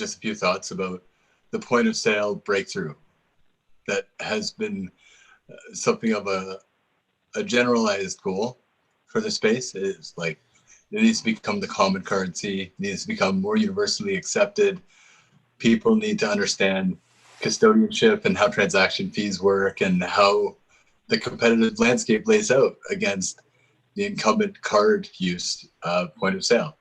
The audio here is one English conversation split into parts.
just a few thoughts about the point of sale breakthrough that has been something of a generalized goal for the space. Is like it needs to become the common currency, it needs to become more universally accepted. People need to understand custodianship and how transaction fees work and how the competitive landscape lays out against the incumbent card use point of sale,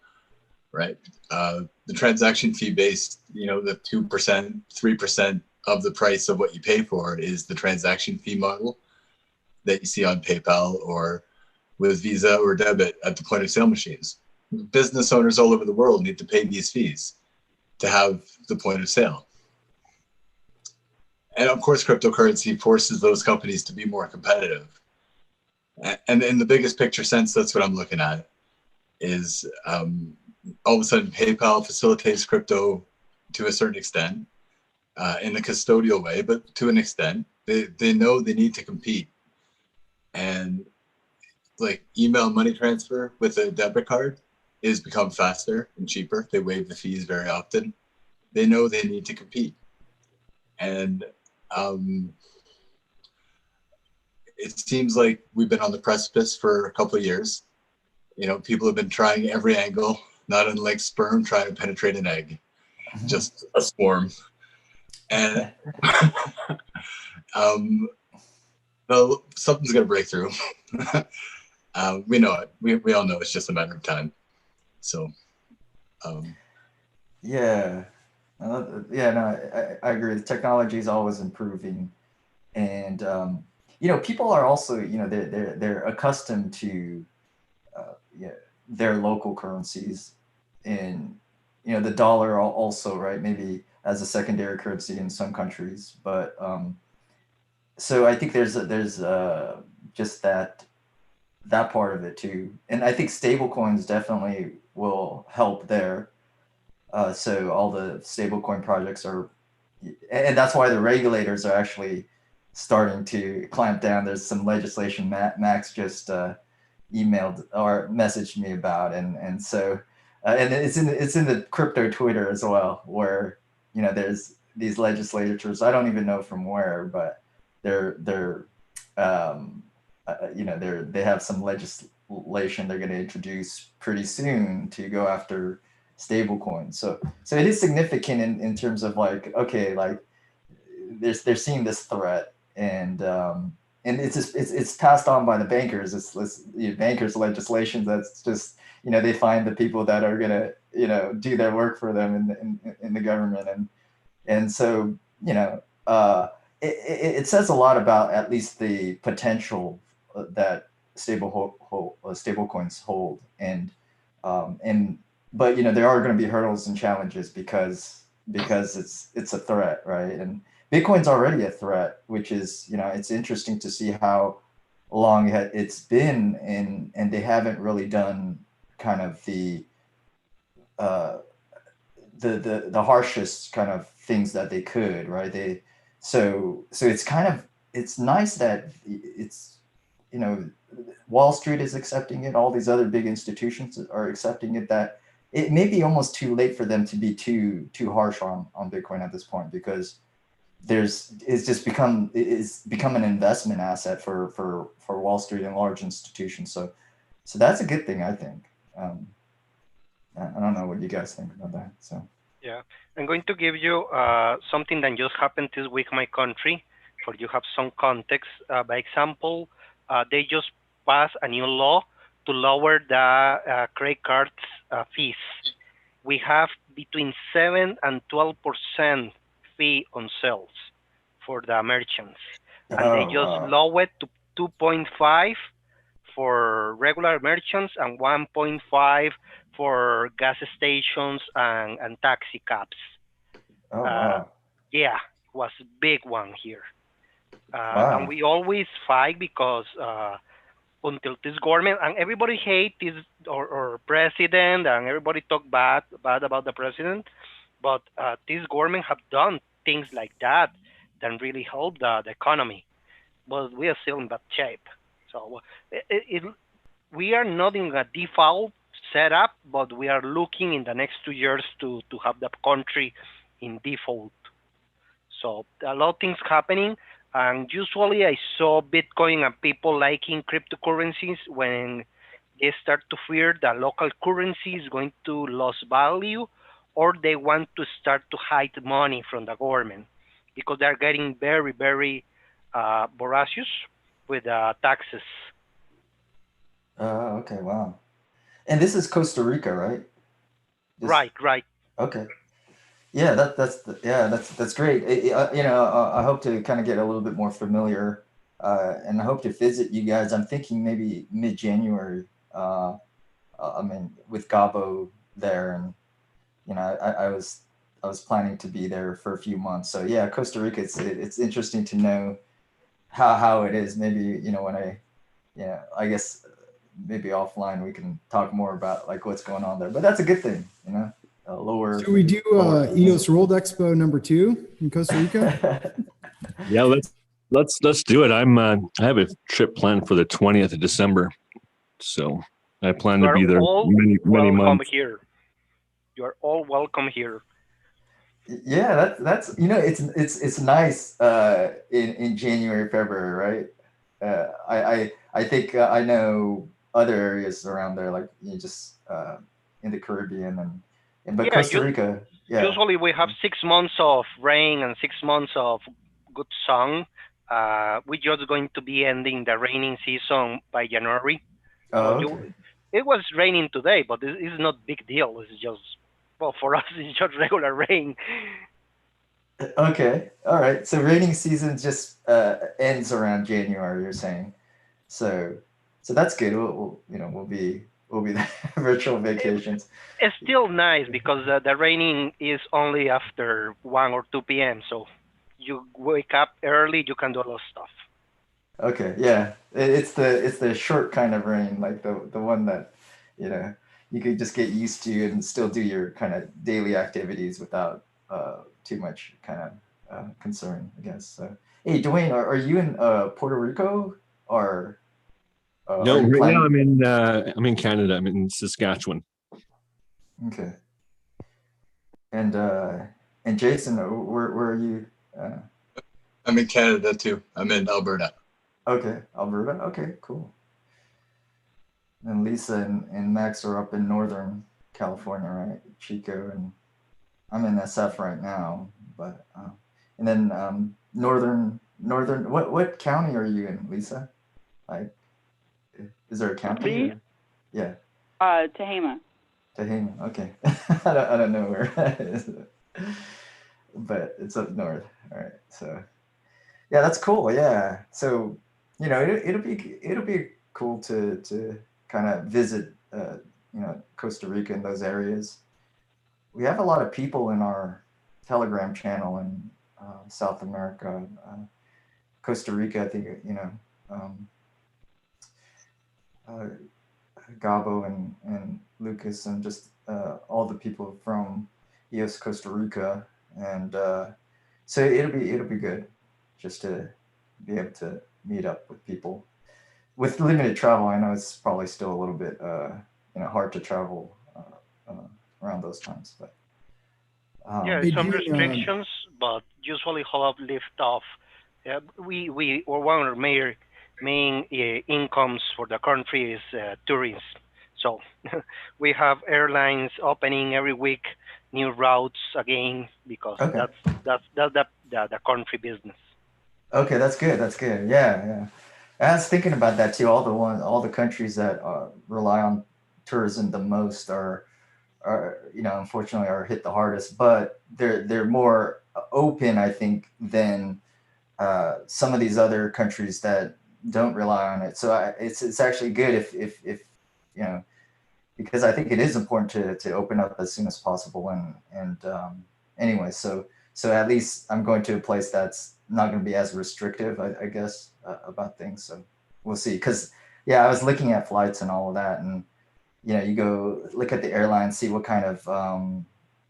right? The transaction fee based, the 2%, 3% of the price of what you pay for is the transaction fee model that you see on PayPal or with Visa or debit at the point of sale machines. Business owners all over the world need to pay these fees to have the point of sale. And of course, cryptocurrency forces those companies to be more competitive. And in the biggest picture sense, that's what I'm looking at is all of a sudden PayPal facilitates crypto to a certain extent in a custodial way, but to an extent, they know they need to compete. And like email money transfer with a debit card is become faster and cheaper. They waive the fees very often. They know they need to compete. And it seems like we've been on the precipice for a couple of years. People have been trying every angle, not unlike sperm trying to penetrate an egg, just a swarm. And well, something's going to break through. We know it. We all know it's just a matter of time. So, yeah. No, I agree. The technology is always improving, and people are also, they're accustomed to their local currencies, and the dollar also, right? Maybe as a secondary currency in some countries, but so I think there's just that part of it too, and I think stablecoins definitely will help there. So all the stablecoin projects are, and that's why the regulators are actually starting to clamp down. There's some legislation Max just emailed or messaged me about, and so and it's in the crypto Twitter as well, where there's these legislators. I don't even know from where, but they're they have some legislation they're going to introduce pretty soon to go after stablecoins. So it is significant in terms of like, okay, like they're seeing this threat, and it's just it's passed on by the bankers. It's bankers legislation that's just they find the people that are gonna do their work for them in the government, and so it says a lot about at least the potential that stablecoins hold, and but there are going to be hurdles and challenges because it's a threat, right? And Bitcoin's already a threat, which is it's interesting to see how long it's been, and they haven't really done kind of the harshest kind of things that they could, right? So it's nice that it's Wall Street is accepting it, all these other big institutions are accepting it, that it may be almost too late for them to be too harsh on Bitcoin at this point, because it's become an investment asset for Wall Street and large institutions. So that's a good thing, I think. I don't know what you guys think about that. So yeah, I'm going to give you something that just happened this week in my country, for you have some context. By example, they just passed a new law to lower the credit cards fees. We have between 7 and 12% fee on sales for the merchants, and they just lowered to 2.5 for regular merchants and 1.5 for gas stations and taxi cabs. Oh, wow. Yeah, it was a big one here. Wow. And we always fight because until this government, and everybody hate this or president, and everybody talk bad about the president, but this government have done things like that really help the economy. But we are still in bad shape. So we are not in a default set up, but we are looking in the next 2 years to have the country in default. So a lot of things happening. And usually I saw Bitcoin and people liking cryptocurrencies when they start to fear that local currency is going to lose value, or they want to start to hide money from the government because they're getting very, very voracious with taxes. Okay, wow. And this is Costa Rica, right? Right. Okay. Yeah, that's great. I hope to kind of get a little bit more familiar, and I hope to visit you guys. I'm thinking maybe mid-January. I mean, with Gabo there, and I was planning to be there for a few months. So yeah, Costa Rica. It's interesting to know how it is. Maybe when I guess maybe offline we can talk more about like what's going on there. But that's a good thing, lower. Should we do EOS World Expo #2 in Costa Rica? Yeah, let's do it. I have a trip planned for the 20th of December, so I plan to be there many months. Here. You are all welcome here. Yeah, that's it's nice in January, February, right? I think I know other areas around there, like just in the Caribbean but yeah, Costa Rica. Yeah. Usually we have 6 months of rain and 6 months of good sun. We're just going to be ending the raining season by January. Okay. It was raining today, but it's not big deal. It's just, well, for us, it's just regular rain. Okay. All right. So raining season just ends around January, you're saying. So that's good. We'll be there. Virtual vacations. It's still nice because the raining is only after 1 or 2 p.m. So you wake up early, you can do a lot of stuff. Okay, yeah, it's the short kind of rain, like the one that you could just get used to and still do your kind of daily activities without too much kind of concern, I guess. So, hey, Dwayne, are you in Puerto Rico or? No, right now I'm in Canada. I'm in Saskatchewan. Okay. And Jason, where are you? I'm in Canada too. I'm in Alberta. Okay, Alberta. Okay, cool. And Lisa and Max are up in Northern California, right? Chico, and I'm in SF right now. But and then Northern. What county are you in, Lisa? Like, is there a county? Me? Yeah. Tehama. Tehama. Okay. I don't know where that is, but it's up north. All right. So yeah, that's cool. Yeah. So it'll be cool to kind of visit Costa Rica and those areas. We have a lot of people in our Telegram channel in South America, Costa Rica. I think Gabo and Lucas and just all the people from EOS Costa Rica, and so it'll be good just to be able to meet up with people. With limited travel, I know it's probably still a little bit hard to travel around those times, but yeah, some restrictions, but usually have lift off. We one of our main incomes for the country is tourism. So we have airlines opening every week, new routes again, because that's the country business. Okay, that's good. That's good. Yeah. I was thinking about that too. All the countries that rely on tourism the most are unfortunately are hit the hardest, but they're more open, I think, than some of these other countries that don't rely on it. So it's actually good if because I think it is important to open up as soon as possible. And anyway, so at least I'm going to a place that's not going to be as restrictive, I guess, about things. So we'll see. Because I was looking at flights and all of that, and you go look at the airlines, see what kind of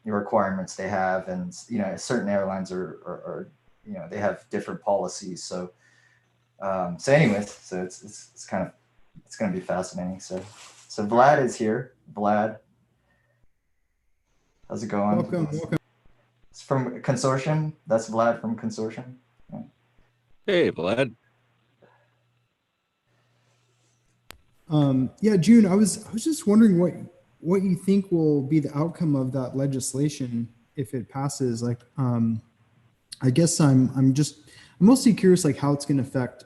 requirements they have, and certain airlines are they have different policies. So anyways, so it's going to be fascinating. So Vlad is here. Vlad. How's it going? Welcome. It's from Consortium. That's Vlad from Consortium. Yeah. Hey, Vlad. Yeah, June, I was just wondering what you think will be the outcome of that legislation if it passes. Like, I guess I'm mostly curious, like how it's going to affect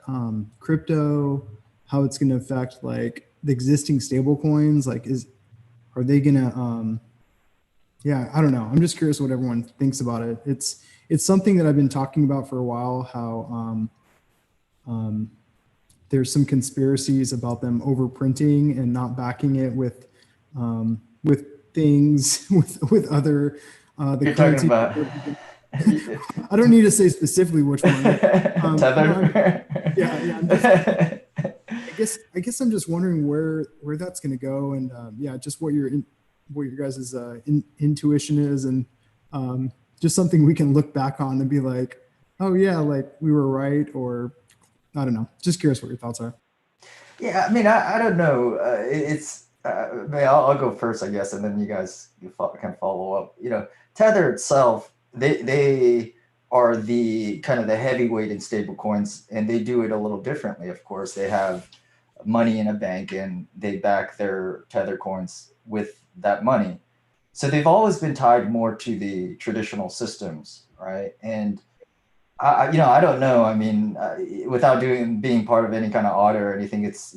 crypto, how it's going to affect like the existing stable coins. Like, are they going to yeah, I don't know. I'm just curious what everyone thinks about it. It's something that I've been talking about for a while, how there's some conspiracies about them overprinting and not backing it with things with other the You're currency. talking about I don't need to say specifically which one. Tether. I guess I'm just wondering where that's going to go, and just what your guys' intuition is, and just something we can look back on and be like, oh yeah, like we were right, or I don't know. Just curious what your thoughts are. Yeah, I mean, I don't know. I'll go first, I guess, and then you guys can follow up. You know, Tether itself, they are the kind of the heavyweight in stable coins, and they do it a little differently. Of course, they have money in a bank, and they back their Tether coins with that money. So they've always been tied more to the traditional systems, right? And I don't know. I mean, without being part of any kind of audit or anything, it's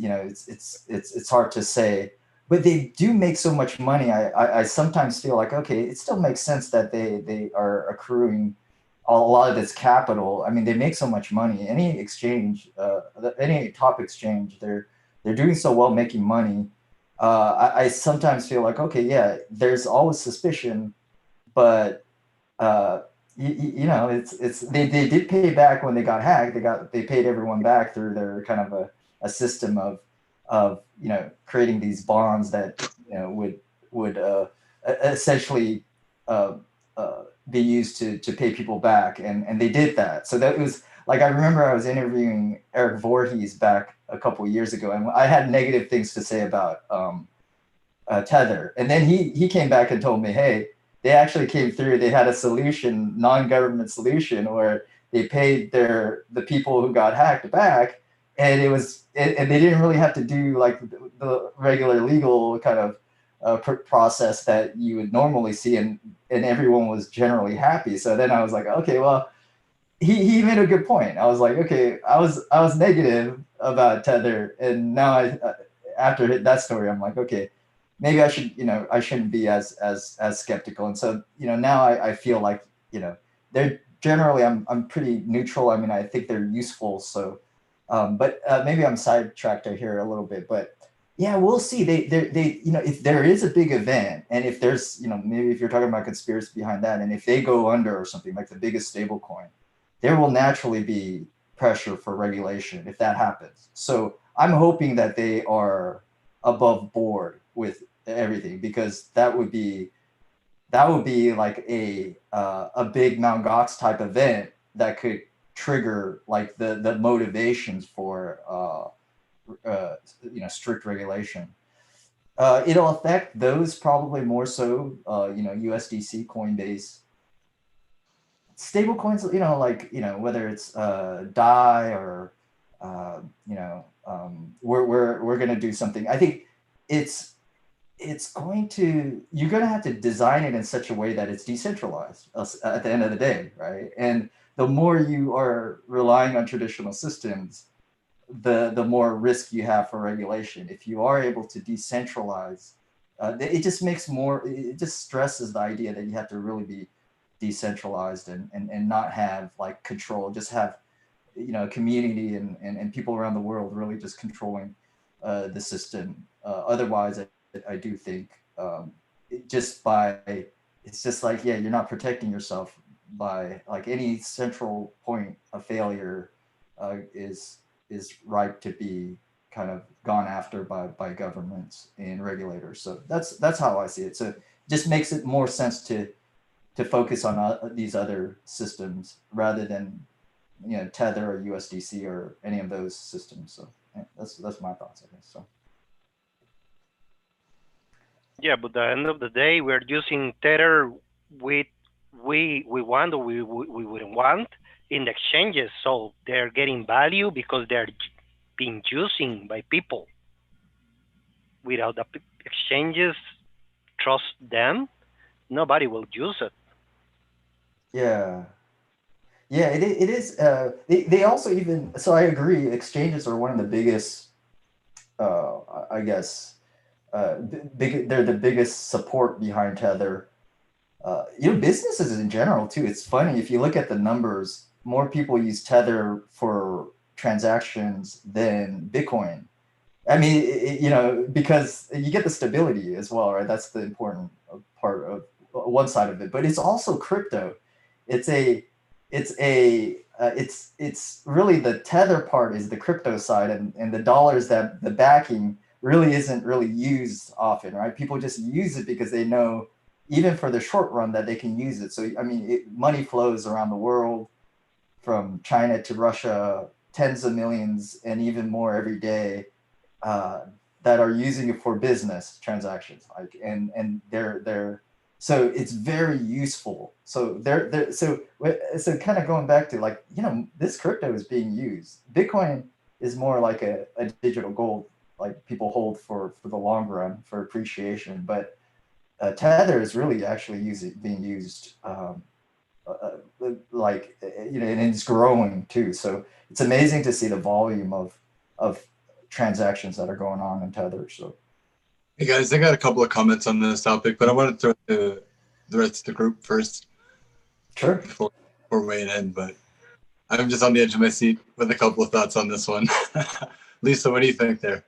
hard to say. But they do make so much money. I sometimes feel like, okay, it still makes sense that they are accruing a lot of this capital. I mean, they make so much money. Any exchange, any top exchange, they're doing so well making money. I sometimes feel like, okay, yeah, there's always suspicion, but they did pay back when they got hacked. They paid everyone back through their kind of a system of creating these bonds that would essentially be used to pay people back, and they did that. So that was like, I remember I was interviewing Eric Voorhees back a couple of years ago, and I had negative things to say about Tether, and then he came back and told me, hey, they actually came through. They had a solution, non-government solution, where they paid the people who got hacked back, and and they didn't really have to do like the regular legal kind of process that you would normally see, and everyone was generally happy. So then I was like, okay, well, he made a good point. I was like, okay, I was negative about Tether, and now after that story, I'm like, okay, maybe I shouldn't be as skeptical. And so, now I feel like, they're generally, I'm pretty neutral. I mean, I think they're useful. So, but maybe I'm sidetracked here a little bit, but yeah, we'll see. They if there is a big event, and if there's, maybe if you're talking about conspiracy behind that, and if they go under or something like the biggest stable coin, there will naturally be pressure for regulation if that happens. So I'm hoping that they are above board with everything, because that would be like a big Mt. Gox type event that could trigger like the motivations for strict regulation. It'll affect those probably more so, USDC, Coinbase, stable coins, whether it's DAI or we're going to do something. I think you're going to have to design it in such a way that it's decentralized at the end of the day, right? And the more you are relying on traditional systems, the more risk you have for regulation. If you are able to decentralize, it just stresses the idea that you have to really be decentralized and not have like control, just have a community and people around the world really just controlling the system. Otherwise, I do think it's just like, yeah, you're not protecting yourself by like any central point of failure is ripe to be kind of gone after by governments and regulators. So that's how I see it. So it just makes it more sense to focus on these other systems rather than Tether or USDC or any of those systems. So yeah, that's my thoughts, I guess. So Yeah, but at the end of the day, we're using Tether with we want or we wouldn't want in the exchanges. So they're getting value because they're being using by people. Without the exchanges trust them, nobody will use it. Yeah. Yeah, it is. They also even, so I agree, exchanges are one of the biggest, I guess, they're the biggest support behind Tether. Businesses in general too. It's funny, if you look at the numbers, more people use Tether for transactions than Bitcoin. I mean, because you get the stability as well, right? That's the important part of one side of it, but it's also crypto. It's it's really the Tether part is the crypto side, and the dollars that the backing really isn't really used often, right? People just use it because they know, even for the short run, that they can use it. So, I mean, money flows around the world from China to Russia, tens of millions and even more every day, that are using it for business transactions, like, and they're so it's very useful. So so kind of going back to, like, this crypto is being used. Bitcoin is more like a digital gold, like people hold for the long run for appreciation, but Tether is really actually being used, like, and it's growing too. So it's amazing to see the volume of transactions that are going on in Tether. So, hey guys, I got a couple of comments on this topic, but I want to throw to the rest of the group first. Sure. Before weighing in, but I'm just on the edge of my seat with a couple of thoughts on this one. Lisa, what do you think there?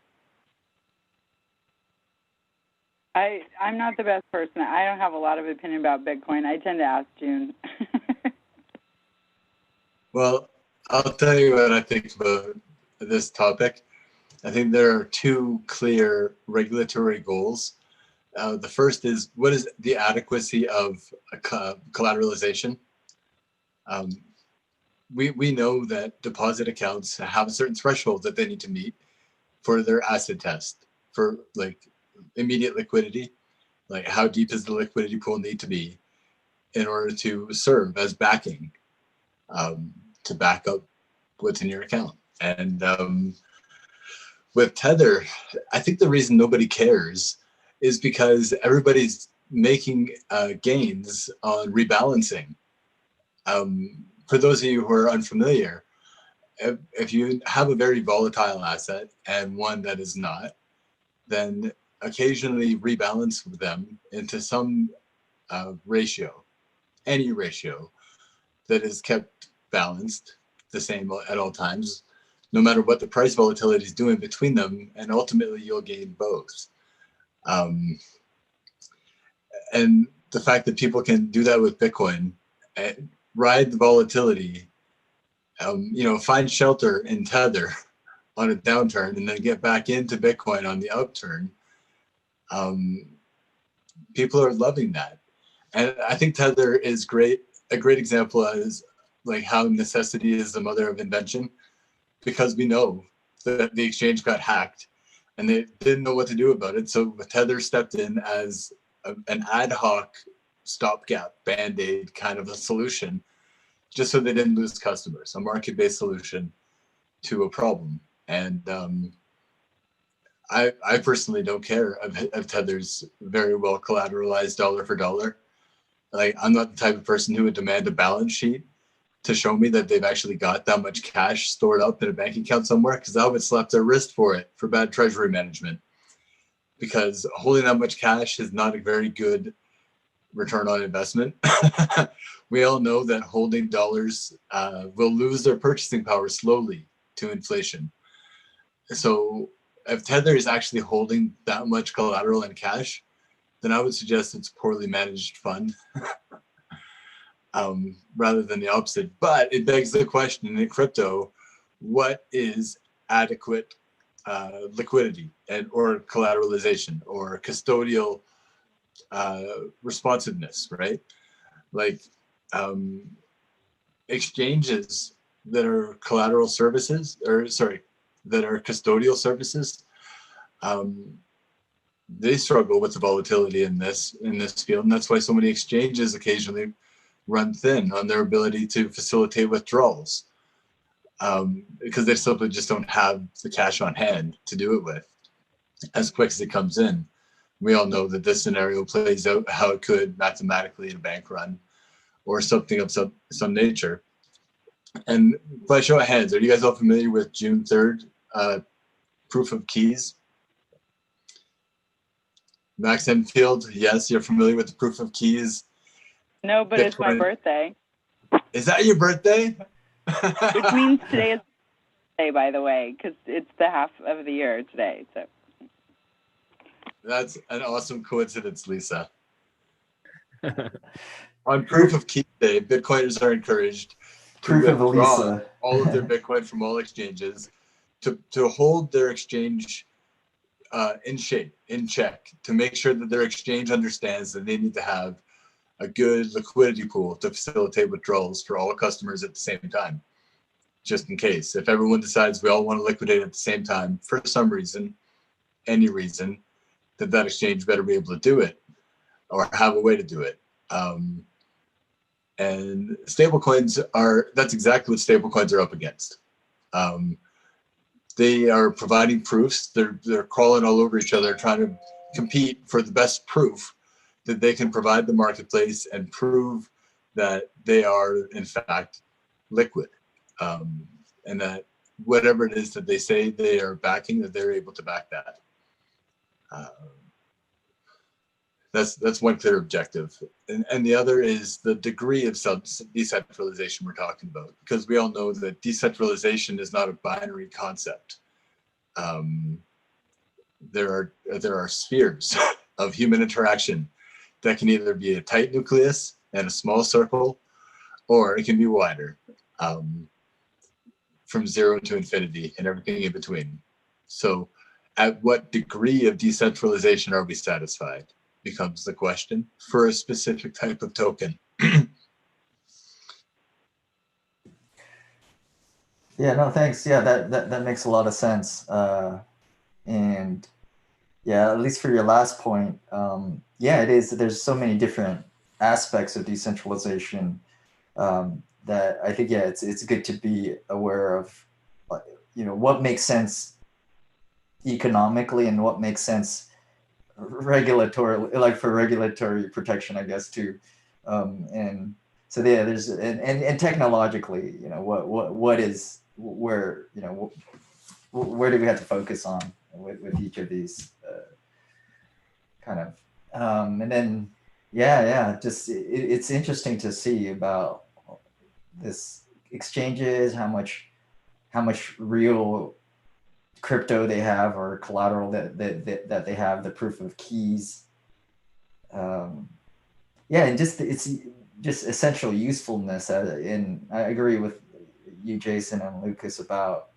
I'm not the best person. I don't have a lot of opinion about Bitcoin. I tend to ask June. Well, I'll tell you what I think about this topic. I think there are two clear regulatory goals. The first is, what is the adequacy of collateralization? We know that deposit accounts have a certain threshold that they need to meet for their acid test, for like immediate liquidity. Like, how deep does the liquidity pool need to be in order to serve as backing, to back up what's in your account? And with Tether, I think the reason nobody cares is because everybody's making gains on rebalancing. For those of you who are unfamiliar, if you have a very volatile asset and one that is not, then occasionally rebalance them into some ratio, any ratio that is kept balanced the same at all times, no matter what the price volatility is doing between them, and ultimately you'll gain both. And the fact that people can do that with Bitcoin, ride the volatility, find shelter in Tether on a downturn, and then get back into Bitcoin on the upturn. People are loving that. And I think Tether is great. A great example is like how necessity is the mother of invention, because we know that the exchange got hacked and they didn't know what to do about it. So Tether stepped in as an ad hoc stopgap band-aid kind of a solution, just so they didn't lose customers, a market-based solution to a problem. And I personally don't care of Tether's very well collateralized dollar for dollar. Like, I'm not the type of person who would demand a balance sheet to show me that they've actually got that much cash stored up in a bank account somewhere, because I would slap their wrist for it, for bad treasury management. Because holding that much cash is not a very good return on investment. We all know that holding dollars will lose their purchasing power slowly to inflation. So if Tether is actually holding that much collateral and cash, then I would suggest it's a poorly managed fund, rather than the opposite. But it begs the question in crypto, what is adequate liquidity or collateralization or custodial responsiveness, right? Like, exchanges that are collateral services, that are custodial services, they struggle with the volatility in this field, and that's why so many exchanges occasionally run thin on their ability to facilitate withdrawals, because they simply just don't have the cash on hand to do it with as quick as it comes in. We all know that this scenario plays out how it could mathematically in a bank run or something of some nature. And by show of hands, are you guys all familiar with June 3rd proof of keys? Max Enfield, yes, you're familiar with the proof of keys. No, but Bitcoin. It's my birthday. Is that your birthday? Which means today is day, by the way, because it's the half of the year today. So that's an awesome coincidence, Lisa. On proof of key day, Bitcoiners are encouraged to withdraw all of their Bitcoin from all exchanges, to hold their exchange in shape, in check, to make sure that their exchange understands that they need to have a good liquidity pool to facilitate withdrawals for all customers at the same time, just in case. If everyone decides we all want to liquidate at the same time for some reason, any reason, that exchange better be able to do it or have a way to do it. And stablecoins that's exactly what stablecoins are up against. They are providing proofs. They're crawling all over each other, trying to compete for the best proof that they can provide the marketplace and prove that they are, in fact, liquid. And that whatever it is that they say they are backing, that they're able to back that. That's one clear objective. And the other is the degree of decentralization we're talking about, because we all know that decentralization is not a binary concept. There are spheres of human interaction that can either be a tight nucleus and a small circle, or it can be wider, from 0 to infinity and everything in between. So at what degree of decentralization are we satisfied becomes the question for a specific type of token. Yeah, no, thanks. Yeah, that makes a lot of sense. And yeah, at least for your last point, yeah, it is. There's so many different aspects of decentralization that I think, yeah, it's good to be aware of, what makes sense economically and what makes sense regulatory, like for regulatory protection, I guess, too. And so yeah, there's and technologically, what is where where do we have to focus on with each of these kind of and then just it's interesting to see about this exchanges, how much real crypto they have or collateral that they have, the proof of keys. And it's just essential usefulness. And I agree with you, Jason and Lucas, about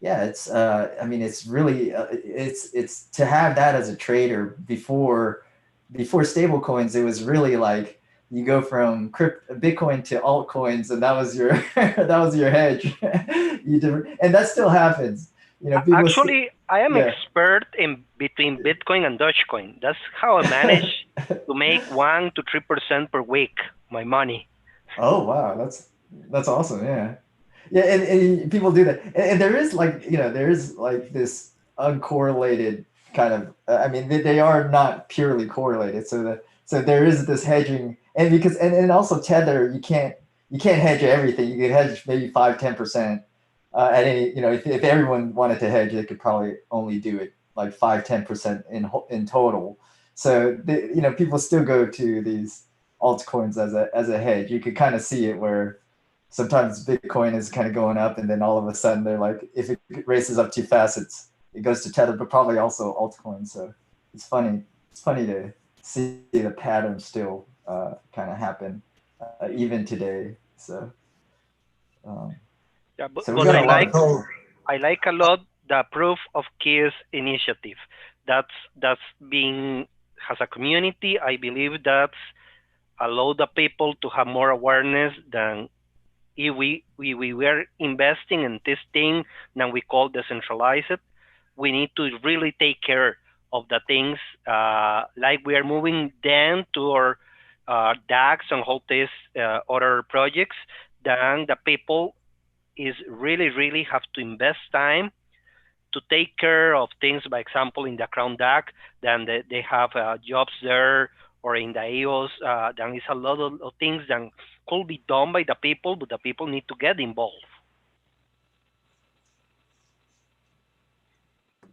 it's it's really it's to have that as a trader. Before stablecoins, it was really like you go from Bitcoin to altcoins, and that was your hedge. And that still happens. Actually, I am expert in between Bitcoin and Dogecoin. That's how I manage to make 1% to 3% per week my money. Oh wow, that's awesome. Yeah, and people do that, and there is this uncorrelated kind of. They are not purely correlated. So there is this hedging, and also Tether, you can't hedge everything. You can hedge maybe 5-10%. At any, if everyone wanted to hedge, they could probably only do it like 5-10% in total. So people still go to these altcoins as a hedge. You could kind of see it where sometimes Bitcoin is kind of going up, and then all of a sudden they're like, if it races up too fast, it goes to Tether, but probably also altcoins. So it's funny to see the pattern still kind of happen even today. So. Yeah, but I like a lot the proof of keys initiative. That's being as a community. I believe that's allow the people to have more awareness than if we were investing in this thing that we call decentralized. We need to really take care of the things, like we are moving then to our DACs and all these other projects, then the people is really have to invest time to take care of things. By example, in the KROWN DAC, then they have jobs there, or in the EOS, there is a lot of things that could be done by the people, but the people need to get involved.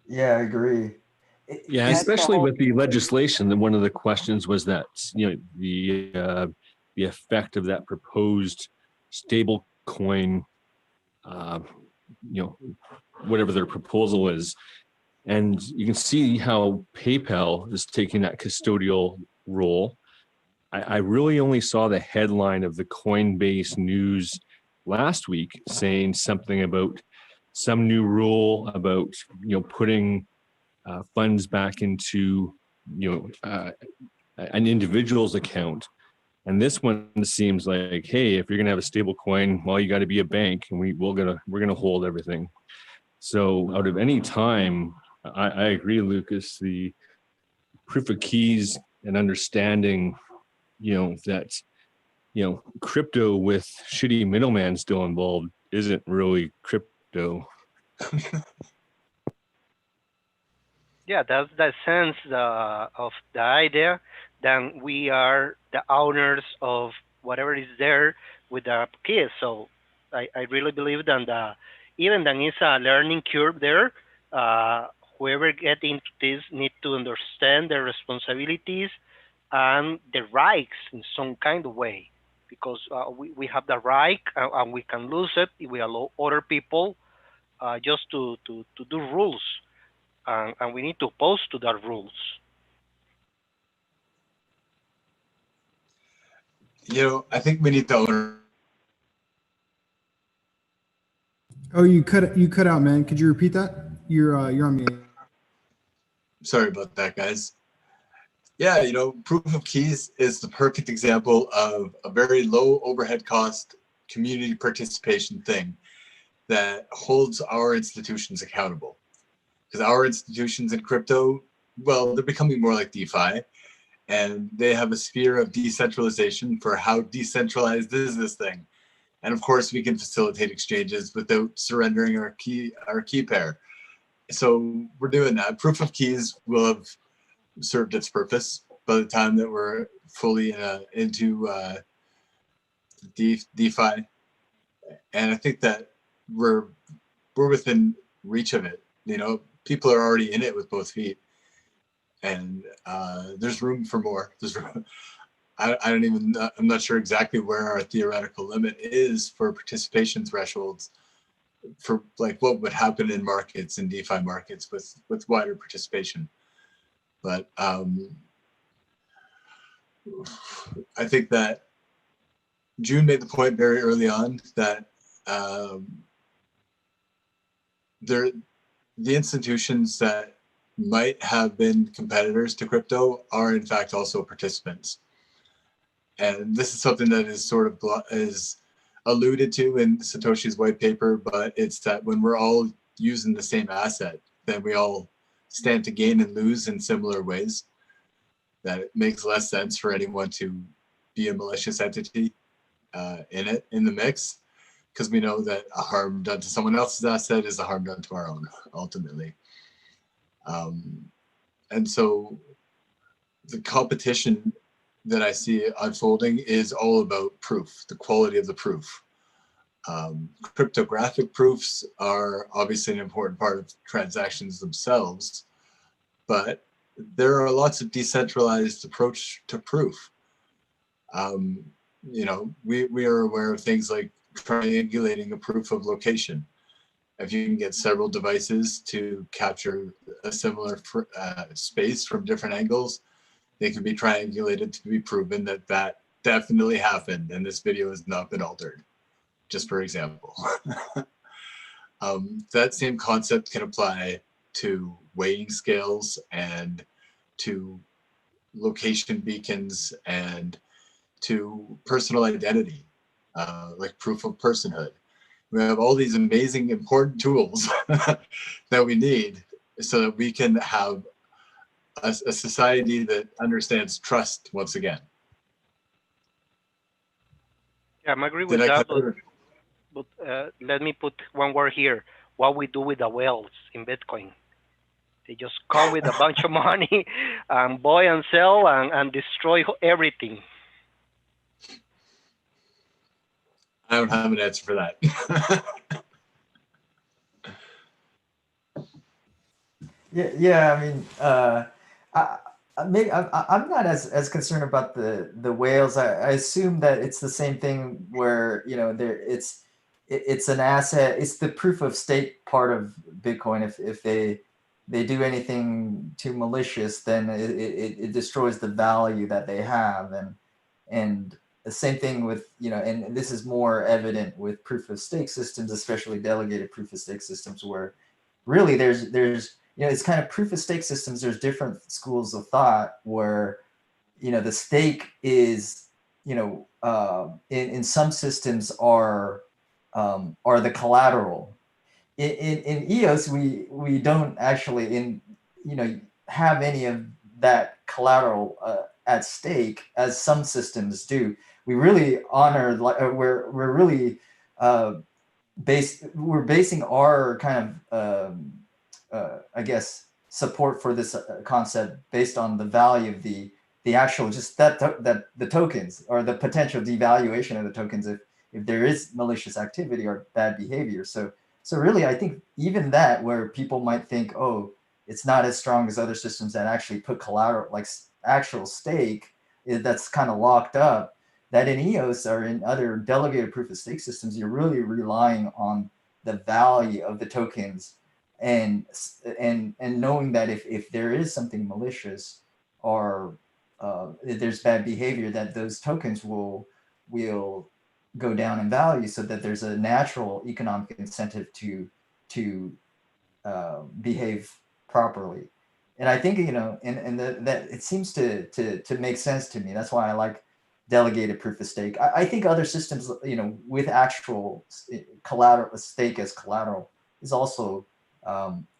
Yeah, I agree. Yeah, especially with the legislation. That one of the questions was that, you know, the effect of that proposed stable coin, you know, whatever their proposal is. And you can see how PayPal is taking that custodial role. I really only saw the headline of the Coinbase news last week saying something about some new rule about, you know, putting funds back into, you know, an individual's account. And this one seems like, hey, if you're gonna have a stable coin, well, you got to be a bank, and we're gonna hold everything. So out of any time, I agree, Lucas, the proof of keys and understanding, you know, that, you know, crypto with shitty middleman still involved isn't really crypto. Yeah, that's the sense of the idea. Then we are the owners of whatever is there with the keys. So I really believe that even then is a learning curve there. Whoever get into this need to understand their responsibilities and the rights in some kind of way, because we have the right and we can lose it if we allow other people just to do rules. And we need to oppose to the rules. You know, I think we need to own. Oh, you cut out, man. Could you repeat that? You're on mute. Sorry about that, guys. Yeah, you know, proof of keys is the perfect example of a very low overhead cost community participation thing that holds our institutions accountable. Because our institutions in crypto, well, they're becoming more like DeFi, and they have a sphere of decentralization for how decentralized is this thing. And of course, we can facilitate exchanges without surrendering our key pair. So we're doing that. Proof of keys will have served its purpose by the time that we're fully into DeFi. And I think that we're within reach of it. You know, people are already in it with both feet, and there's room for more. There's room. I'm not sure exactly where our theoretical limit is for participation thresholds for like what would happen in markets, in DeFi markets with wider participation. But I think that June made the point very early on that the institutions that might have been competitors to crypto are in fact also participants. And this is something that is sort of is alluded to in Satoshi's white paper, but it's that when we're all using the same asset, then we all stand to gain and lose in similar ways, that it makes less sense for anyone to be a malicious entity in the mix, because we know that a harm done to someone else's asset is a harm done to our own, ultimately. And so the competition that I see unfolding is all about proof, the quality of the proof. Cryptographic proofs are obviously an important part of transactions themselves, but there are lots of decentralized approach to proof. You know, we are aware of things like triangulating a proof of location. If you can get several devices to capture a similar space from different angles, they can be triangulated to be proven that that definitely happened and this video has not been altered, just for example. That same concept can apply to weighing scales and to location beacons and to personal identity, like proof of personhood. We have all these amazing, important tools that we need so that we can have a society that understands trust once again. Yeah, I'm agree with Did I that, cover? but let me put one word here. What we do with the whales in Bitcoin. They just come with a bunch of money and buy and sell and destroy everything. I don't have an answer for that. Yeah. I mean, I'm not as concerned about the whales. I assume that it's the same thing where, you know, it's an asset. It's the proof of stake part of Bitcoin. If they do anything too malicious, then it destroys the value that they have. And the same thing with, you know, and this is more evident with proof of stake systems, especially delegated proof of stake systems, where really there's you know, it's kind of proof of stake systems. There's different schools of thought where, you know, the stake is, you know, in some systems are the collateral. In EOS, we don't actually you know, have any of that collateral at stake as some systems do. We really honor, we're really we're basing our kind of I guess support for this concept based on the value of the actual just that the tokens, or the potential devaluation of the tokens if there is malicious activity or bad behavior. So really, I think even that, where people might think, oh, it's not as strong as other systems that actually put collateral, like actual stake, that's kind of locked up, that in EOS or in other delegated proof of stake systems, you're really relying on the value of the tokens, and knowing that if there is something malicious or if there's bad behavior, that those tokens will go down in value, so that there's a natural economic incentive to behave properly. And I think, you know, and that it seems to make sense to me. That's why I like delegated proof of stake. I think other systems, you know, with actual collateral, stake as collateral, is also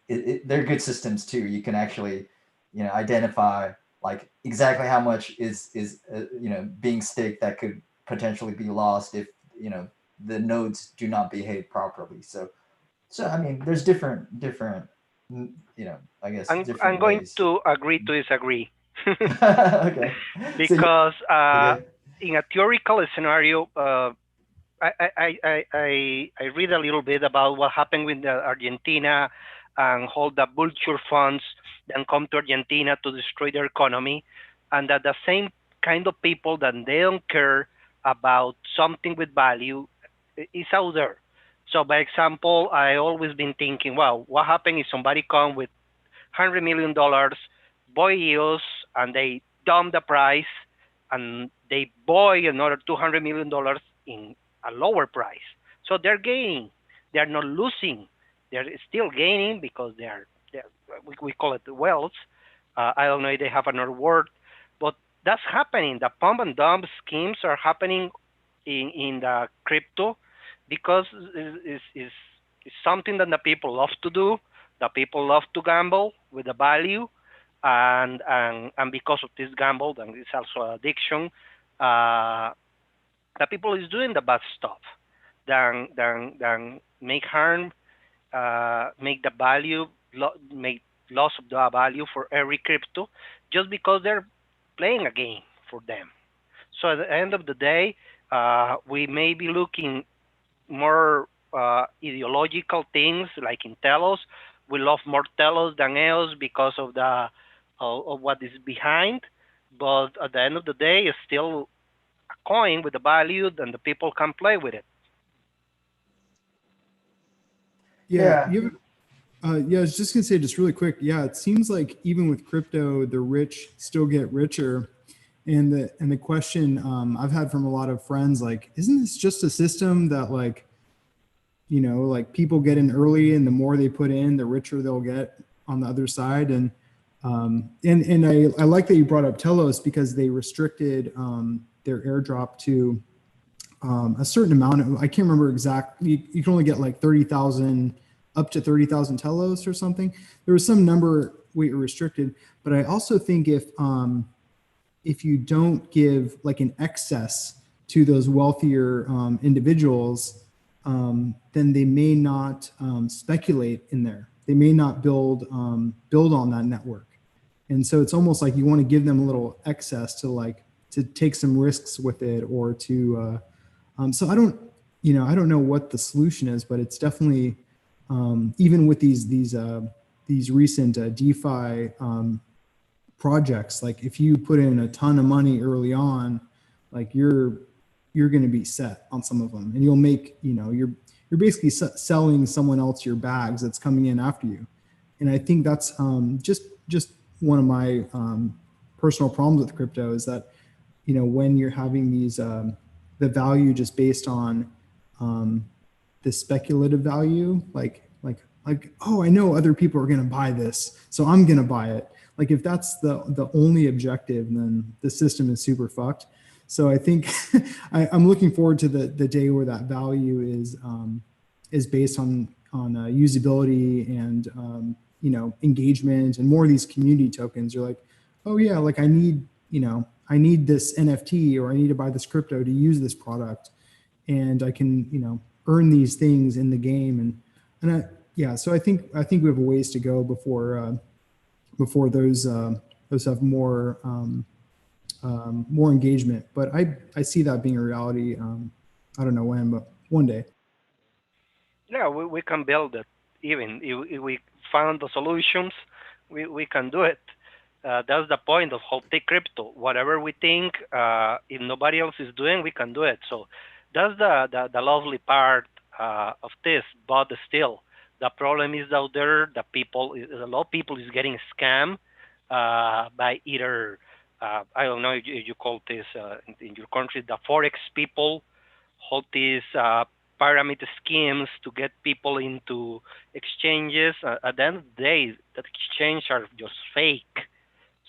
they're good systems too. You can actually, you know, identify like exactly how much is you know, being staked that could potentially be lost if, you know, the nodes do not behave properly. So I mean, there's different you know, I guess I'm going to agree to disagree. Okay. Because okay. in a theoretical scenario, I read a little bit about what happened with Argentina and all the vulture funds that come to Argentina to destroy their economy, and that the same kind of people that they don't care about something with value is out there. So, by example, I always been thinking, well, what happened if somebody come with $100 million, buy EOS, and they dump the price, and they buy another $200 million in a lower price. So they're gaining. They're not losing. They're still gaining because they're we call it the wealth. I don't know if they have another word, but that's happening. The pump and dump schemes are happening in the crypto because it's something that the people love to do. The people love to gamble with the value, and because of this gamble, and it's also addiction. The people is doing the bad stuff, than make harm, make the value, make loss of the value for every crypto, just because they're playing a game for them. So at the end of the day, we may be looking more ideological things like in Telos. We love more Telos than EOS because of the of what is behind. But at the end of the day, it's still a coin with a value, and the people can play with it. Yeah. Yeah, I was just gonna say, just really quick. Yeah, it seems like even with crypto, the rich still get richer. And the question I've had from a lot of friends, like, isn't this just a system that, like, you know, like people get in early, and the more they put in, the richer they'll get on the other side. And I like that you brought up Telos, because they restricted their airdrop to a certain amount. I can't remember exactly. You can only get like 30,000 up to 30,000 telos or something. There was some number weight restricted, but I also think if you don't give like an excess to those wealthier individuals, then they may not speculate in there. They may not build on that network. And so it's almost like you want to give them a little excess to take some risks with it, or to, so I don't know what the solution is, but it's definitely, even with these recent DeFi projects, like if you put in a ton of money early on, like you're going to be set on some of them, and you'll make, you're basically selling someone else your bags that's coming in after you. And I think that's just one of my personal problems with crypto is that, when you're having these, the value just based on the speculative value, like, oh, I know other people are going to buy this, so I'm going to buy it. Like if that's the only objective, then the system is super fucked. So I think I'm looking forward to the day where that value is based on usability and engagement, and more of these community tokens. You're like, oh yeah, like I need this NFT, or I need to buy this crypto to use this product, and I can earn these things in the game, so I think we have a ways to go before those have more engagement. But I see that being a reality. I don't know when, but one day. Yeah, we can build it. Even if we found the solutions, we can do it. That's the point of whole take crypto. Whatever we think, if nobody else is doing, we can do it. So that's the lovely part of this. But still, the problem is out there. A lot of people is getting scammed by either I don't know if you call this in your country the forex people, hold these pyramid schemes to get people into exchanges. At the end of the day, that exchange are just fake.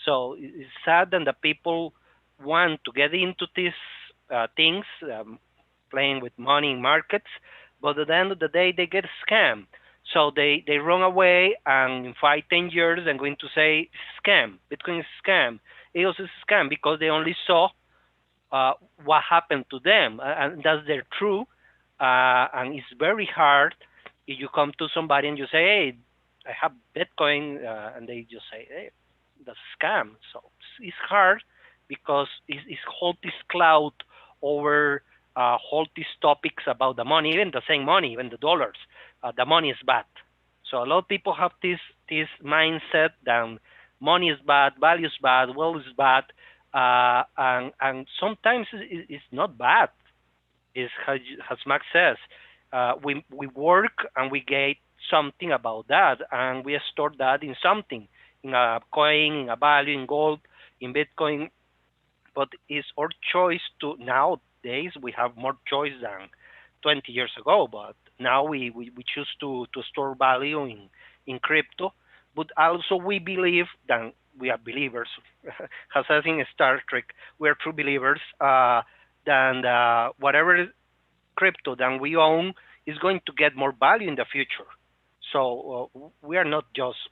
So it's sad that the people want to get into these things, playing with money in markets, but at the end of the day, they get scammed. So they run away, and in 5-10 years, they're going to say scam, Bitcoin is scam, EOS is scam, because they only saw what happened to them, and that's their true. And it's very hard if you come to somebody and you say, hey, I have Bitcoin, and they just say, hey, that's a scam. So it's hard because it's hold this cloud over hold these topics about the money, even the same money, even the dollars. The money is bad. So a lot of people have this mindset that money is bad, value is bad, wealth is bad, and sometimes it's not bad. Is as Max says, we work and we get something about that, and we store that in something, in a coin, in a value, in gold, in Bitcoin. But it's our choice to, nowadays we have more choice than 20 years ago, but now we choose to store value in crypto. But also we believe that we are believers, as I think in Star Trek, we are true believers, that whatever crypto that we own is going to get more value in the future. So we are not just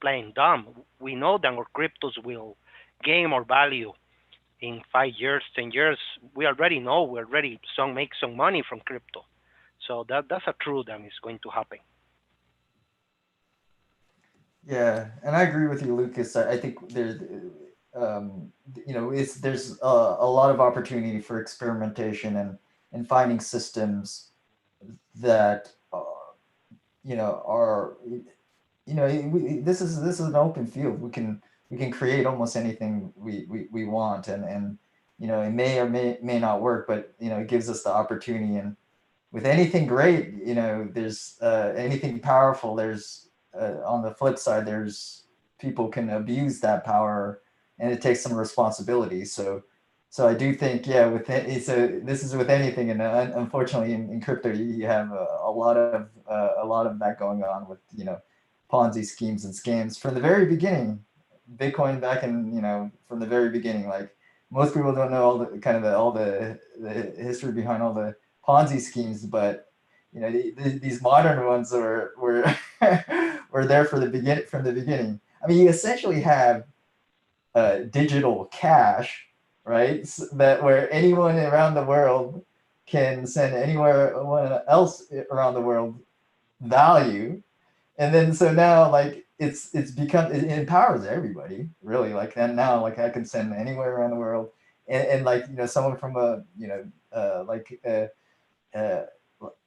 playing dumb. We know that our cryptos will gain more value in 5 years, 10 years. We already know, we already make some money from crypto. So that's a truth that is going to happen. Yeah, and I agree with you, Lucas. I think there's, there's a lot of opportunity for experimentation and finding systems that, are, this is an open field. We can create almost anything we want, and it may or may not work, but it gives us the opportunity. And with anything great, there's anything powerful, there's on the flip side, there's people can abuse that power, and it takes some responsibility. So I do think, yeah, with it, so this is with anything, and unfortunately in crypto you have a lot of that going on with Ponzi schemes and scams from the very beginning. Bitcoin back in from the very beginning, like most people don't know all the history behind all the Ponzi schemes, but You know, these modern ones were were there from the beginning. I mean, you essentially have digital cash, right? So that where anyone around the world can send anyone else around the world value, and then so now like it's become, it empowers everybody really, like, and now like I can send anywhere around the world, and like, you know, someone from a, you know,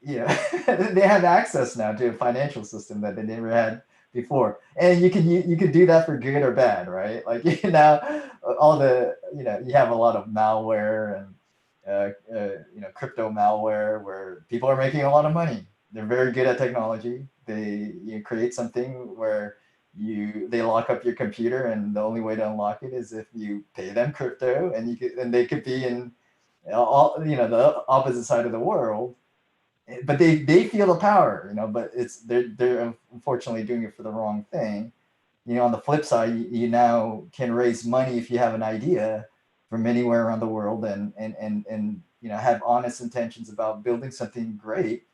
you know, they have access now to a financial system that they never had before, and you can do that for good or bad, right? Like, you know, all the, you know, you have a lot of malware and you know, crypto malware where people are making a lot of money. They're very good at technology. You create something where they lock up your computer, and the only way to unlock it is if you pay them crypto, and they could be in all, you know, the opposite side of the world, but they feel the power, you know, but they're unfortunately doing it for the wrong thing. You know, on the flip side, you now can raise money if you have an idea from anywhere around the world, and you know, have honest intentions about building something great,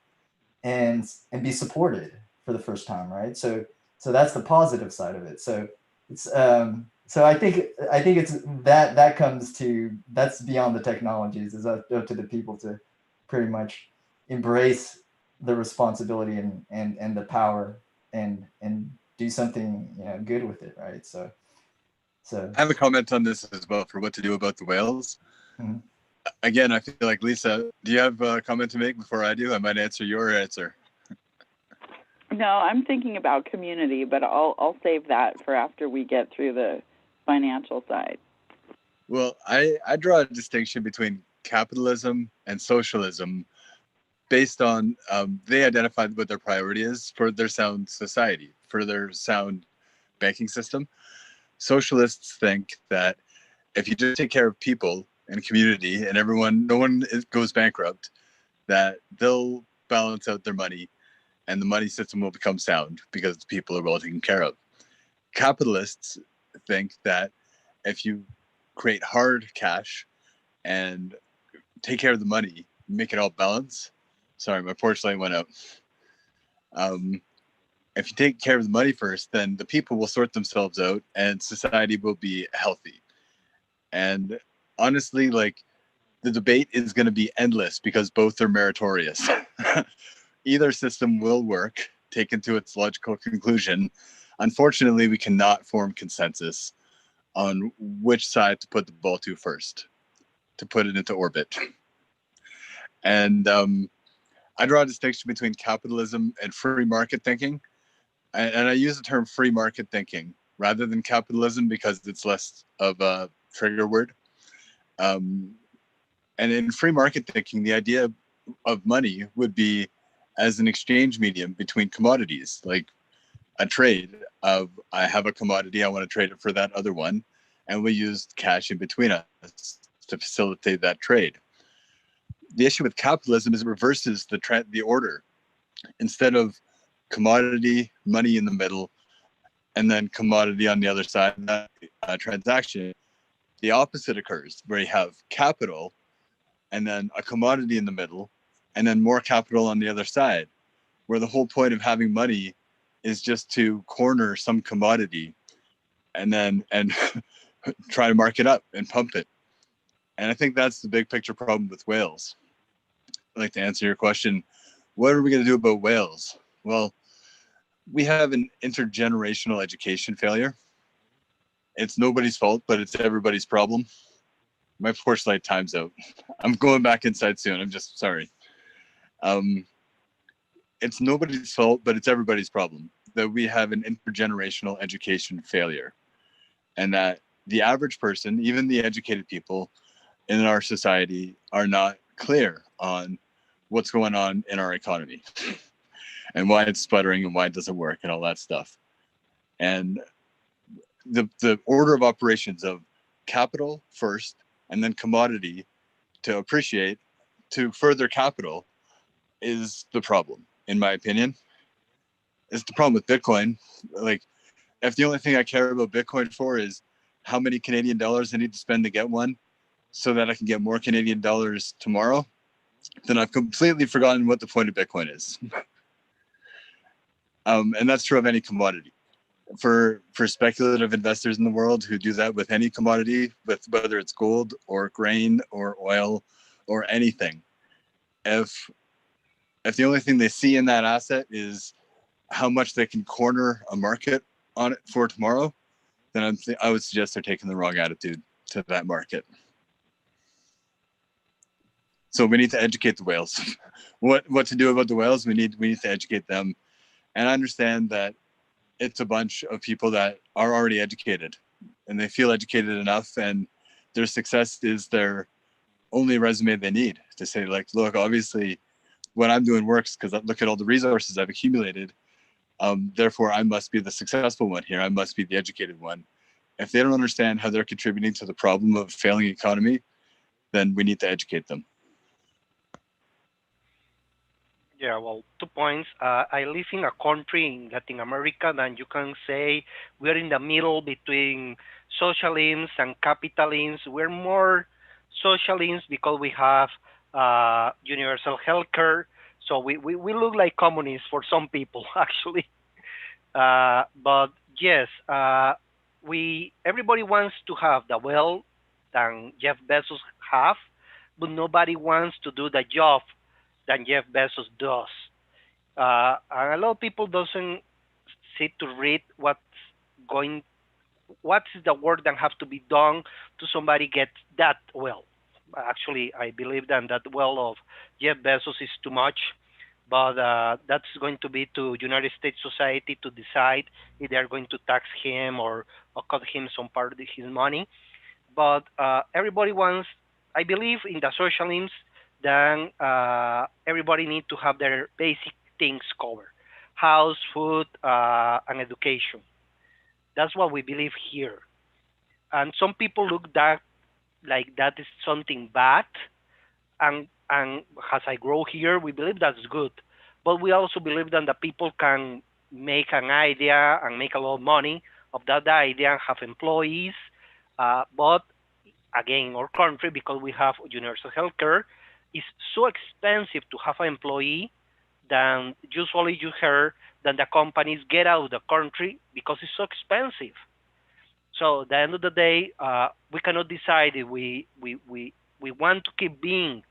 and be supported for the first time, right? So that's the positive side of it. So it's so I think it's that comes to, that's beyond the technologies. It's up to the people to pretty much embrace the responsibility and the power, and do something, you know, good with it, right? So I have a comment on this as well for what to do about the whales. Mhm. Again, I feel like, Lisa, do you have a comment to make before I do? I might answer your answer. No, I'm thinking about community, but I'll save that for after we get through the financial side. Well, I draw a distinction between capitalism and socialism based on they identified what their priority is for their sound society, for their sound banking system. Socialists think that if you just take care of people and community and everyone, no one goes bankrupt, that they'll balance out their money and the money system will become sound because the people are well taken care of. Capitalists think that if you create hard cash and take care of the money, make it all balance. Sorry, my porch light went out. If you take care of the money first, then the people will sort themselves out and society will be healthy. And honestly, like, the debate is going to be endless because both are meritorious. Either system will work, taken to its logical conclusion. Unfortunately, we cannot form consensus on which side to put the ball to first, to put it into orbit. And I draw a distinction between capitalism and free market thinking. And I use the term free market thinking rather than capitalism because it's less of a trigger word. And in free market thinking, the idea of money would be as an exchange medium between commodities, like a trade of, I have a commodity, I want to trade it for that other one, and we use cash in between us to facilitate that trade. The issue with capitalism is it reverses the order. Instead of commodity, money in the middle, and then commodity on the other side of that transaction, the opposite occurs, where you have capital and then a commodity in the middle, and then more capital on the other side, where the whole point of having money is just to corner some commodity and try to mark it up and pump it. And I think that's the big picture problem with whales. I'd like to answer your question. What are we going to do about whales? Well, we have an intergenerational education failure. It's nobody's fault, but it's everybody's problem. My porch light time's out. I'm going back inside soon. I'm just sorry. It's nobody's fault, but it's everybody's problem that we have an intergenerational education failure, and that the average person, even the educated people in our society, are not clear on what's going on in our economy and why it's sputtering and why it doesn't work and all that stuff. And the order of operations of capital first and then commodity to appreciate to further capital is the problem, in my opinion. It's the problem with Bitcoin. Like, if the only thing I care about Bitcoin for is how many Canadian dollars I need to spend to get one so that I can get more Canadian dollars tomorrow, then I've completely forgotten what the point of Bitcoin is. And that's true of any commodity. For speculative investors in the world who do that with any commodity, with whether it's gold or grain or oil or anything, if the only thing they see in that asset is how much they can corner a market on it for tomorrow, then I would suggest they're taking the wrong attitude to that market. So we need to educate the whales. What to do about the whales? We need to educate them, and understand that it's a bunch of people that are already educated and they feel educated enough, and their success is their only resume they need to say, like, look, obviously what I'm doing works because look at all the resources I've accumulated. Therefore, I must be the successful one here. I must be the educated one. If they don't understand how they're contributing to the problem of failing economy, then we need to educate them. Yeah, well, 2 points. I live in a country in Latin America, and you can say we're in the middle between socialism and capitalism. We're more socialists because we have universal healthcare. So we look like communists for some people, actually. But yes, everybody wants to have the wealth that Jeff Bezos have, but nobody wants to do the job that Jeff Bezos does. And a lot of people doesn't sit to read what is the work that have to be done to somebody get that well. Actually, I believe that well of Jeff Bezos is too much, but that's going to be to United States society to decide if they're going to tax him or cut him some part of his money. But everybody wants, I believe in the socialism, then everybody needs to have their basic things covered: house, food, and education. That's what we believe here. And some people look that like that is something bad. And as I grow here, we believe that's good. But we also believe that the people can make an idea and make a lot of money of that idea and have employees. But again, in our country, because we have universal healthcare, it's so expensive to have an employee that usually you hear that the companies get out of the country because it's so expensive. So at the end of the day, we cannot decide if we want to keep being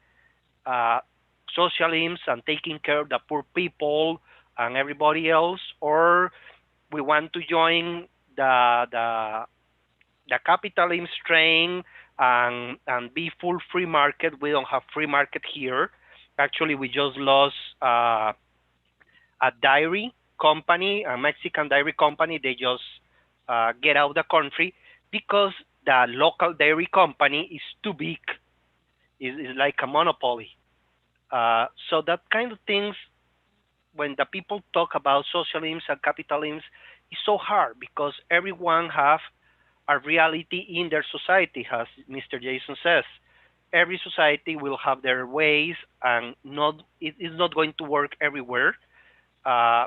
socialism and taking care of the poor people and everybody else, or we want to join the capitalism strain and be full free market. We don't have free market here. Actually, we just lost a dairy company, a Mexican dairy company. They just get out of the country because the local dairy company is too big. It's like a monopoly. So that kind of things, when the people talk about socialism and capitalism, it's so hard because everyone have a reality in their society, as Mr. Jason says. Every society will have their ways, and it is not going to work everywhere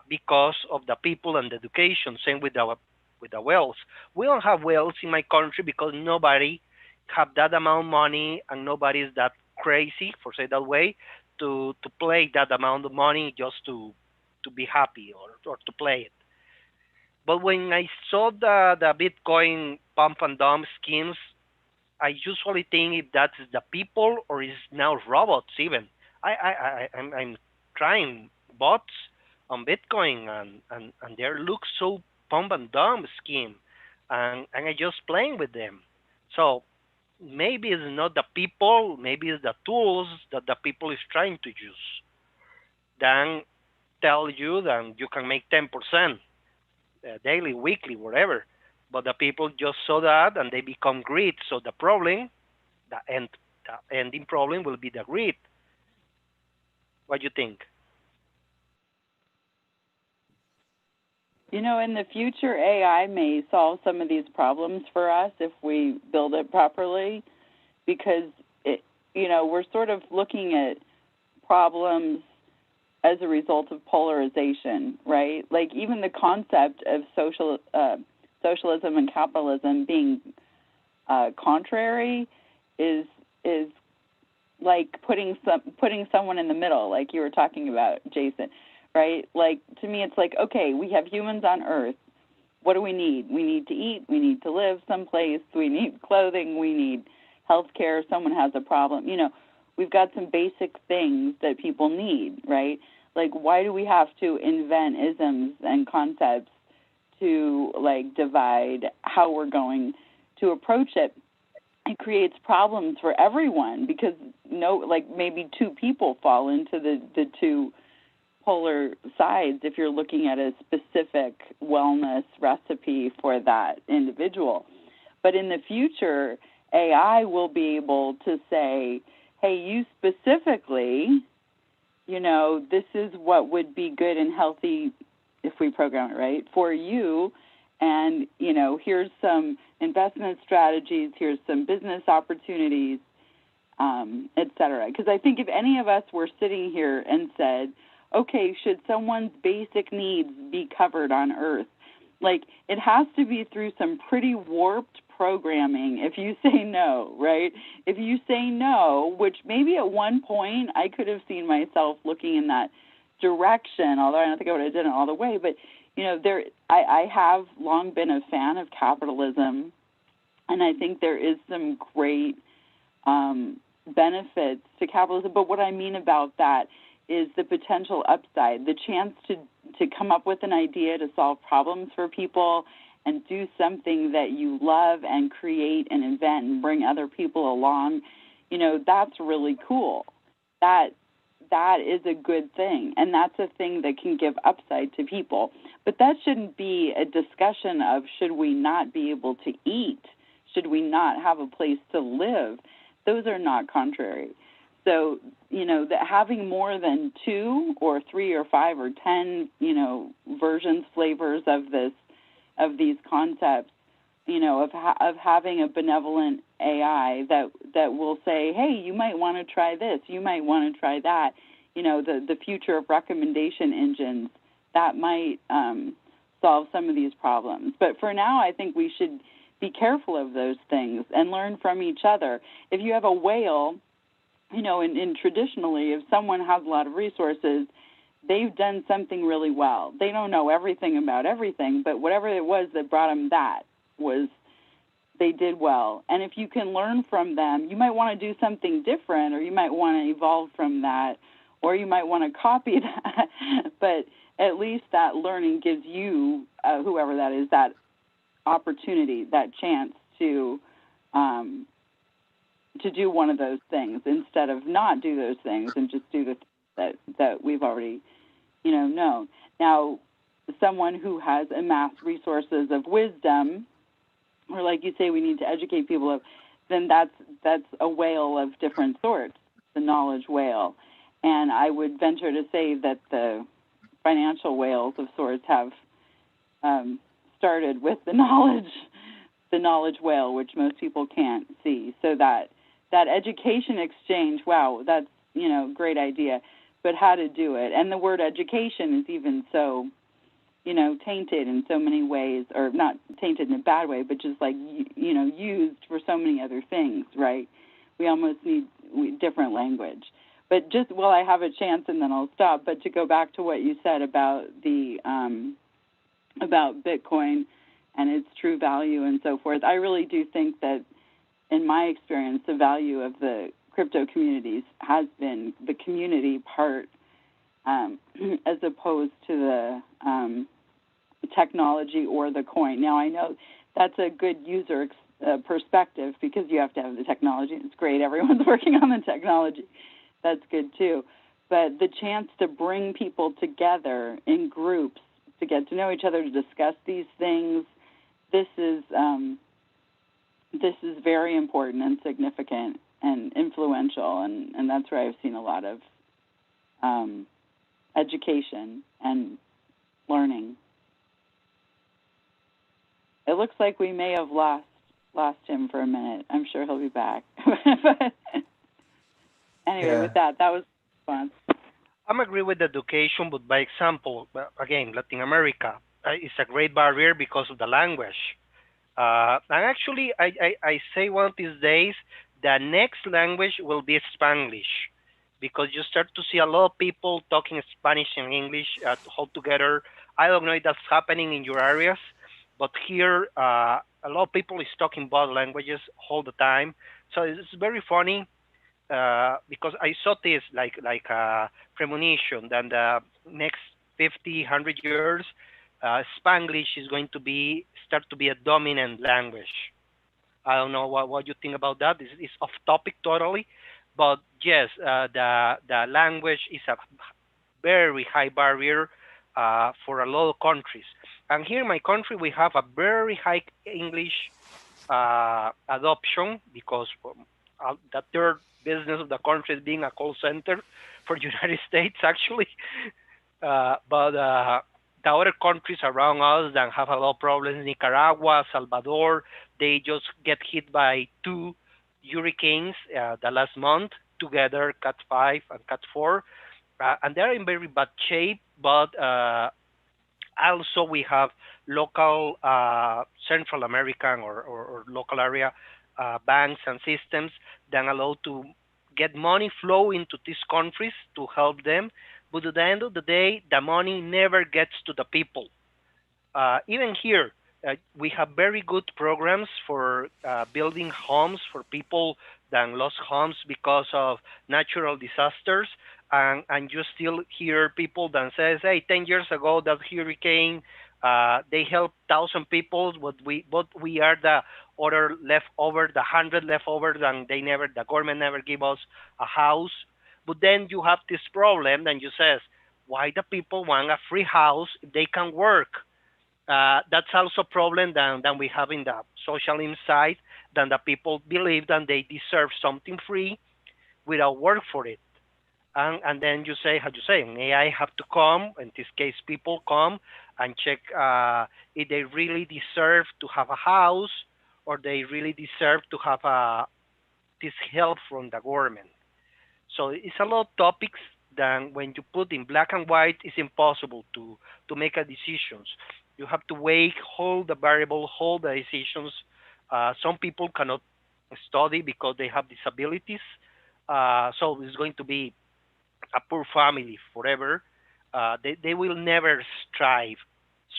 because of the people and the education. Same with the wealth. We don't have wealth in my country because nobody have that amount of money, and nobody is that crazy, for say that way, to play that amount of money just to be happy or to play it. But when I saw the Bitcoin pump and dump schemes, I usually think if that is the people or is now robots even. I'm trying bots on Bitcoin and they look so pump and dump scheme, and I just playing with them. So maybe it's not the people, maybe it's the tools that the people is trying to use. Then tell you that you can make 10% daily, weekly, whatever. But the people just saw that and they become greed. So the problem, the ending problem will be the greed. What do you think? You know, in the future, AI may solve some of these problems for us if we build it properly, because we're sort of looking at problems as a result of polarization, right? Like even the concept of socialism and capitalism being contrary is like putting someone in the middle, like you were talking about, Jason, right? Like, to me, it's like, okay, we have humans on Earth. What do we need? We need to eat. We need to live someplace. We need clothing. We need health care. Someone has a problem. You know, we've got some basic things that people need, right? Like, why do we have to invent isms and concepts to, like, divide how we're going to approach it? It creates problems for everyone because maybe two people fall into the two polar sides if you're looking at a specific wellness recipe for that individual. But in the future, AI will be able to say, hey, you specifically, you know, this is what would be good and healthy if we program it right for you. And, you know, here's some investment strategies, here's some business opportunities, et cetera. Because I think if any of us were sitting here and said, okay, should someone's basic needs be covered on Earth? Like, it has to be through some pretty warped programming if you say no, right? If you say no, which maybe at one point I could have seen myself looking in that direction, although I don't think I would have done it all the way, but you know, I have long been a fan of capitalism, and I think there is some great benefits to capitalism. But what I mean about that is the potential upside, the chance to come up with an idea to solve problems for people and do something that you love and create and invent and bring other people along. You know, that's really cool. That is a good thing, and that's a thing that can give upside to people. But that shouldn't be a discussion of should we not be able to eat, should we not have a place to live. Those are not contrary. So, you know, that having more than 2 or 3 or 5 or 10, you know, versions, flavors of these concepts, you know, of having a benevolent AI that will say, hey, you might want to try this, you might want to try that, you know, the future of recommendation engines, that might solve some of these problems. But for now, I think we should be careful of those things and learn from each other. If you have a whale, you know, in traditionally, if someone has a lot of resources, they've done something really well. They don't know everything about everything, but whatever it was that brought them that was they did well. And if you can learn from them, you might want to do something different, or you might want to evolve from that, or you might want to copy that. But at least that learning gives you, whoever that is, that opportunity, that chance to do one of those things instead of not do those things and just do the things that we've already, you know, known. Now, someone who has amassed resources of wisdom, or like you say, we need to educate people of, then that's a whale of different sorts, the knowledge whale. And I would venture to say that the financial whales of sorts have started with the knowledge whale, which most people can't see. So that education exchange, wow, that's, you know, great idea, but how to do it. And the word education is even so, you know, tainted in so many ways, or not tainted in a bad way, but just like, you know, used for so many other things, right? We almost need different language. But just while I have a chance, and then I'll stop, but to go back to what you said about about Bitcoin and its true value and so forth, I really do think that, in my experience, the value of the crypto communities has been the community part, as opposed to the technology or the coin. Now, I know that's a good user perspective because you have to have the technology. It's great. Everyone's working on the technology. That's good, too. But the chance to bring people together in groups to get to know each other, to discuss these things, this is very important and significant and influential, and that's where I've seen a lot of education and learning. It looks like we may have lost him for a minute. I'm sure he'll be back. But anyway, Yeah. with that was fun. I'm agree with education, but by example, again, Latin America is a great barrier because of the language. And actually, I say one of these days the next language will be Spanglish, because you start to see a lot of people talking Spanish and English all together. I don't know if that's happening in your areas, but here a lot of people is talking both languages all the time. So it's very funny because I saw this like a premonition that the next 50, 100 years, Spanglish is going to start to be a dominant language. I don't know what you think about that. It's off topic totally, but yes, the language is a very high barrier for a lot of countries. And here in my country, we have a very high English adoption, because the third business of the country is being a call center for United States, actually. But the other countries around us that have a lot of problems, Nicaragua, Salvador, they just get hit by 2 hurricanes the last month together, Cat 5 and Cat 4, and they're in very bad shape. But also we have local Central American or local area banks and systems that allow to get money flow into these countries to help them. But at the end of the day, the money never gets to the people. Even here, we have very good programs for building homes for people that lost homes because of natural disasters. And you still hear people that says, hey, 10 years ago, that hurricane, they helped 1,000 people, but we are the other leftover, the 100 leftovers, and the government never give us a house. But then you have this problem, and you says, why the people want a free house if they can work? That's also a problem that we have in the social side, that the people believe that they deserve something free without work for it. And then you say, how you say, AI have to come, in this case, people come and check if they really deserve to have a house, or they really deserve to have this help from the government. So it's a lot of topics that when you put in black and white, it's impossible to make a decisions. You have to weigh all the variables, all the decisions. Some people cannot study because they have disabilities. So it's going to be a poor family forever. They will never strive.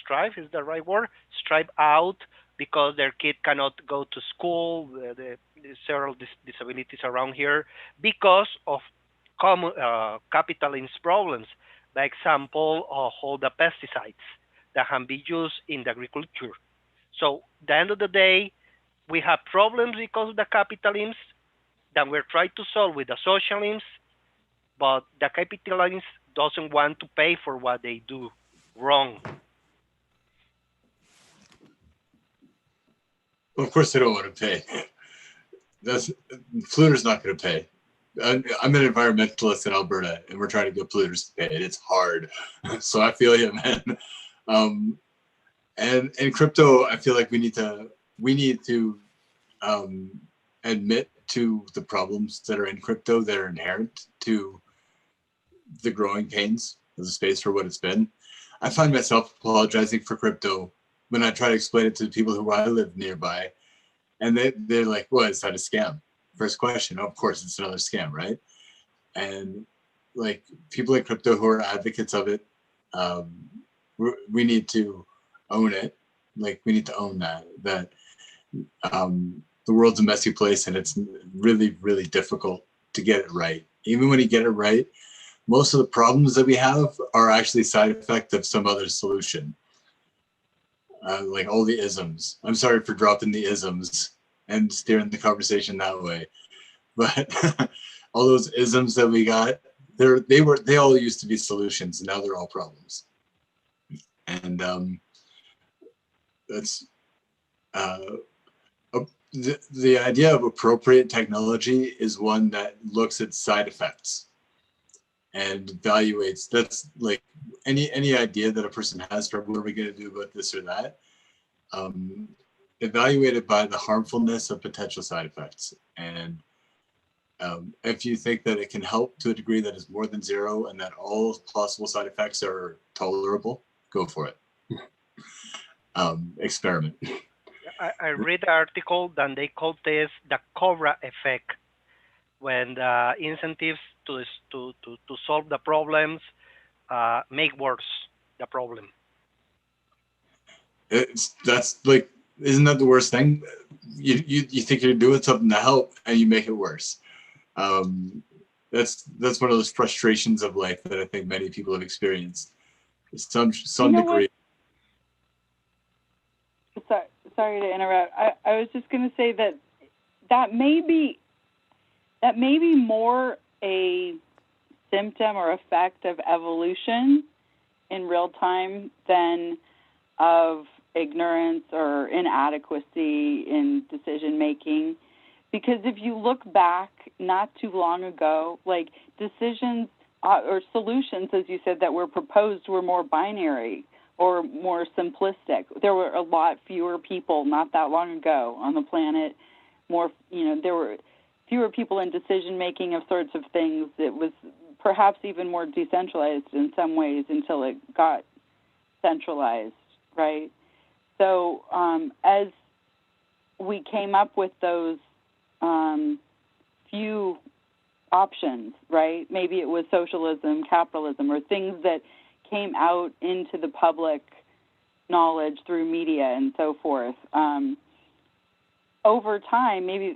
Strive is the right word. Strive out because their kid cannot go to school. The several disabilities around here because of common capitalist problems. By example, all the pesticides that can be used in the agriculture. So at the end of the day, we have problems because of the capitalism that we're trying to solve with the socialism, but the capitalism doesn't want to pay for what they do wrong. Well, of course they don't want to pay. Polluters not going to pay. I'm an environmentalist in Alberta, and we're trying to get polluters to pay. It's hard, so I feel you, man. And in crypto, I feel like we need to admit to the problems that are in crypto that are inherent to the growing pains of the space for what it's been. I find myself apologizing for crypto when I try to explain it to the people who I live nearby, and they're like, "Well, is that a scam?" First question, of course, it's another scam, right? And like people in crypto who are advocates of it, we need to own it. Like we need to own that the world's a messy place, and it's really, really difficult to get it right. Even when you get it right, most of the problems that we have are actually side effect of some other solution. Like all the isms. I'm sorry for dropping the isms and steering the conversation that way, but all those isms that we got, they all used to be solutions, and now they're all problems. And that's the idea of appropriate technology is one that looks at side effects and evaluates. That's like any idea that a person has for what are we going to do about this or that, evaluated by the harmfulness of potential side effects. And if you think that it can help to a degree that is more than zero and that all possible side effects are tolerable, go for it. Experiment. I read the article that they call this the Cobra effect, when the incentives to solve the problems make worse the problem. That's like, isn't that the worst thing? You think you're doing something to help and you make it worse. That's one of those frustrations of life that I think many people have experienced to some degree. Sorry to interrupt. I was just going to say that may be more a symptom or effect of evolution in real time than of ignorance or inadequacy in decision making. Because if you look back not too long ago, like decisions or solutions, as you said, that were proposed were more binary or more simplistic. There were a lot fewer people not that long ago on the planet. There were fewer people in decision making of sorts of things. It was perhaps even more decentralized in some ways until it got centralized, right? So as we came up with those few options, right? Maybe it was socialism, capitalism, or things that came out into the public knowledge through media and so forth. Over time, maybe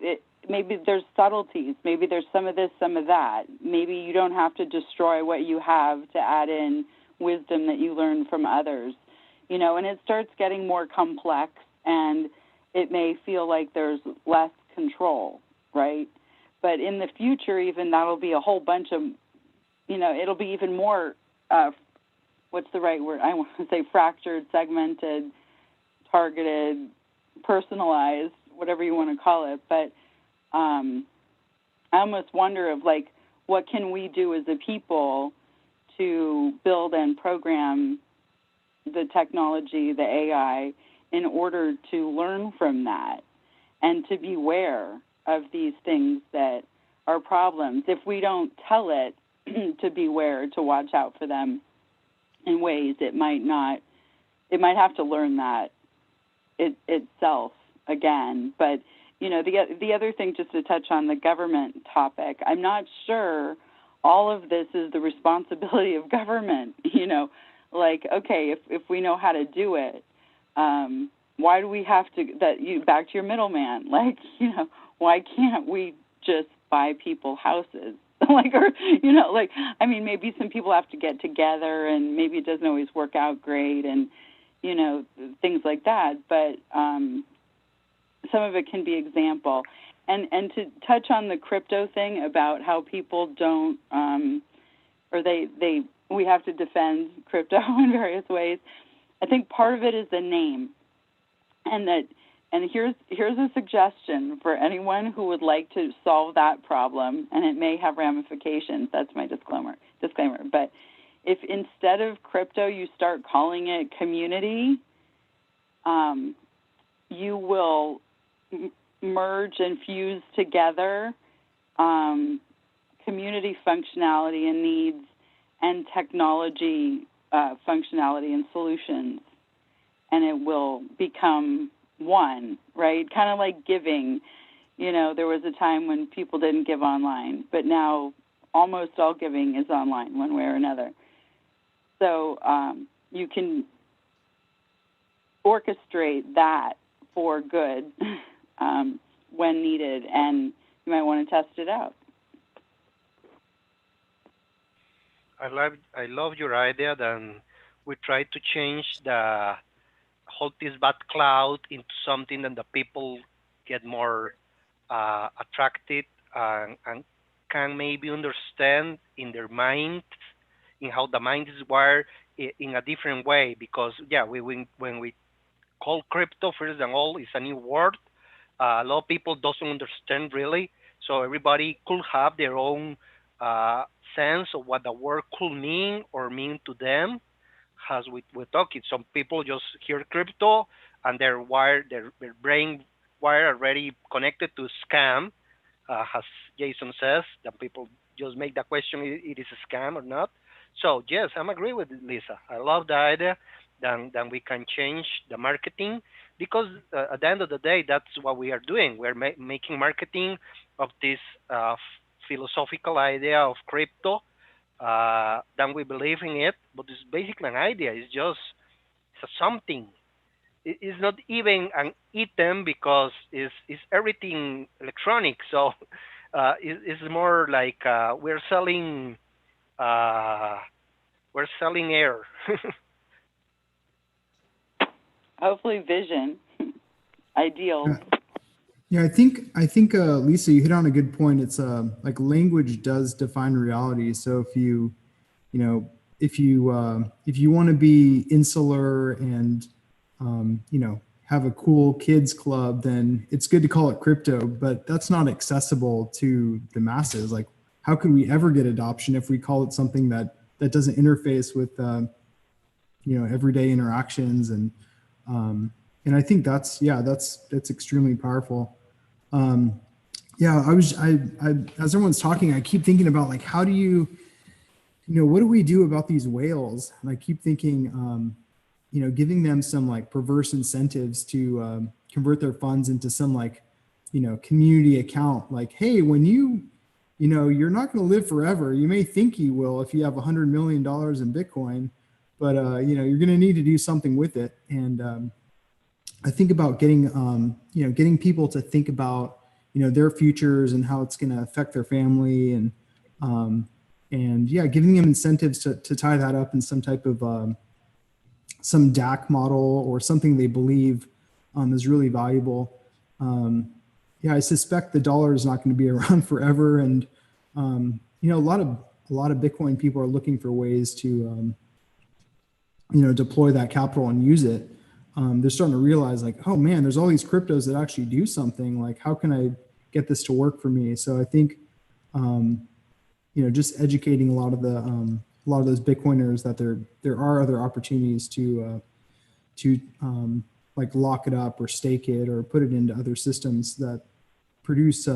there's subtleties. Maybe there's some of this, some of that. Maybe you don't have to destroy what you have to add in wisdom that you learn from others. And it starts getting more complex, and it may feel like there's less control, right? But in the future, even that'll be a whole bunch of, it'll be even more, what's the right word? I want to say fractured, segmented, targeted, personalized, whatever you want to call it. But I almost wonder of what can we do as a people to build and program the technology, the AI, in order to learn from that and to beware of these things that are problems. If we don't tell it to beware, to watch out for them in ways, it might have to learn that itself again. But, the other thing, just to touch on the government topic, I'm not sure all of this is the responsibility of government, okay, if we know how to do it, why do we have to, back to your middleman, why can't we just buy people houses? Maybe some people have to get together and maybe it doesn't always work out great and, things like that. But some of it can be example. And to touch on the crypto thing about how people don't, we have to defend crypto in various ways. I think part of it is the name. And here's a suggestion for anyone who would like to solve that problem, and it may have ramifications. That's my disclaimer. But if instead of crypto you start calling it community, you will merge and fuse together community functionality and needs and technology functionality and solutions, and it will become one, right? Kind of like giving. There was a time when people didn't give online, but now almost all giving is online one way or another. So you can orchestrate that for good when needed, and you might want to test it out. I love your idea that we try to change the whole this bad cloud into something that the people get more attracted and can maybe understand in their mind, in how the mind is wired in a different way. Because when we call crypto, first and all, it's a new word. A lot of people doesn't understand really, so everybody could have their own sense of what the word could mean or mean to them. As we talking, some people just hear crypto and their brain wire already connected to scam. As Jason says, that people just make the question, it is a scam or not. So yes, I'm agree with Lisa. I love the idea then we can change the marketing, because at the end of the day, that's what we are doing. We're making marketing of this philosophical idea of crypto. Then we believe in it, but it's basically an idea. It's just something. It's not even an item, because it's everything electronic. So it's more like we're selling air. Hopefully, vision, ideals. Yeah, I think Lisa, you hit on a good point. It's like language does define reality. So if you if you want to be insular and have a cool kids club, then it's good to call it crypto, but that's not accessible to the masses. Like, how could we ever get adoption if we call it something that doesn't interface with everyday interactions? And I think that's extremely powerful. As everyone's talking, I keep thinking about, like, how do you, what do we do about these whales? And I keep thinking, giving them some like perverse incentives to convert their funds into some like, community account. Like, hey, when you're not going to live forever. You may think you will if you have $100 million in Bitcoin, but you're going to need to do something with it. And I think about getting people to think about their futures and how it's going to affect their family, and giving them incentives to tie that up in some type of some DAC model or something they believe is really valuable. I suspect the dollar is not going to be around forever, and a lot of Bitcoin people are looking for ways to deploy that capital and use it. They're starting to realize, like, oh man, there's all these cryptos that actually do something. Like, how can I get this to work for me? So I think just educating a lot of those Bitcoiners that there are other opportunities to like lock it up or stake it or put it into other systems that produce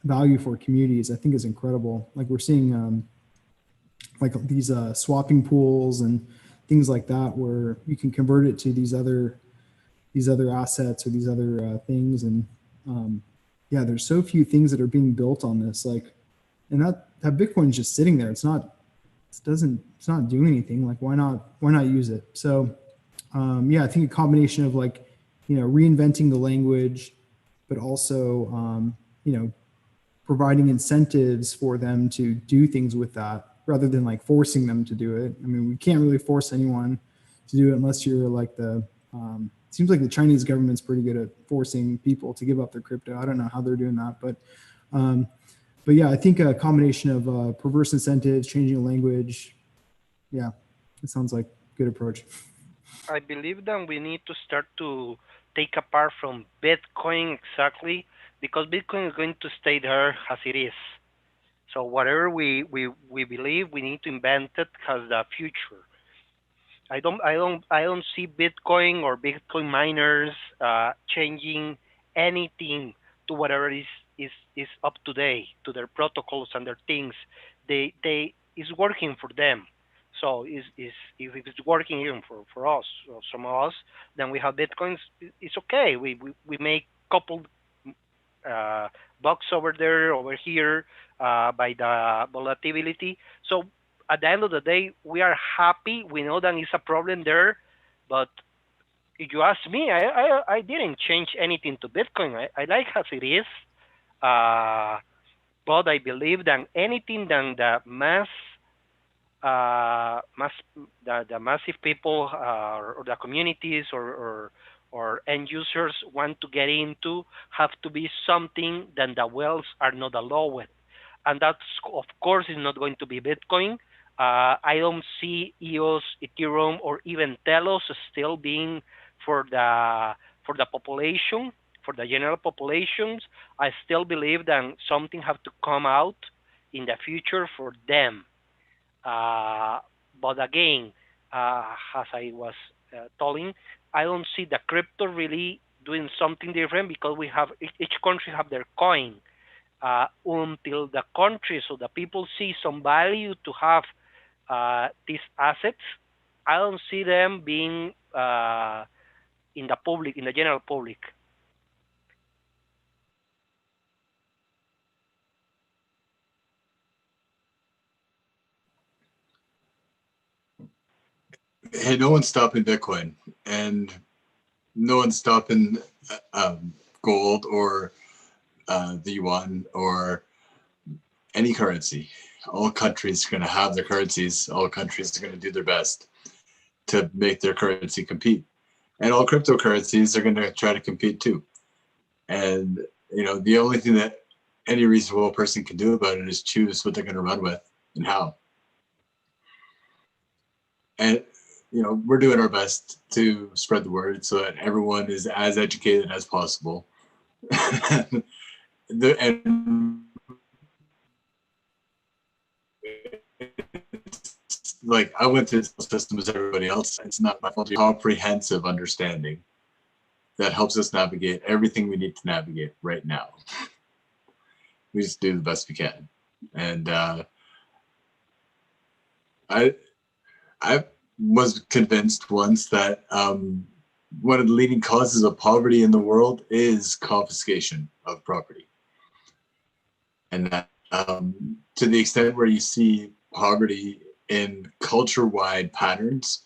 value for communities, I think is incredible. Like, we're seeing like these swapping pools and things like that, where you can convert it to these other assets or these other things. And there's so few things that are being built on this, like, and that Bitcoin's just sitting there. It's not doing anything. Like, why not use it? So I think a combination of, like, reinventing the language, but also providing incentives for them to do things with that, rather than like forcing them to do it. I mean, we can't really force anyone to do it unless you're like it seems like the Chinese government's pretty good at forcing people to give up their crypto. I don't know how they're doing that, but I think a combination of perverse incentives, changing the language. Yeah, it sounds like a good approach. I believe that we need to start to take apart from Bitcoin exactly, because Bitcoin is going to stay there as it is. So whatever we believe, we need to invent it as the future. I don't see Bitcoin or Bitcoin miners changing anything to whatever is up to date, to their protocols and their things. They is working for them. So if it's working even for us, or some of us, then we have Bitcoins. It's okay. We make couple bucks over here by the volatility. So at the end of the day, we are happy. We know that it's a problem there, but if you ask me, I didn't change anything to Bitcoin. I like as it is, but I believe that anything that the massive people or the communities or end users want to get into have to be something that the whales are not allowed. And that's, of course, is not going to be Bitcoin. I don't see EOS, Ethereum, or even Telos still being for the population, for the general populations. I still believe that something have to come out in the future for them. But again, as I was telling, I don't see the crypto really doing something different, because we have each country have their coin. Until the countries or the people see some value to have these assets, I don't see them being in the public, in the general public. Hey, no one's stopping Bitcoin, and no one's stopping gold or the yuan or any currency. All countries are going to have their currencies. All countries are going to do their best to make their currency compete. And all cryptocurrencies are going to try to compete too. And, you know, the only thing that any reasonable person can do about it is choose what they're going to run with and how. And, you know, we're doing our best to spread the word so that everyone is as educated as possible. And like, I went through the system as everybody else. It's not my fault. Comprehensive understanding that helps us navigate everything we need to navigate right now. We just do the best we can. And I was convinced once that one of the leading causes of poverty in the world is confiscation of property. And that to the extent where you see poverty in culture-wide patterns,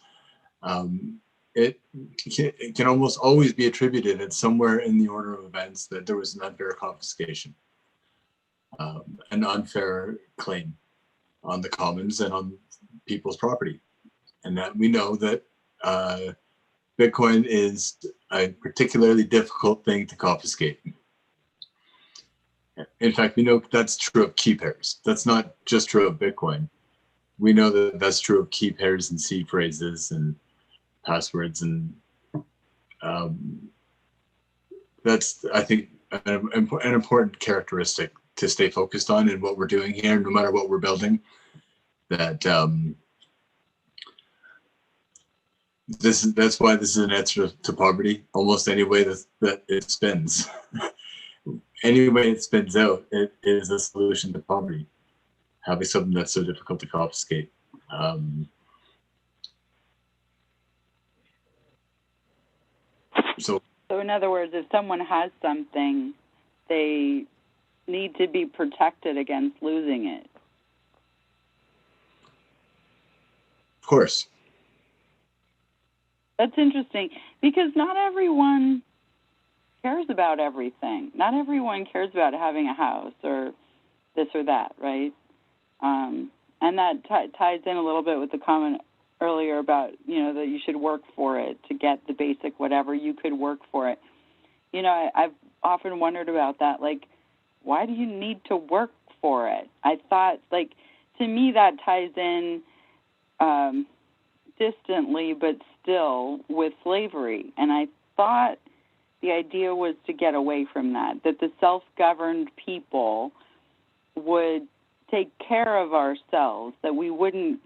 it can almost always be attributed at somewhere in the order of events that there was an unfair confiscation, an unfair claim on the commons and on people's property. And that we know that Bitcoin is a particularly difficult thing to confiscate. In fact, we know that's true of key pairs. That's not just true of Bitcoin. We know that that's true of key pairs and seed phrases and passwords. And that's, I think, an important characteristic to stay focused on in what we're doing here, no matter what we're building. That that's why this is an answer to poverty. Almost any way that it spins. Any way it spins out, it is a solution to poverty. Having something that's so difficult to confiscate. So in other words, if someone has something, they need to be protected against losing it. Of course. That's interesting, because not everyone cares about everything. Not everyone cares about having a house or this or that, right? And that ties in a little bit with the comment earlier about, you know, that you should work for it to get the basic whatever. You could work for it. You know, I've often wondered about that. Like, why do you need to work for it? I thought, like, to me that ties in distantly but still with slavery. And I thought the idea was to get away from that the self-governed people would take care of ourselves, that we wouldn't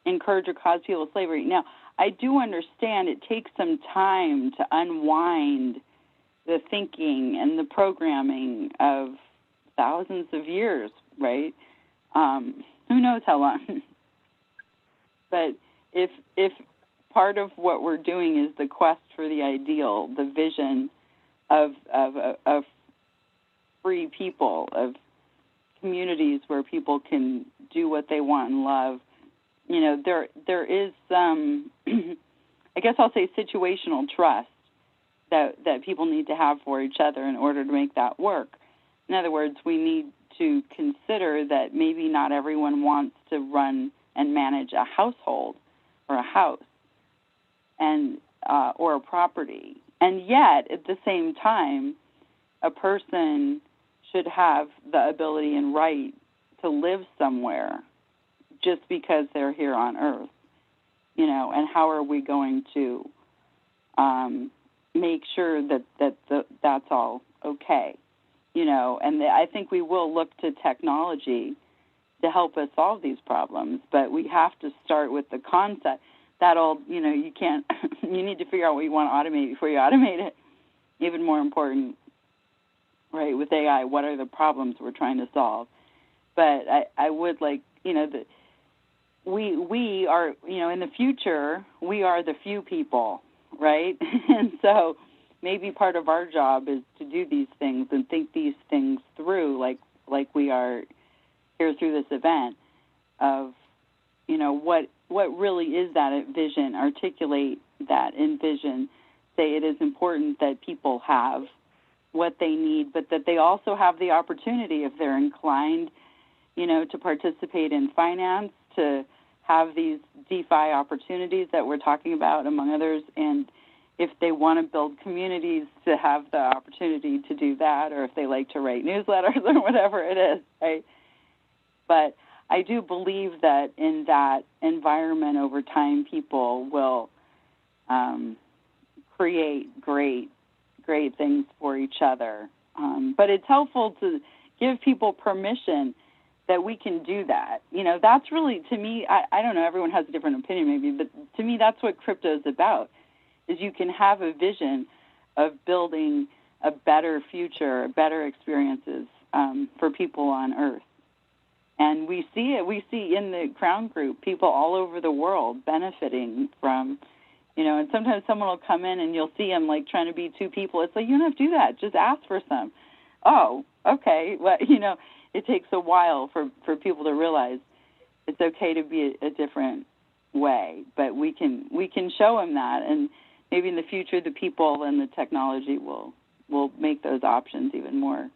encourage or cause people slavery. Now, I do understand it takes some time to unwind the thinking and the programming of thousands of years, right? Who knows how long? But if part of what we're doing is the quest for the ideal, the vision of free people, of communities where people can do what they want and love, you know, there is some, I guess I'll say, situational trust that people need to have for each other in order to make that work. In other words, we need to consider that maybe not everyone wants to run and manage a household or a house and or a property. And yet, at the same time, a person should have the ability and right to live somewhere just because they're here on Earth, you know. And how are we going to make sure that that's all okay, you know? And I think we will look to technology to help us solve these problems, but we have to start with the concept. That'll, you know, you can't, you need to figure out what you want to automate before you automate it. Even more important, right, with AI, what are the problems we're trying to solve? But I would like, you know, we are, you know, in the future, we are the few people, right? And so maybe part of our job is to do these things and think these things through, like we are here through this event of, you know, what really is that vision, articulate that in vision, say it is important that people have what they need, but that they also have the opportunity, if they're inclined, you know, to participate in finance, to have these DeFi opportunities that we're talking about, among others, and if they want to build communities, to have the opportunity to do that, or if they like to write newsletters or whatever it is, right? But I do believe that in that environment over time, people will create great things for each other. But it's helpful to give people permission that we can do that. You know, that's really, to me, I don't know, everyone has a different opinion maybe, but to me that's what crypto is about, is you can have a vision of building a better future, better experiences for people on Earth. And we see it. We see in the KROWN group people all over the world benefiting from, you know, and sometimes someone will come in and you'll see them like trying to be two people. It's like, you don't have to do that. Just ask for some. Oh, okay. Well, you know, it takes a while for people to realize it's okay to be a different way, but we can show them that, and maybe in the future the people and the technology will make those options even more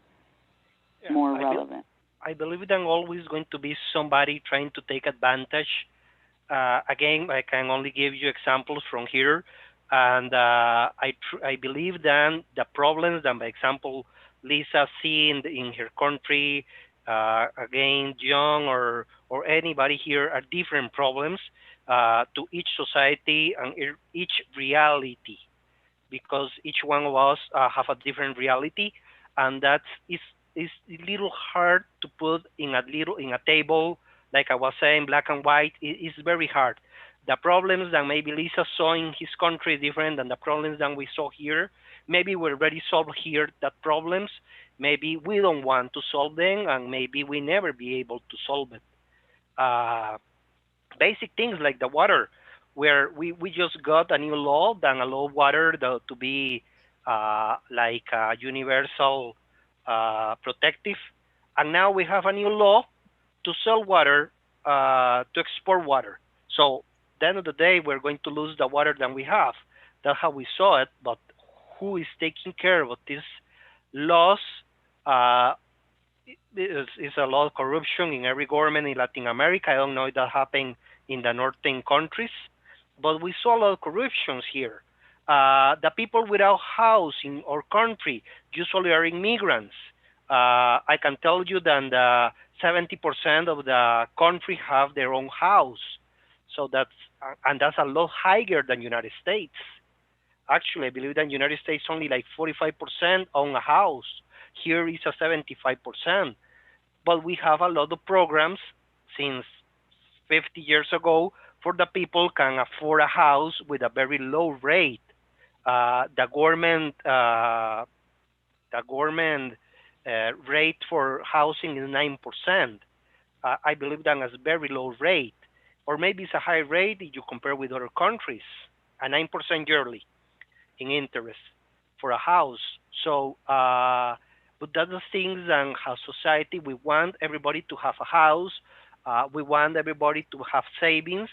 relevant. I believe there's always going to be somebody trying to take advantage. Again, I can only give you examples from here, and I believe then the problems that, by example, Lisa see in her country, again, John or anybody here, are different problems to each society and each reality, because each one of us have a different reality, and that is a little hard to put in a table. Like I was saying, black and white. It's very hard. The problems that maybe Lisa saw in his country is different than the problems that we saw here. Maybe we already solved here that problems. Maybe we don't want to solve them, and maybe we never be able to solve it. Basic things like the water, where we just got a new law that allow water to be like universal protective, and now we have a new law to sell water, to export water. So at the end of the day, we're going to lose the water that we have. That's how we saw it. But who is taking care of this laws? Is a lot of corruption in every government in Latin America. I don't know if that happened in the northern countries, but we saw a lot of corruptions here. The people without house in our country usually are immigrants. I can tell you that 70% of the country have their own house. So that's a lot higher than United States. Actually, I believe that in United States only like 45% own a house. Here is a 75%. But we have a lot of programs since 50 years ago for the people can afford a house with a very low rate. The government rate for housing is 9%. I believe that is a very low rate, or maybe it's a high rate if you compare with other countries, a 9% yearly in interest for a house. So, but that's the things and how society, we want everybody to have a house. We want everybody to have savings.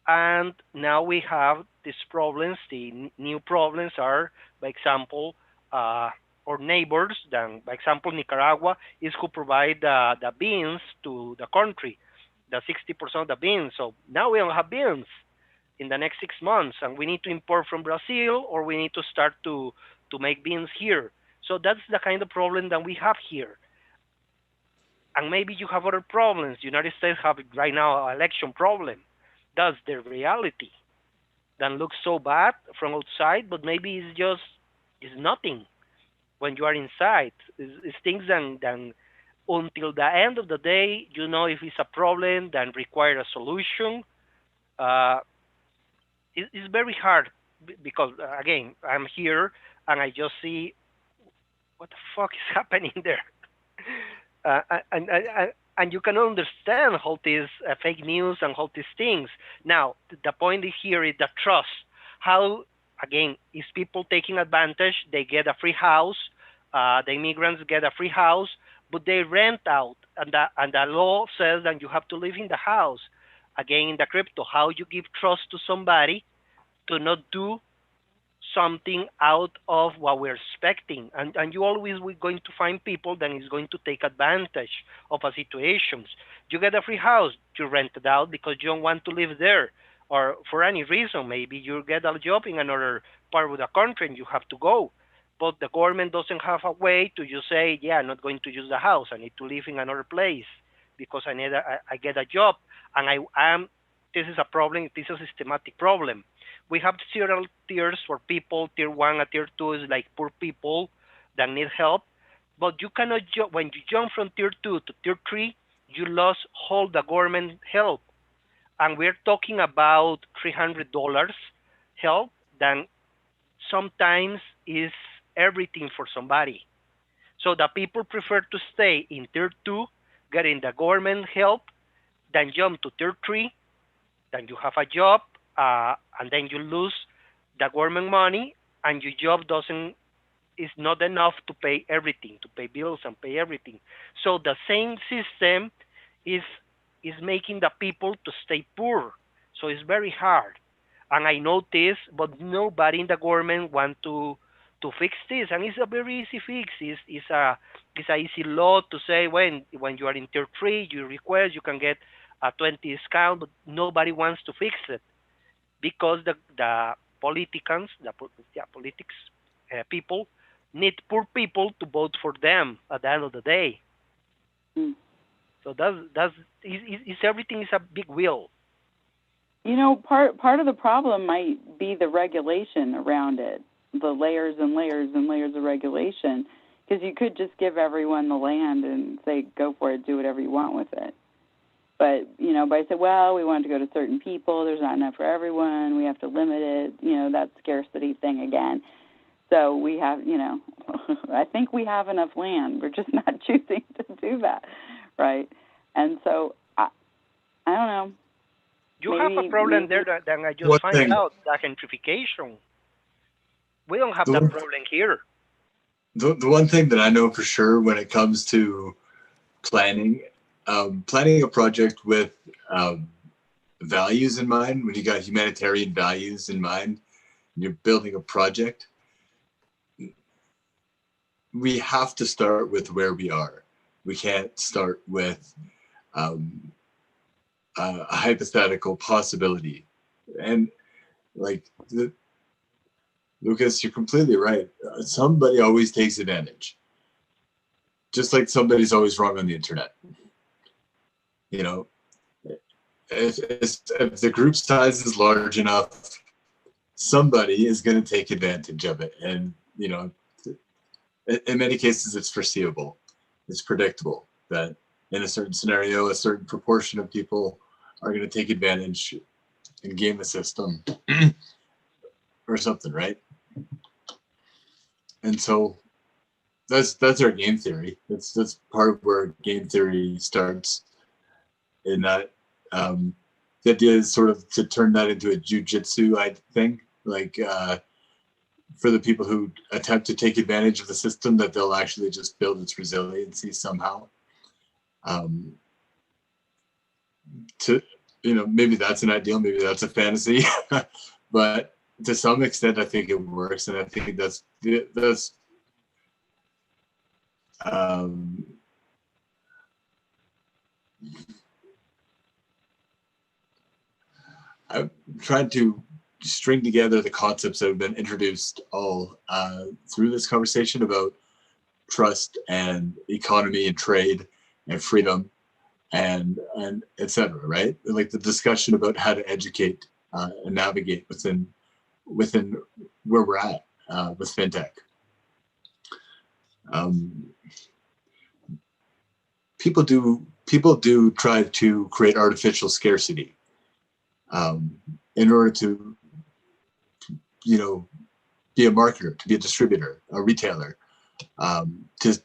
And now we have these problems. The new problems are, by example, our neighbors, then, by example, Nicaragua is who provide the beans to the country, the 60% of the beans. So now we don't have beans in the next 6 months, and we need to import from Brazil, or we need to start to make beans here. So that's the kind of problem that we have here. And maybe you have other problems. The United States have right now an election problem. That's the reality. That looks so bad from outside, but maybe it's nothing when you are inside. It's things that until the end of the day, you know if it's a problem that requires a solution. It's very hard because, again, I'm here and I just see what the fuck is happening there. and you can understand all these fake news and all these things. Now, the point here is the trust. How, again, is people taking advantage? They get a free house. The immigrants get a free house, but they rent out, and the law says that you have to live in the house. Again, in the crypto, how you give trust to somebody to not do something out of what we're expecting, and you always we're going to find people that is going to take advantage of a situations. You get a free house, you rent it out because you don't want to live there, or for any reason. Maybe you get a job in another part of the country and you have to go, but the government doesn't have a way to just say, yeah, I'm not going to use the house, I need to live in another place because I get a job, and I am. This is a problem. This is a systematic problem. We have several tiers for people. Tier 1 and tier 2 is like poor people that need help. But you cannot when you jump from tier 2 to tier 3, you lost all the government help. And we're talking about $300 help, then sometimes is everything for somebody. So the people prefer to stay in tier 2, getting the government help, than jump to tier 3, then you have a job, and then you lose the government money, and your job is not enough to pay everything, to pay bills and pay everything. So the same system is making the people to stay poor. So it's very hard. And I know this, but nobody in the government want to fix this. And it's a very easy fix. It's a easy law to say when you are in tier 3, you request, you can get a 20 discount, but nobody wants to fix it because the politicians, politics people need poor people to vote for them at the end of the day. Mm. So everything is a big wheel. You know, part of the problem might be the regulation around it, the layers and layers and layers of regulation, because you could just give everyone the land and say, go for it, do whatever you want with it. But, you know, by saying, well, we want it to go to certain people, there's not enough for everyone, we have to limit it, you know, that scarcity thing again. So we have, you know, I think we have enough land. We're just not choosing to do that, right? And so, I don't know. You have a problem there that I just find out, the gentrification. We don't have that problem here. The one thing that I know for sure when it comes to planning a project with values in mind, when you got humanitarian values in mind, and you're building a project, we have to start with where we are. We can't start with a hypothetical possibility. And like, Lucas, you're completely right. Somebody always takes advantage. Just like somebody's always wrong on the internet. You know, if the group size is large enough, somebody is going to take advantage of it. And, you know, in many cases, it's foreseeable. It's predictable that in a certain scenario, a certain proportion of people are going to take advantage and game the system or something, right? And so that's our game theory. That's part of where game theory starts. In that, the idea is sort of to turn that into a jujitsu thing, like for the people who attempt to take advantage of the system, that they'll actually just build its resiliency somehow. To, you know, maybe that's an ideal, maybe that's a fantasy, but to some extent, I think it works, and I think that's I've tried to string together the concepts that have been introduced all through this conversation about trust and economy and trade and freedom and et cetera, right? Like the discussion about how to educate and navigate within where we're at with fintech. People do try to create artificial scarcity in order to, you know, be a marketer, to be a distributor, a retailer,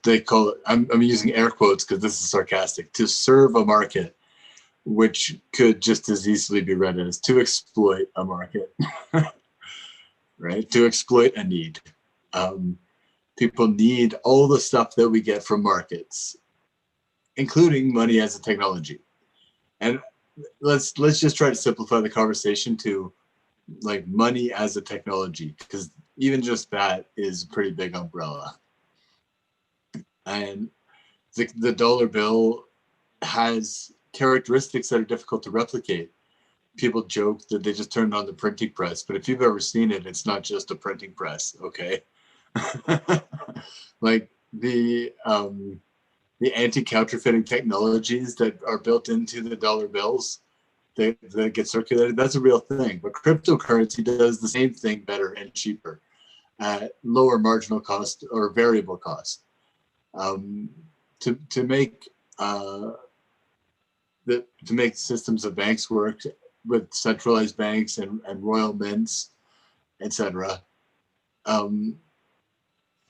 They call it, I'm using air quotes because this is sarcastic, to serve a market, which could just as easily be read as to exploit a market, right? To exploit a need. People need all the stuff that we get from markets, including money as a technology. And let's just try to simplify the conversation to like money as a technology, because even just that is a pretty big umbrella. And the dollar bill has characteristics that are difficult to replicate. People joke that they just turned on the printing press, but if you've ever seen it, it's not just a printing press, okay? Like the anti-counterfeiting technologies that are built into the dollar bills that get circulated, that's a real thing. But cryptocurrency does the same thing better and cheaper at lower marginal cost or variable cost. To make systems of banks work with centralized banks and royal mints, etc.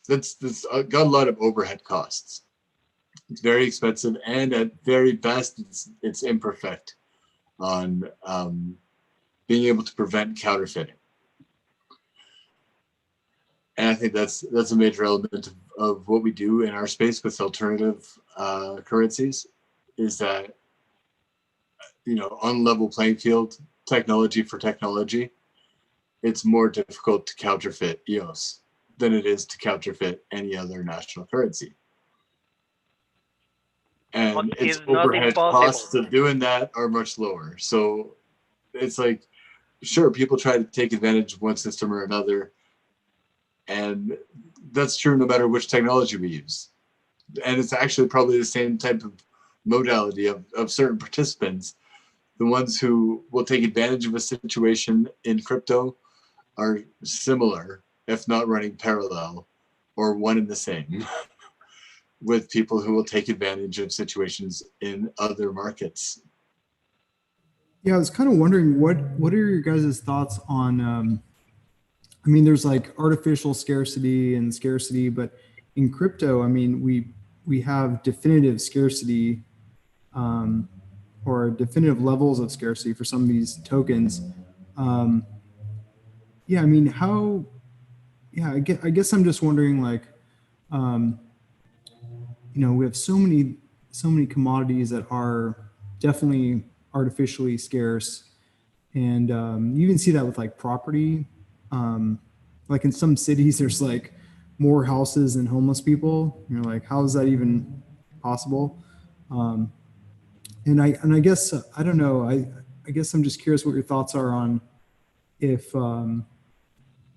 That's got a lot of overhead costs. It's very expensive, and at very best, it's imperfect on being able to prevent counterfeiting. And I think that's a major element of what we do in our space with alternative currencies, is that, you know, on level playing field, technology for technology, it's more difficult to counterfeit EOS than it is to counterfeit any other national currency. And its overhead costs of doing that are much lower. So it's like, sure, people try to take advantage of one system or another, and that's true no matter which technology we use. And it's actually probably the same type of modality of certain participants. The ones who will take advantage of a situation in crypto are similar, if not running parallel, or one and the same, with people who will take advantage of situations in other markets. Yeah, I was kind of wondering, what are your guys' thoughts on, I mean, there's like artificial scarcity and scarcity, but in crypto, I mean, we have definitive scarcity, or definitive levels of scarcity for some of these tokens. Yeah, I mean, I guess I'm just wondering, like, you know, we have so many commodities that are definitely artificially scarce. And you even see that with like property. Like in some cities, there's like more houses than homeless people. You're like, how is that even possible? And I guess, I don't know, I guess I'm just curious what your thoughts are on if, you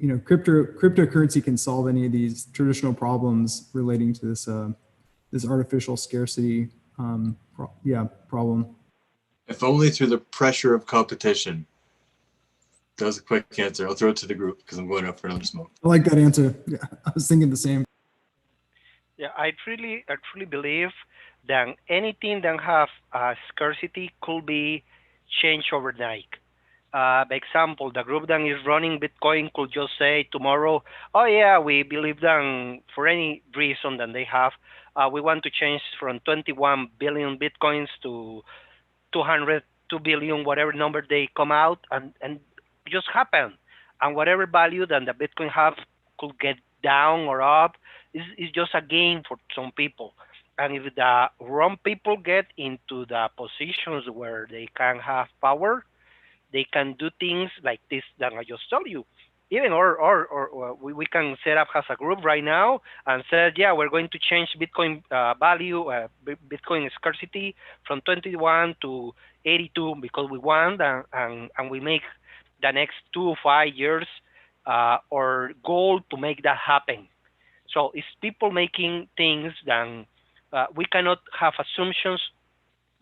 know, cryptocurrency can solve any of these traditional problems relating to this artificial scarcity problem. If only through the pressure of competition. That was a quick answer. I'll throw it to the group because I'm going up for another smoke. I like that answer. Yeah, I was thinking the same. Yeah, I truly believe that anything that have scarcity could be changed overnight. By example, the group that is running Bitcoin could just say tomorrow, oh yeah, we believe that for any reason that they have, we want to change from 21 billion Bitcoins to 202 billion, whatever number they come out, and just happen. And whatever value that the Bitcoin have could get down or up is just a gain for some people. And if the wrong people get into the positions where they can have power, they can do things like this that I just told you. Even or we can set up as a group right now and say, yeah, we're going to change Bitcoin value, Bitcoin scarcity from 21 to 82 because we want, and we make the next 2 or 5 years our goal to make that happen. So it's people making things that we cannot have assumptions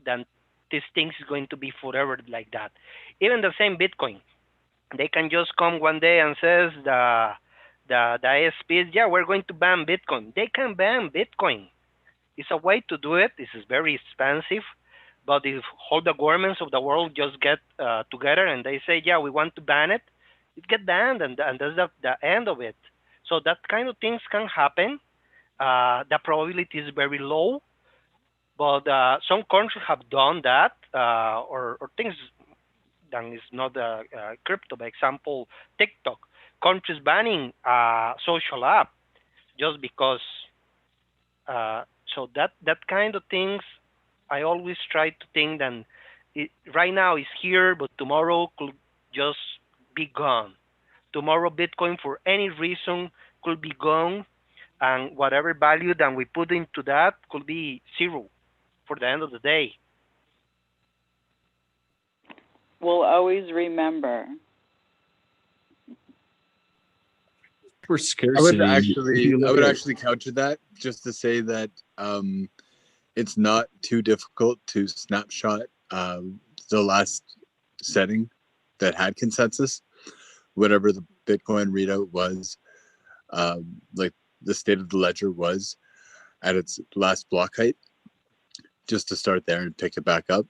that this thing is going to be forever like that. Even the same Bitcoin, they can just come one day and says the ISPs, yeah, we're going to ban Bitcoin. They can ban Bitcoin. It's a way to do it. This is very expensive, but if all the governments of the world just get together and they say, yeah, we want to ban it, it get banned, and that's the end of it. So that kind of things can happen. the probability is very low, but some countries have done that, or things that is not crypto. By example, TikTok. Countries banning social app just because. So that kind of things, I always try to think that right now it's here, but tomorrow could just be gone. Tomorrow, Bitcoin, for any reason, could be gone, and whatever value that we put into that could be zero for the end of the day. We'll always remember. For scarcity, I would actually counter that just to say that it's not too difficult to snapshot the last setting that had consensus, whatever the Bitcoin readout was, like the state of the ledger was at its last block height, just to start there and pick it back up.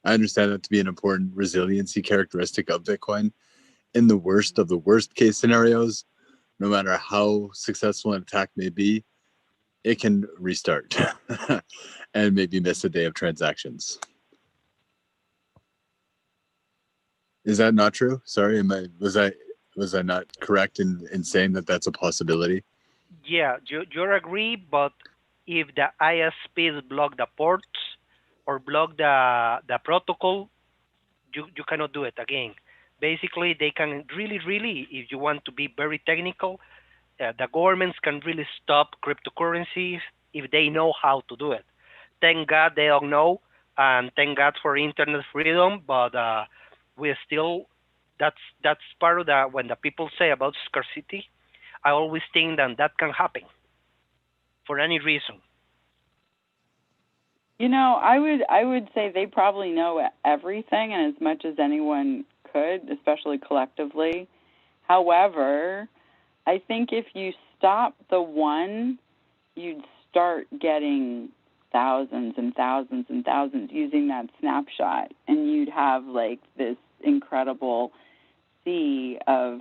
I understand that to be an important resiliency characteristic of Bitcoin. In the worst of the worst case scenarios, no matter how successful an attack may be, it can restart and maybe miss a day of transactions. Is that not true? Sorry, was I not correct in saying that that's a possibility? Yeah, you agree, but if the ISPs block the ports or block the protocol, you cannot do it again. Basically, they can really, if you want to be very technical, the governments can really stop cryptocurrencies if they know how to do it. Thank God they don't know, and thank God for internet freedom, but we still, that's part of the, when the people say about scarcity, I always think that can happen for any reason. You know, I would say they probably know everything, and as much as anyone could, especially collectively. However, I think if you stop the one, you'd start getting thousands and thousands and thousands using that snapshot, and you'd have like this incredible sea of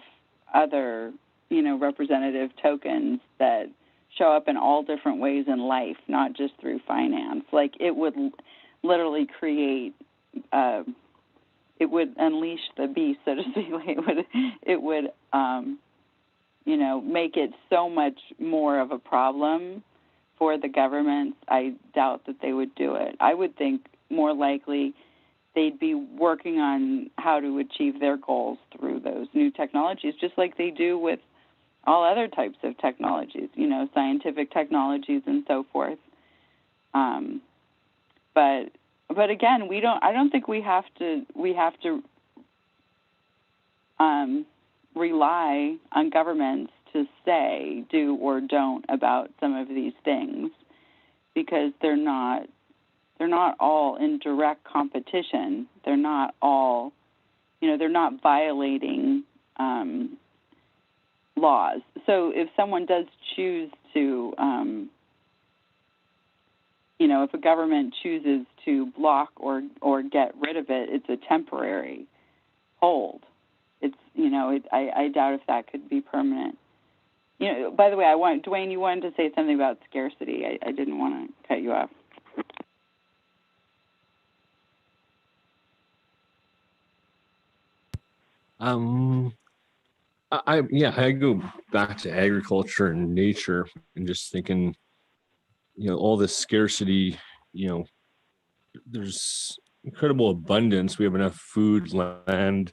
other, you know, representative tokens that show up in all different ways in life, not just through finance. Like it would literally create, it would unleash the beast, so to speak. It would, you know, make it so much more of a problem for the government. I doubt that they would do it. I would think more likely they'd be working on how to achieve their goals through those new technologies, just like they do with all other types of technologies, you know, scientific technologies and so forth. But again, I don't think we have to rely on governments to say, do or don't about some of these things, because they're not all in direct competition. They're not all, you know, they're not violating laws. So if someone does choose to, you know, if a government chooses to block or get rid of it, it's a temporary hold. It's, you know, I doubt if that could be permanent. You know, by the way, Dwayne, you wanted to say something about scarcity. I didn't want to cut you off. I go back to agriculture and nature and just thinking, you know, all this scarcity, you know, there's incredible abundance. We have enough food, land,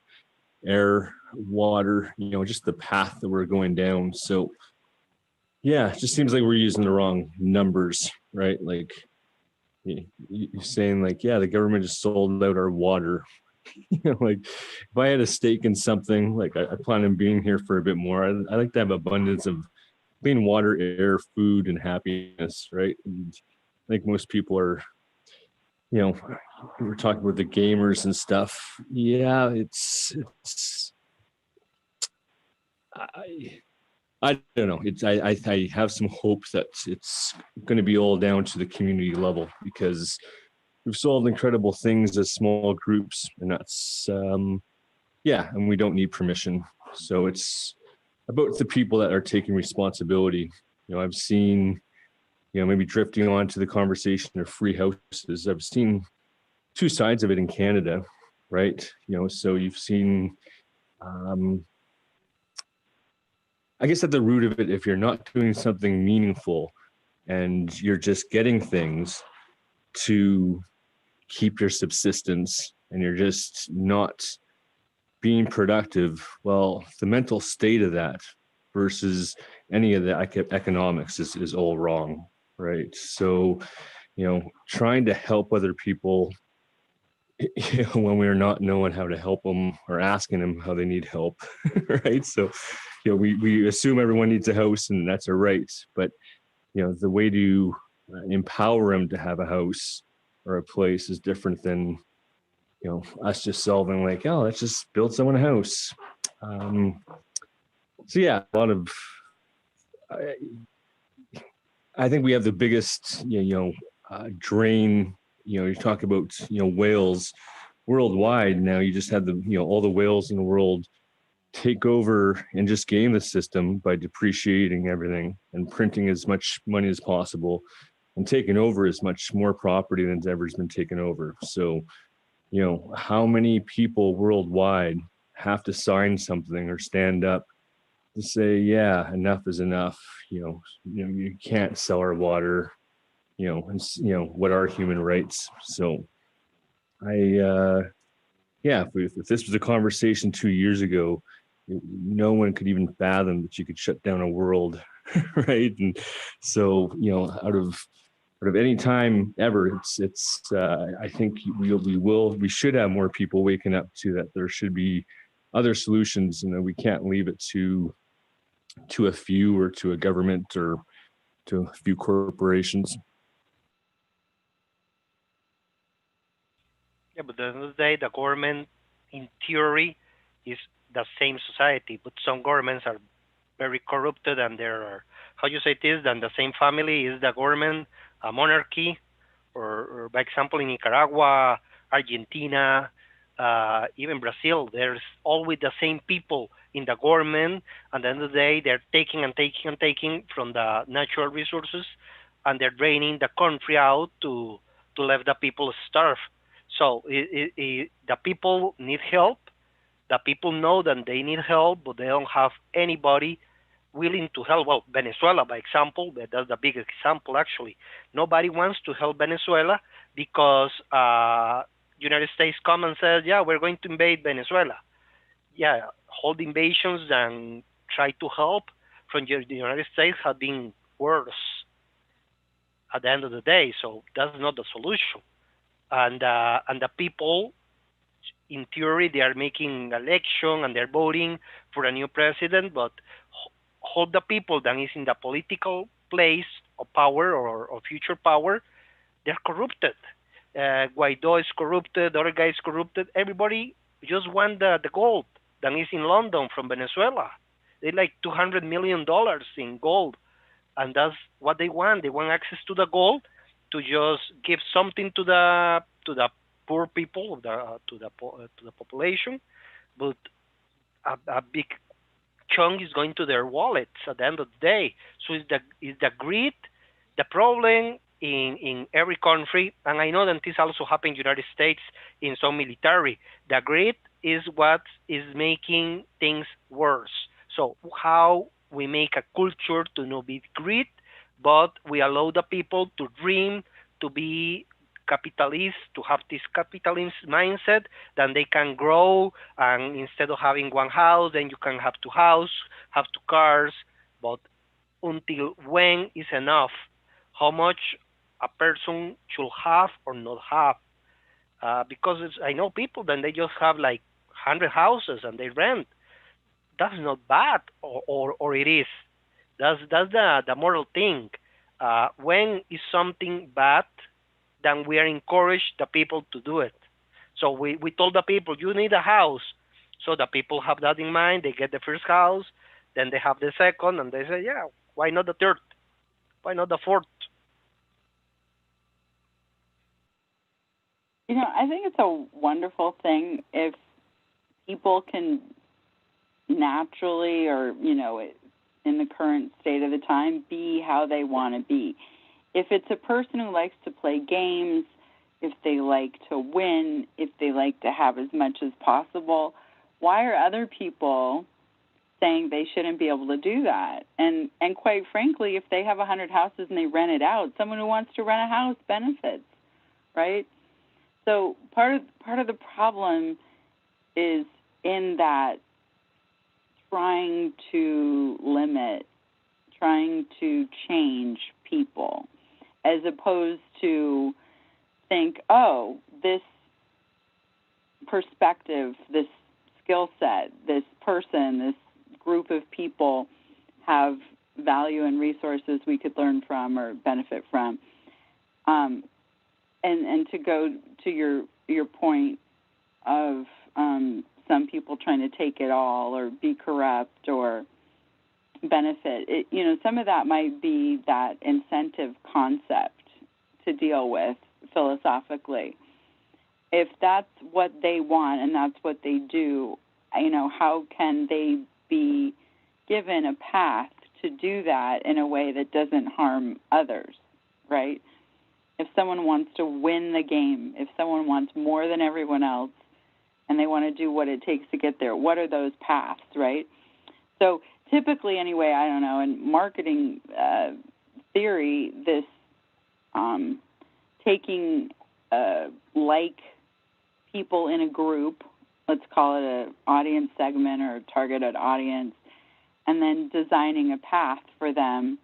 air, water, you know, just the path that we're going down. So yeah, it just seems like we're using the wrong numbers, right? Like you're saying like, yeah, the government just sold out our water. You know, like if I had a stake in something, like I plan on being here for a bit more, I like to have abundance of clean water, air, food, and happiness, right? And I think most people are, you know, we're talking about the gamers and stuff. Yeah, it's I don't know. I have some hope that it's going to be all down to the community level, because we've solved incredible things as small groups, and that's and we don't need permission. So it's about the people that are taking responsibility. You know, I've seen maybe drifting on to the conversation of free houses, I've seen two sides of it in Canada, right? So you've seen, I guess at the root of it, if you're not doing something meaningful and you're just getting things to keep your subsistence and you're just not being productive, well, the mental state of that versus any of the economics is all wrong, right? So, trying to help other people when we're not knowing how to help them or asking them how they need help, right? So, we assume everyone needs a house and that's a right, but the way to empower them to have a house or a place is different than us just solving like, oh, let's just build someone a house. So yeah, a lot of I think we have the biggest drain. You talk about whales worldwide now. You just had all the whales in the world take over and just game the system by depreciating everything and printing as much money as possible and taking over as much more property than's ever been taken over. So, how many people worldwide have to sign something or stand up to say, yeah, enough is enough. You can't sell our water, and what are human rights? So if this was a conversation 2 years ago, no one could even fathom that you could shut down a world, right? And so, out of any time ever, it's I think we should have more people waking up to that. There should be other solutions, and we can't leave it to a few or to a government or to a few corporations. Yeah, but at the end of the day, the government, in theory, is the same society, but some governments are very corrupted, and there are, how you say this, then the same family is the government, a monarchy, or by example, in Nicaragua, Argentina, even Brazil, there's always the same people in the government. At the end of the day, they're taking and taking and taking from the natural resources, and they're draining the country out to let the people starve. So the people need help. The people know that they need help, but they don't have anybody willing to help. Well, Venezuela, by example, that's the big example, actually. Nobody wants to help Venezuela because United States come and says, yeah, we're going to invade Venezuela. Yeah, hold invasions and try to help from the United States have been worse at the end of the day. So that's not the solution. And the people, in theory, they are making election and they're voting for a new president, but all the people that is in the political place of power or future power, they're corrupted. Guaido is corrupted, other guy is corrupted. Everybody just want the gold that is in London from Venezuela. They like $200 million in gold, and that's what they want. They want access to the gold to just give something to the poor people, to the population, but a big chunk is going to their wallets at the end of the day. So is the greed the problem in every country? And I know that this also happens in the United States in some military. The greed is what is making things worse. So how we make a culture to not be greed, but we allow the people to dream, to be capitalists, to have this capitalist mindset, then they can grow, and instead of having one house, then you can have two houses, have two cars. But until when is enough? How much a person should have or not have? Because I know people, then they just have like 100 houses and they rent. That's not bad, or it is. That's the moral thing. When is something bad, then we are encouraged the people to do it. So we told the people, you need a house. So the people have that in mind. They get the first house, then they have the second, and they say, yeah, why not the third? Why not the fourth? I think it's a wonderful thing if people can naturally, or in the current state of the time, be how they want to be. if it's a person who likes to play games, if they like to win, if they like to have as much as possible, why are other people saying they shouldn't be able to do that? And quite frankly, if they have 100 houses and they rent it out, someone who wants to rent a house benefits, right? So part of the problem is in that trying to limit, trying to change people, as opposed to think, oh, this perspective, this skill set, this person, this group of people have value and resources we could learn from or benefit from. And to go to your point of some people trying to take it all or be corrupt or benefit, some of that might be that incentive concept to deal with philosophically. If that's what they want and that's what they do, how can they be given a path to do that in a way that doesn't harm others, right? If someone wants to win the game, if someone wants more than everyone else, and they want to do what it takes to get there, what are those paths, right? So typically, anyway, I don't know, in marketing theory, this taking like people in a group, let's call it an audience segment or a targeted audience, and then designing a path for them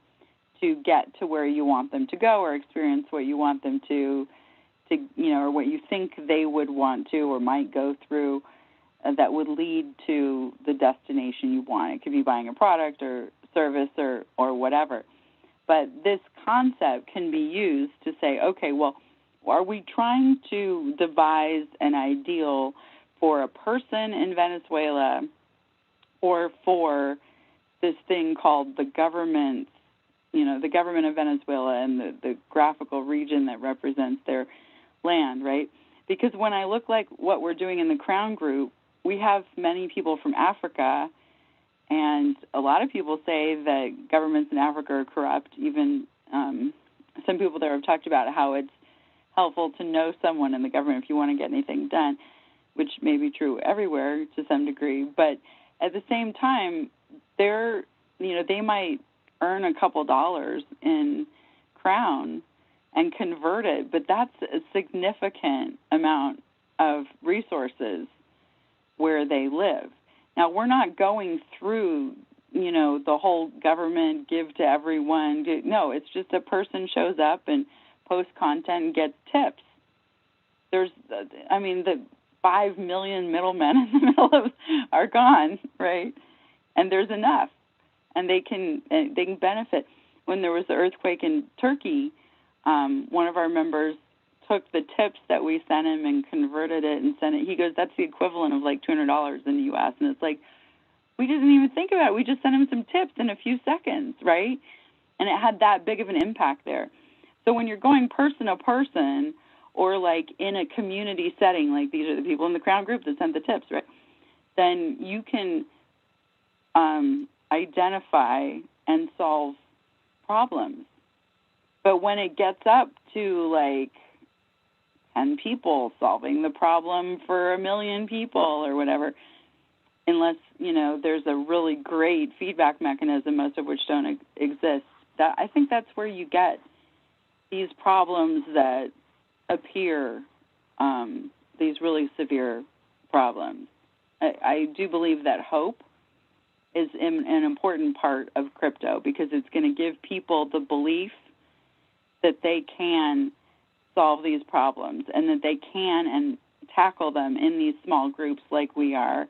to get to where you want them to go or experience what you want them to or what you think they would want to or might go through that would lead to the destination you want. It could be buying a product or service or whatever. But this concept can be used to say, okay, well, are we trying to devise an ideal for a person in Venezuela or for this thing called the government, the government of Venezuela and the graphical region that represents their land, right? Because when I look like what we're doing in the KROWN group, we have many people from Africa, and a lot of people say that governments in Africa are corrupt. Even some people there have talked about how it's helpful to know someone in the government if you want to get anything done, which may be true everywhere to some degree. But at the same time, they might earn a couple dollars in KROWN and convert it, but that's a significant amount of resources where they live. Now, we're not going through, the whole government, give to everyone. No, it's just a person shows up and posts content and gets tips. The 5 million middlemen in the middle of are gone, right? And there's enough, and they can benefit. When there was the earthquake in Turkey, one of our members took the tips that we sent him and converted it and sent it. He goes, that's the equivalent of like $200 in the U.S. And it's like, we didn't even think about it. We just sent him some tips in a few seconds, right? And it had that big of an impact there. So when you're going person to person or like in a community setting, like these are the people in the KROWN group that sent the tips, right? Then you can identify and solve problems. But when it gets up to like 10 people solving the problem for 1 million people or whatever, unless, there's a really great feedback mechanism, most of which don't exist, I think that's where you get these problems that appear, these really severe problems. I do believe that hope is an important part of crypto because it's going to give people the belief that they can solve these problems and that they can and tackle them in these small groups like we are,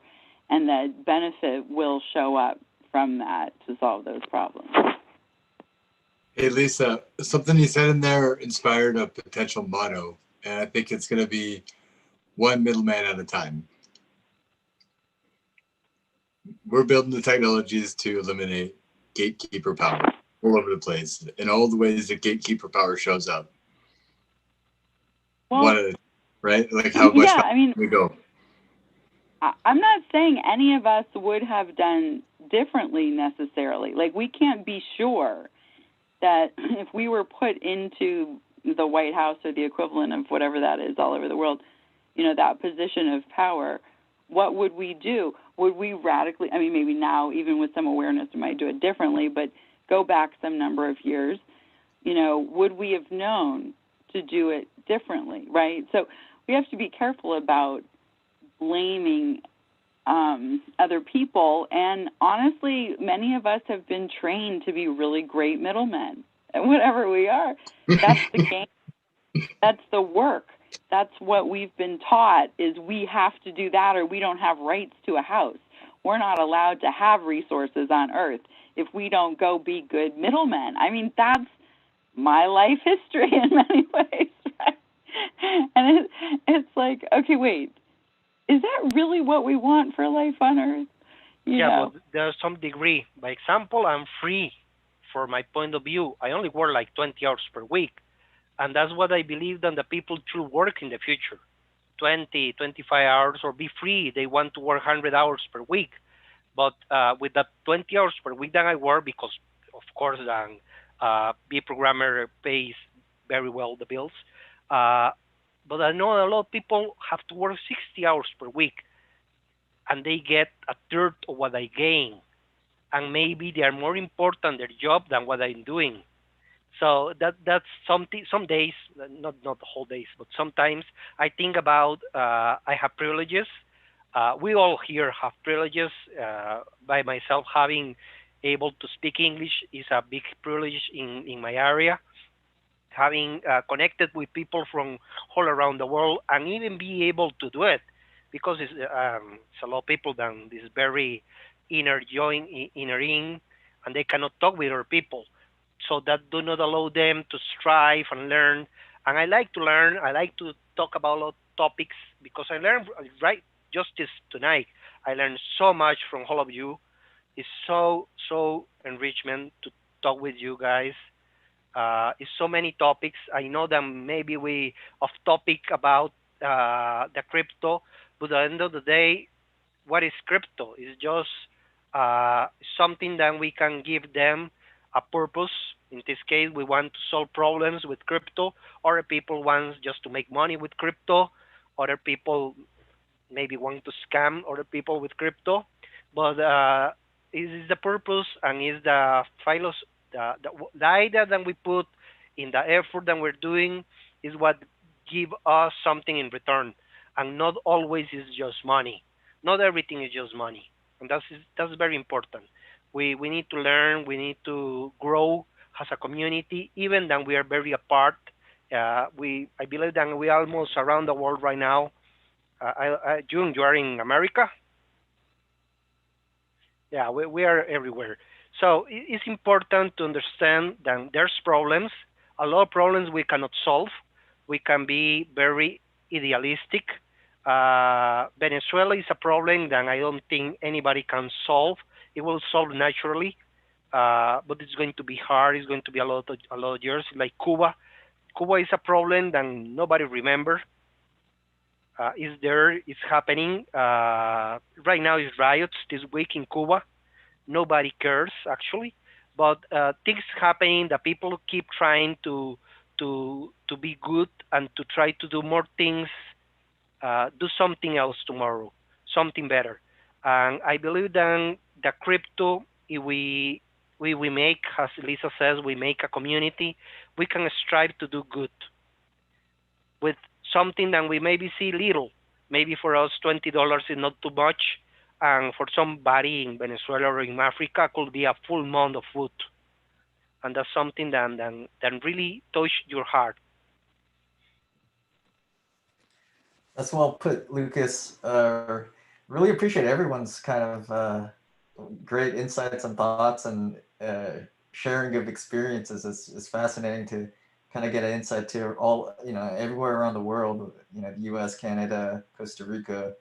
and that benefit will show up from that to solve those problems. Hey, Lisa, something you said in there inspired a potential motto, and I think it's going to be one middleman at a time. We're building the technologies to eliminate gatekeeper power all over the place in all the ways that gatekeeper power shows up. Well, right? Like how much we go. I'm not saying any of us would have done differently necessarily. Like we can't be sure that if we were put into the White House or the equivalent of whatever that is all over the world, you know, that position of power, what would we do? Would we radically, I mean, maybe now, even with some awareness, we might do it differently, but go back some number of years, you know, would we have known to do it differently, right? So we have to be careful about blaming other people. And honestly, many of us have been trained to be really great middlemen. And whatever we are, that's the game. That's the work. That's what we've been taught, is we have to do that or we don't have rights to a house. We're not allowed to have resources on Earth if we don't go be good middlemen. I mean, that's my life history in many ways, right? And it's like, okay, wait, is that really what we want for life on Earth? You know? But there's some degree. By example, I'm free for my point of view. I only work like 20 hours per week. And that's what I believe that the people should work in the future. 20, 25 hours, or be free. They want to work 100 hours per week. But with that 20 hours per week that I work, because of course, be a programmer pays very well the bills. But I know a lot of people have to work 60 hours per week, and they get a third of what I gain. And maybe they are more important their job than what I'm doing. So that's something. Some days, not the whole days, but sometimes I think about I have privileges. We all here have privileges. By myself, having able to speak English is a big privilege in my area. Having connected with people from all around the world, and even be able to do it, because it's a lot of people that is very inner in, and they cannot talk with other people. So that do not allow them to strive and learn. And I like to learn. I like to talk about a lot of topics, because I learned right just this tonight. I learned so much from all of you. It's so enrichment to talk with you guys. It's so many topics. I know that maybe we off topic about the crypto, but at the end of the day, what is crypto? It's just something that we can give them a purpose. In this case, we want to solve problems with crypto. Other people want just to make money with crypto. Other people maybe want to scam other people with crypto. But it is the purpose, and is the philosophy. The idea that we put in the effort that we're doing is what give us something in return, and not always is just money. Not everything is just money, and that's very important. We need to learn. We need to grow as a community, even though we are very apart. I believe that we are almost around the world right now. June, you are in America. Yeah, we are everywhere. So it's important to understand that there's problems, a lot of problems we cannot solve. We can be very idealistic. Venezuela is a problem that I don't think anybody can solve. It will solve naturally, but it's going to be hard. It's going to be a lot of years. Like Cuba. Cuba is a problem that nobody remembers. It's there. It's happening. Right now is riots this week in Cuba. Nobody cares actually, but things happening. The people keep trying to be good and to try to do more things, do something else tomorrow, something better. And I believe that the crypto, if we make, as Lisa says, we make a community, we can strive to do good with something that we maybe see little. Maybe for us, $20 is not too much. And for somebody in Venezuela or in Africa, could be a full month of food. And that's something that really touch your heart. That's well put, Lucas. Really appreciate everyone's kind of great insights and thoughts, and sharing of experiences. It's fascinating to kind of get an insight to all, everywhere around the world, the US, Canada, Costa Rica.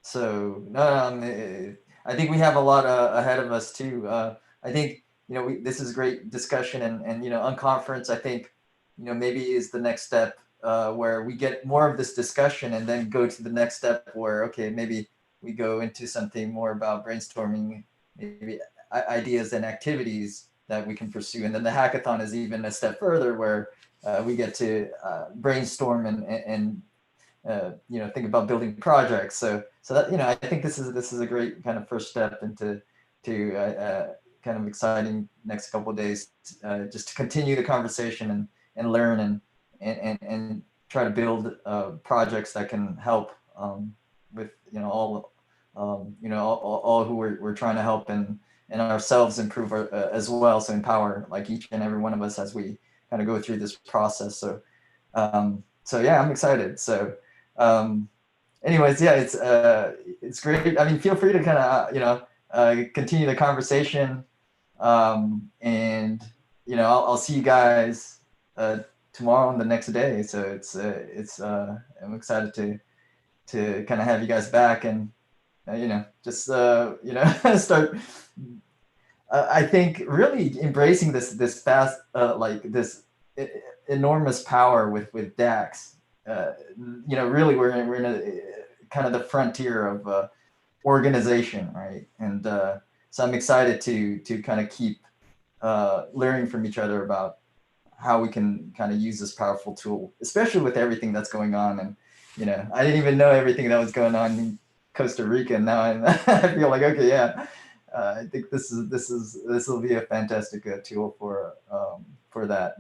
So I think we have a lot ahead of us too. I think, this is a great discussion, and Unconference, I think, maybe is the next step, where we get more of this discussion and then go to the next step where, okay, maybe we go into something more about brainstorming, maybe ideas and activities that we can pursue. And then the hackathon is even a step further, where we get to brainstorm and think about building projects. So that, I think this is a great kind of first step into kind of exciting next couple of days, just to continue the conversation and learn and try to build projects that can help with all who we're trying to help and ourselves improve as well. So empower like each and every one of us as we kind of go through this process. So yeah, I'm excited. So anyways, yeah, it's great. I mean, feel free to kind of continue the conversation, and I'll see you guys tomorrow and the next day. So I'm excited to kind of have you guys back and just start. I think really embracing this fast, like this enormous power with DACs. Really we're in a kind of the frontier of organization, right? And so I'm excited to kind of keep learning from each other about how we can kind of use this powerful tool, especially with everything that's going on. And I didn't even know everything that was going on in Costa Rica. And now I feel like, okay, yeah, I think this will be a fantastic tool for that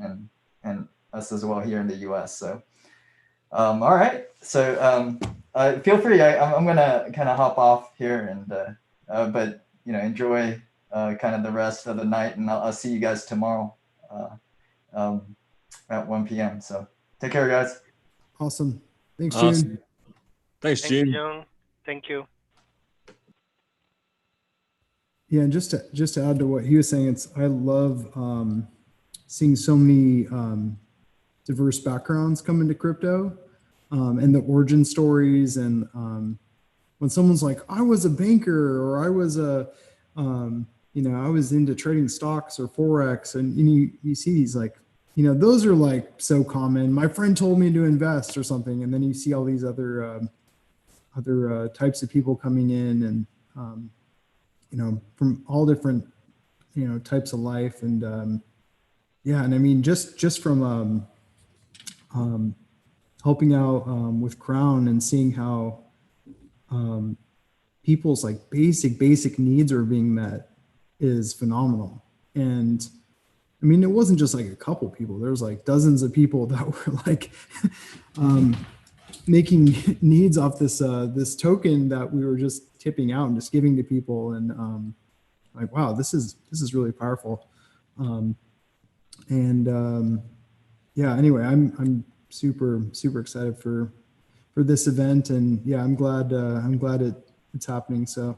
and us as well here in the U.S. So. All right, so feel free. I'm gonna kind of hop off here, and but enjoy kind of the rest of the night, and I'll see you guys tomorrow at 1 p.m. So take care, guys. Awesome. Thanks, Awesome. June. Thanks, Thank you, Gene. John. Thank you. Yeah, and just to add to what he was saying, I love seeing so many diverse backgrounds come into crypto, and the origin stories. And when someone's like, I was a banker, or I was I was into trading stocks or Forex, and you see these like, those are like so common. My friend told me to invest or something. And then you see all these other types of people coming in, and from all different types of life. And yeah, and I mean just from helping out with KROWN and seeing how people's like basic needs are being met is phenomenal. And I mean, it wasn't just like a couple people. There was like dozens of people that were like making needs off this token that we were just tipping out and just giving to people. And like, wow, this is really powerful. Yeah, anyway, I'm super excited for this event, and yeah, I'm glad it's happening. So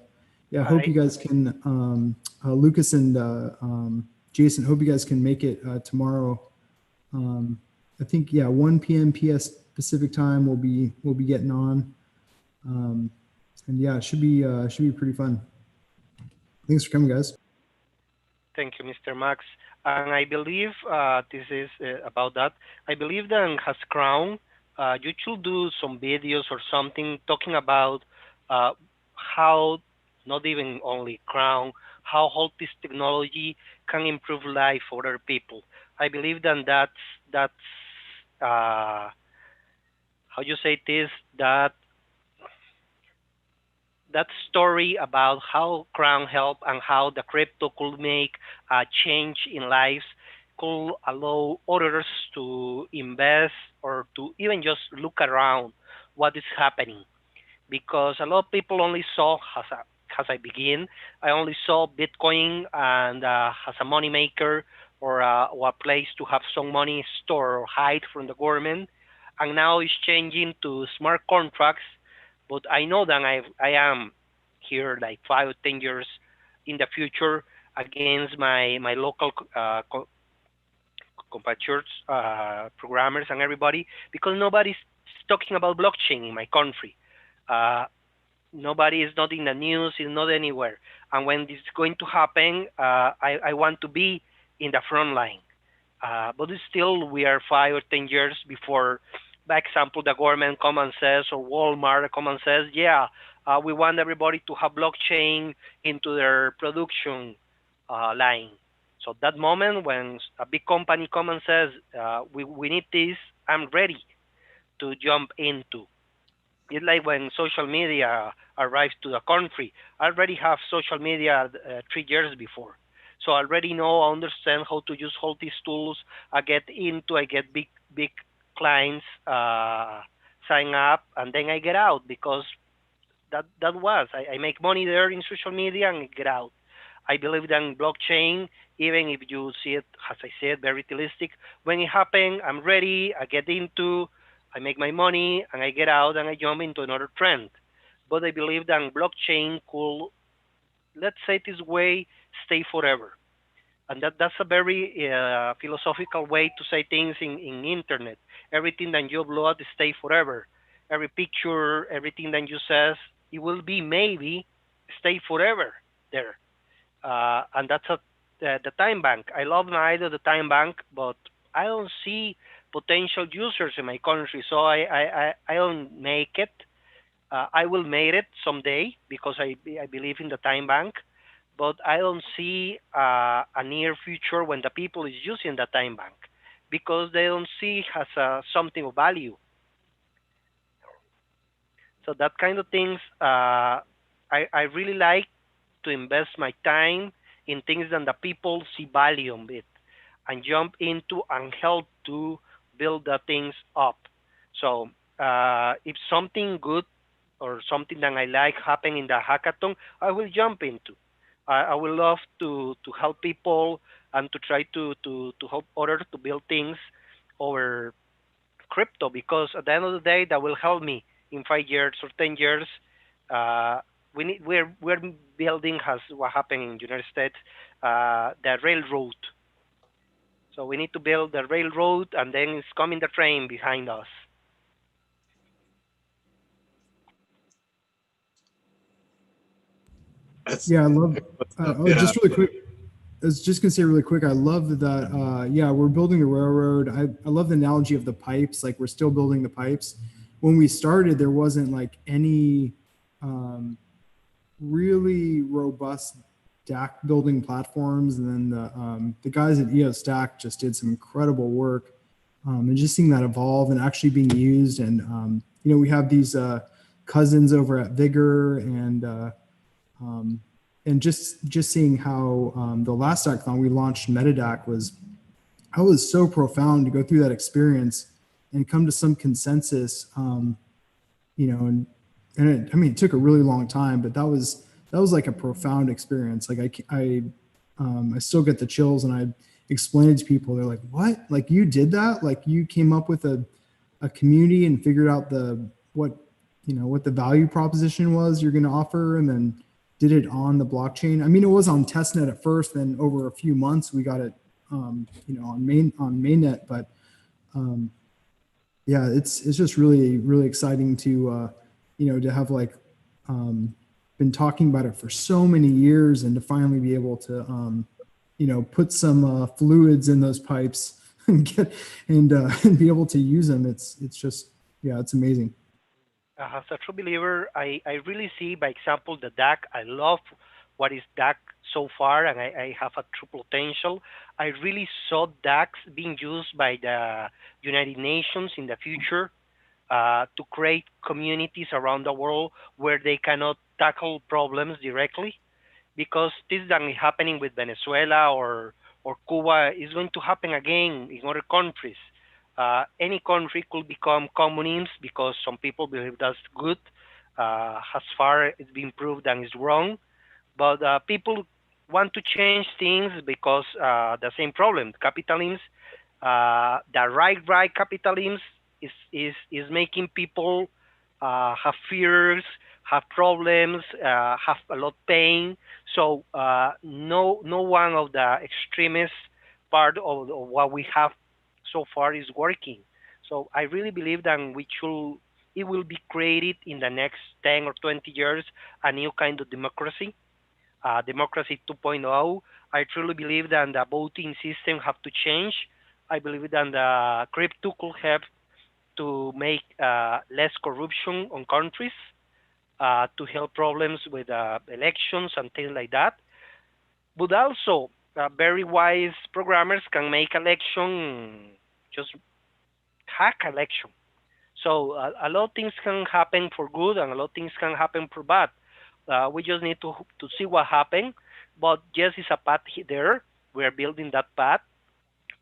yeah, I hope you guys can, Lucas and Jason, hope you guys can make it tomorrow. I think, yeah, 1 p.m. PS Pacific time we'll be getting on. And yeah, it should be pretty fun. Thanks for coming, guys. Thank you, Mr. Max. And I believe this is about that. I believe that has KROWN, you should do some videos or something talking about how, not even only KROWN, how all this technology can improve life for other people. I believe that's how you say this, that story about how KROWN help and how the crypto could make a change in lives, could allow others to invest or to even just look around what is happening. Because a lot of people only saw, as I begin, I only saw Bitcoin and as a money maker or a place to have some money stored or hide from the government. And now it's changing to smart contracts. But I know that I am here like 5 or 10 years in the future against my local compatriots, programmers and everybody, because nobody's talking about blockchain in my country. Nobody is not in the news, is not anywhere. And when this is going to happen, I want to be in the front line. But still, we are 5 or 10 years before, by example, the government come and says, or Walmart come and says, yeah, we want everybody to have blockchain into their production line. So that moment when a big company comes and says, we need this, I'm ready to jump into. It's like when social media arrives to the country. I already have social media 3 years before. So I already know, I understand how to use all these tools. I get big clients, sign up, and then I get out because I make money there in social media and get out. I believe that in blockchain, even if you see it, as I said, very realistic, when it happens, I'm ready, I get into, I make my money, and I get out and I jump into another trend. But I believe that blockchain could, let's say it this way, stay forever. And that's a very philosophical way to say things in internet. Everything that you upload stay forever. Every picture, everything that you says, it will be maybe stay forever there. And that's the time bank. I love my idea, the time bank, but I don't see potential users in my country, so I don't make it. I will make it someday because I believe in the time bank, but I don't see a near future when the people is using the time bank because they don't see it as something of value. So that kind of things, I really like to invest my time in things that the people see value in it and jump into and help to build the things up. So if something good or something that I like happen in the hackathon, I will jump into. I will love to help people and to try to help others to build things over crypto because at the end of the day that will help me in 5 years or 10 years. Uh, we're building as what happened in United States, the railroad. So we need to build the railroad and then it's coming the train behind us. Yeah, I love. Yeah. Just really quick. I was just gonna say really quick. I love that. Yeah, we're building the railroad. I love the analogy of the pipes. Like we're still building the pipes. When we started, there wasn't like any really robust DAC building platforms, and then the guys at EOStack just did some incredible work, and just seeing that evolve and actually being used. And we have these cousins over at Vigor and just seeing how the last hackathon we launched MetaDAC was so profound to go through that experience and come to some consensus, and it took a really long time, but that was like a profound experience. Like I still get the chills, and I explain it to people. They're like, "What? Like you did that? Like you came up with a community and figured out what the value proposition was you're going to offer, and then did it on the blockchain." I mean, it was on testnet at first, then over a few months we got it, on mainnet. But yeah, it's just really, really exciting to to have been talking about it for so many years and to finally be able to put some fluids in those pipes and and be able to use them. It's just, yeah, it's amazing. As a true believer, I really see, by example, the DAC. I love what is DAC so far, and I have a true potential. I really saw DACs being used by the United Nations in the future to create communities around the world where they cannot tackle problems directly, because this is happening with Venezuela or Cuba is going to happen again in other countries. Any country could become communist because some people believe that's good. As far it's been proved that it's wrong, but people want to change things because the same problem. Capitalism, the right capitalism is making people have fears, have problems, have a lot of pain. So no one of the extremist part of what we have so far is working. So I really believe that it will be created in the next 10 or 20 years, a new kind of democracy, democracy 2.0. I truly believe that the voting system have to change. I believe that the crypto could help to make less corruption on countries, to help problems with elections and things like that. But also, very wise programmers can make election, just hack election. So a lot of things can happen for good and a lot of things can happen for bad. We just need to see what happened. But yes, it's a path there. We are building that path.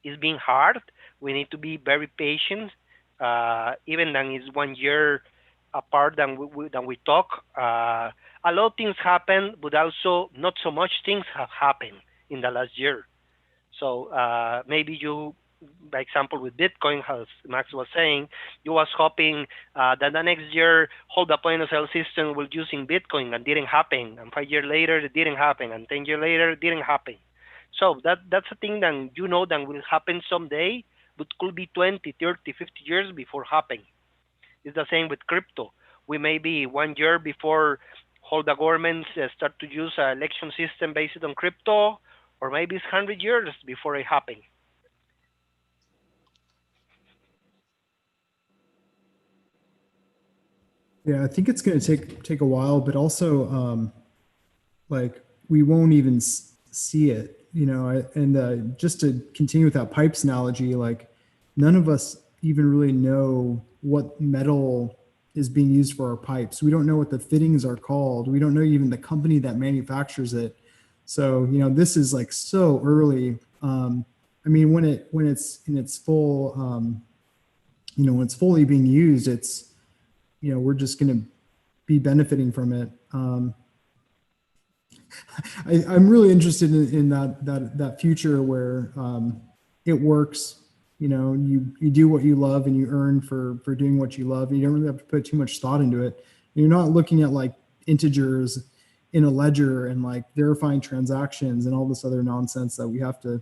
It's being hard. We need to be very patient. Even then it's 1 year apart than we talk. A lot of things happen, but also not so much things have happened in the last year. So maybe you, by example, with Bitcoin, as Max was saying, you was hoping that the next year all the point of sale system will using Bitcoin and didn't happen. And 5 years later, it didn't happen. And 10 years later, it didn't happen. So that's a thing that you know that will happen someday, but could be 20, 30, 50 years before happening. It's the same with crypto. We may be 1 year before all the governments start to use an election system based on crypto, or maybe it's 100 years before it happens. Yeah, I think it's going to take a while, but also like we won't even see it, you know. And just to continue with that pipes analogy, like none of us even really know what metal is being used for our pipes. We don't know what the fittings are called. We don't know even the company that manufactures it. So, you know, this is like so early. I mean, when it's in its full, you know, when it's fully being used, it's, you know, we're just going to be benefiting from it. I'm really interested in that future where it works. You know, you do what you love and you earn for doing what you love. You don't really have to put too much thought into it. You're not looking at like integers in a ledger and like verifying transactions and all this other nonsense that we have to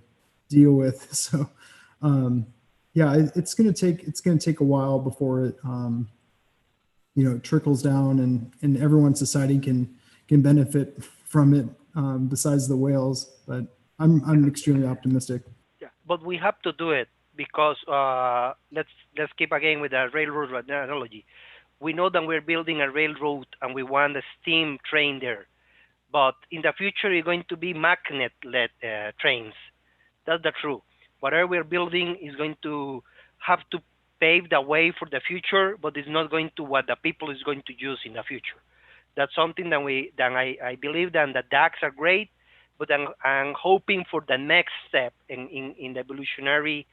deal with. So yeah, it's going to take a while before it you know, trickles down and everyone in society can benefit from it, besides the whales. But I'm extremely optimistic. Yeah, but we have to do it because let's keep again with the railroad analogy. We know that we're building a railroad and we want a steam train there, but in the future it's going to be magnet-led trains. That's the truth. Whatever we're building is going to have to pave the way for the future, but it's not going to what the people is going to use in the future. That's something that I believe that the DACs are great, but I'm hoping for the next step in the evolutionary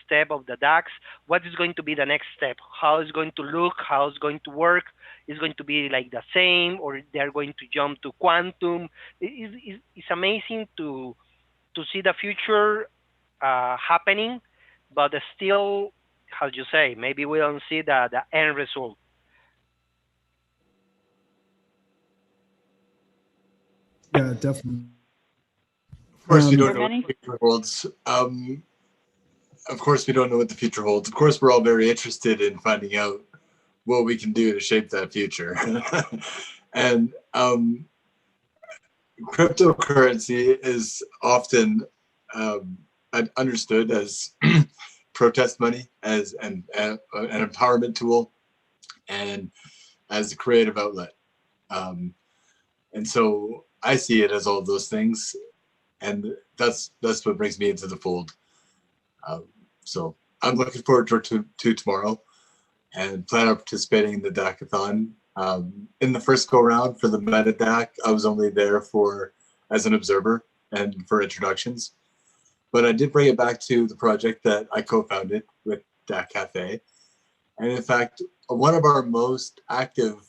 step of the DACs. What is going to be the next step? How is going to look? How is going to work? Is going to be like the same, or they're going to jump to quantum? It's amazing to see the future happening, but still, how you say, maybe we don't see the end result. Yeah, definitely. Of course, we don't Are know what many- the future holds. Of course, we don't know what the future holds. Of course, we're all very interested in finding out what we can do to shape that future. And cryptocurrency is often understood as protest money, as an empowerment tool, and as a creative outlet. And so I see it as all of those things, and that's what brings me into the fold. So I'm looking forward to tomorrow, and plan on participating in the DACathon. In the first go round for the Meta DAC, I was only there as an observer and for introductions, but I did bring it back to the project that I co-founded with DAC Cafe. And in fact, one of our most active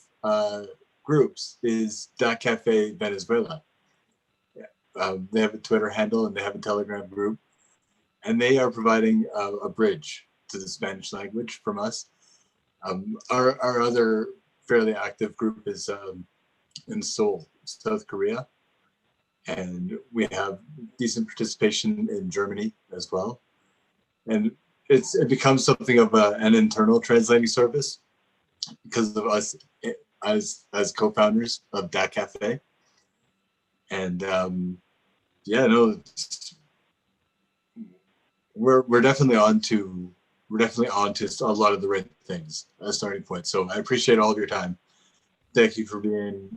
groups is DAC Cafe Venezuela. They have a Twitter handle and they have a Telegram group, and they are providing a bridge to the Spanish language from us. Our other fairly active group is in Seoul, South Korea, and we have decent participation in Germany as well. And it becomes something of an internal translating service because of us as co-founders of DAC Cafe. And yeah, no, we're definitely on to a lot of the right things as starting point. So I appreciate all of your time. Thank you for being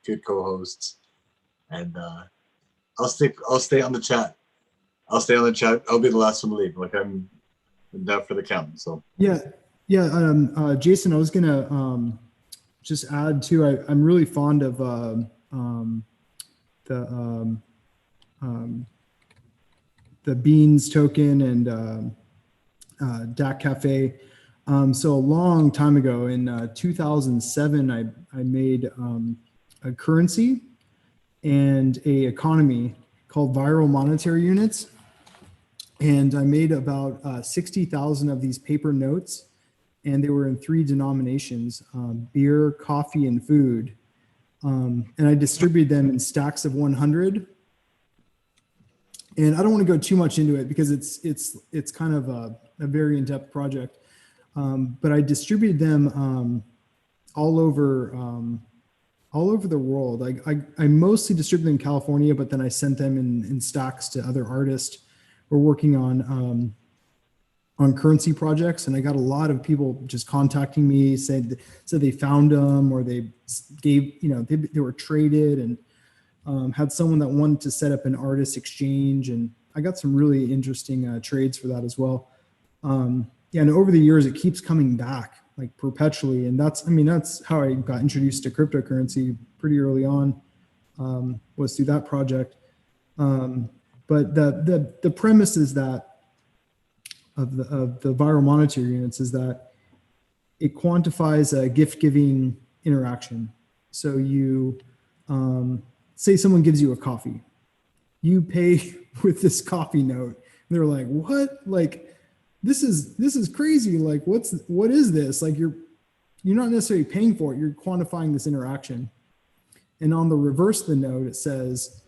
good co-hosts, and I'll stay on the chat. I'll stay on the chat. I'll be the last one to leave. Like I'm down for the count. So Yeah. Jason, I was gonna just add too. I'm really fond of the Beans token and DAC Cafe. So a long time ago in 2007, I made a currency and a economy called viral monetary units. And I made about 60,000 of these paper notes, and they were in 3 denominations, beer, coffee, and food. And I distributed them in stacks of 100. And I don't want to go too much into it because it's kind of a very in-depth project. But I distributed them all over the world. I mostly distributed them in California, but then I sent them in stacks to other artists. We're working on currency projects, and I got a lot of people just contacting me, said they found them, or they gave, they were traded, and had someone that wanted to set up an artist exchange, and I got some really interesting trades for that as well. Yeah, and over the years it keeps coming back like perpetually, and that's how I got introduced to cryptocurrency pretty early on, was through that project. But the premise is that of the viral monetary units is that it quantifies a gift-giving interaction. So you say someone gives you a coffee, you pay with this coffee note. And they're like, "What? Like, this is crazy. Like, what is this? Like, you're not necessarily paying for it. You're quantifying this interaction." And on the reverse of the note, it says,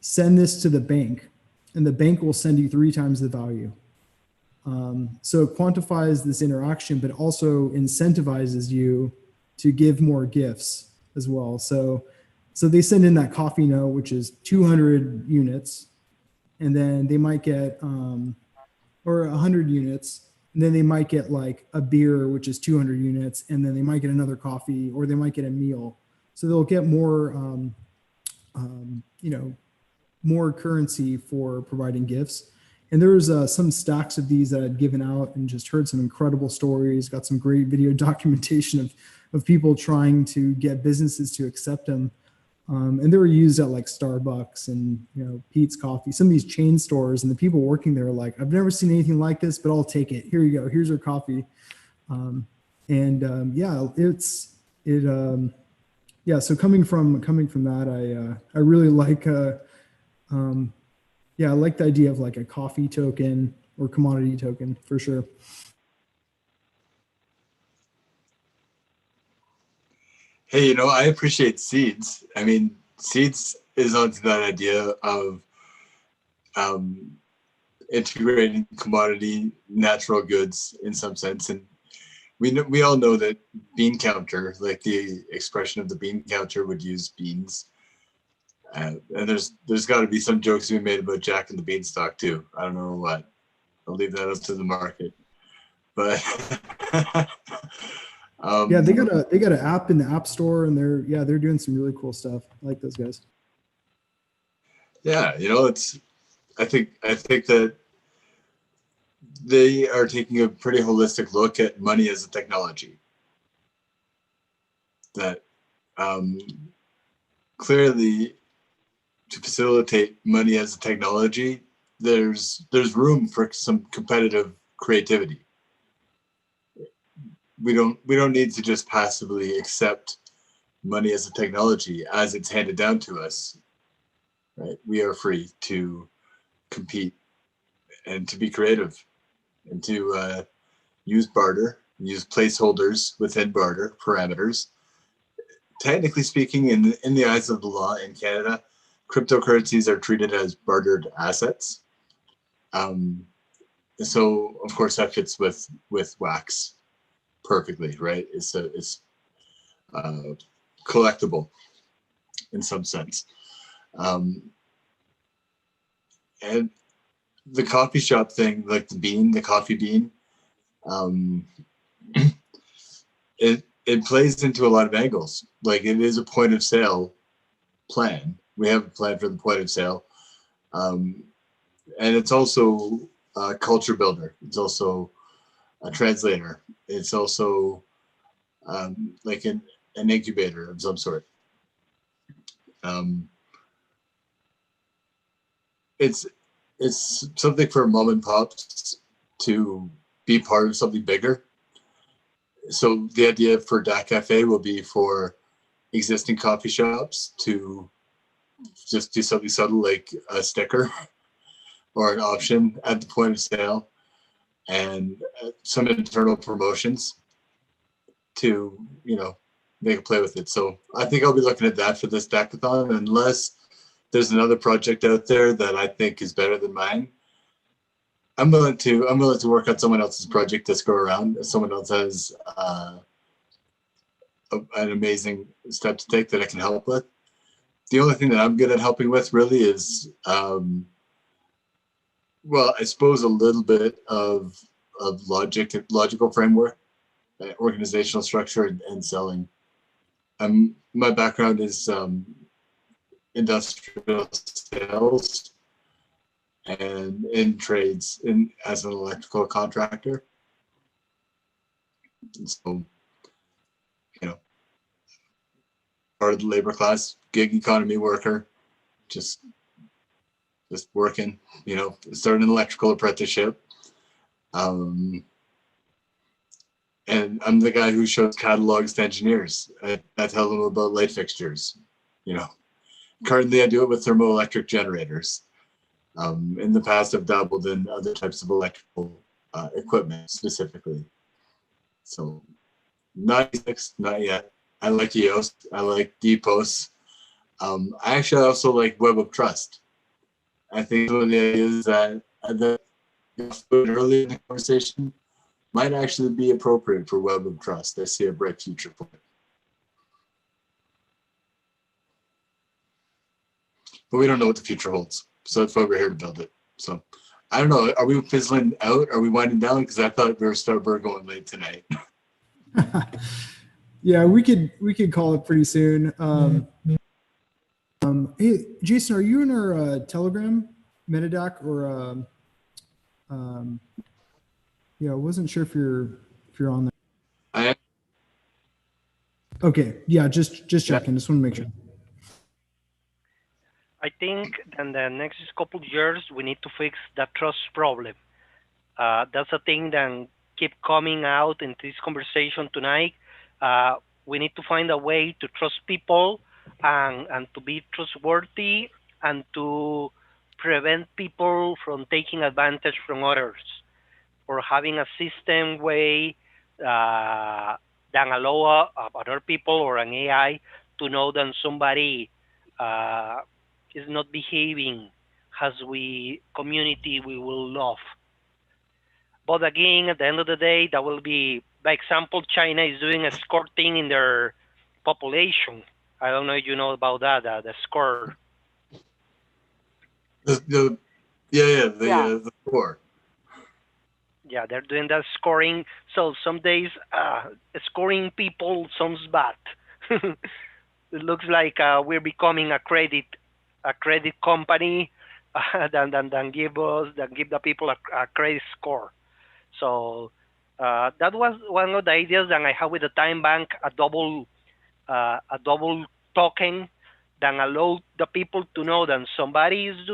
"Send this to the bank, and the bank will send you 3 times the value." So it quantifies this interaction, but also incentivizes you to give more gifts as well. So they send in that coffee note, which is 200 units, and then they might get, or 100 units, and then they might get like a beer, which is 200 units, and then they might get another coffee, or they might get a meal. So they'll get more, more currency for providing gifts. And there was some stacks of these that I'd given out, and just heard some incredible stories, got some great video documentation of people trying to get businesses to accept them. And they were used at like Starbucks and, Pete's Coffee, some of these chain stores, and the people working there are like, "I've never seen anything like this, but I'll take it. Here you go. Here's your coffee." So coming from that, I really like, I like the idea of like a coffee token or commodity token for sure. Hey, I appreciate Seeds. I mean, Seeds is onto that idea of integrating commodity, natural goods in some sense. And we all know that bean counter, like the expression of the bean counter, would use beans. And there's got to be some jokes to be made about Jack and the Beanstalk too. I don't know what. I'll leave that up to the market. But yeah, they got an app in the App Store, and they're doing some really cool stuff. I like those guys. Yeah, I think that they are taking a pretty holistic look at money as a technology. That clearly, to facilitate money as a technology, there's room for some competitive creativity. We don't need to just passively accept money as a technology as it's handed down to us, right? We are free to compete and to be creative and to use barter, use placeholders within barter parameters. Technically speaking, in the eyes of the law in Canada, cryptocurrencies are treated as bartered assets. So of course that fits with wax perfectly, right? It's collectible in some sense. And the coffee shop thing, like the coffee bean, it plays into a lot of angles. Like, it is a point of sale plan, We have a plan for the point of sale. And it's also a culture builder. It's also a translator. It's also like an incubator of some sort. It's something for mom and pops to be part of something bigger. So the idea for DAC Cafe will be for existing coffee shops to just do something subtle like a sticker or an option at the point of sale, and some internal promotions to, you know, make a play with it. So I think I'll be looking at that for this DACathon, unless there's another project out there that I think is better than mine. I'm willing to work on someone else's project this go around. If someone else has an amazing step to take that I can help with. The only thing that I'm good at helping with really is, well, I suppose a little bit of logical framework, organizational structure, and selling. My background is industrial sales and in trades as an electrical contractor. And so, you know, part of the labor class, gig economy worker, just working, you know, started an electrical apprenticeship. And I'm the guy who shows catalogs to engineers. I tell them about light fixtures, you know. Currently I do it with thermoelectric generators. In the past I've dabbled in other types of electrical equipment specifically. So not yet. I like EOS, I like DPOS. I actually also like Web of Trust. I think one of the ideas that earlier in the conversation might actually be appropriate for Web of Trust. I see a bright future for it. But we don't know what the future holds. So that's why we're here to build it. So I don't know. Are we fizzling out? Are we winding down? Because I thought we were going late tonight. Yeah, we could call it pretty soon. Hey, Jason, are you in our Telegram Metadoc or yeah, I wasn't sure if you're on there. I am. Okay, yeah, just checking. Just want to make sure. I think in the next couple of years we need to fix the trust problem. That's a thing that keep coming out in this conversation tonight. We need to find a way to trust people and to be trustworthy and to prevent people from taking advantage from others, or having a system way that allow other people or an AI to know that somebody is not behaving as community we will love. But again, at the end of the day, that will be, by example, China is doing a scoring in their population. I don't know if you know about that, the score. The score. Yeah, they're doing that scoring. So some days scoring people sounds bad. It looks like we're becoming a credit company than give the people a credit score. So that was one of the ideas that I have with the time bank, a double token that allow the people to know that somebody is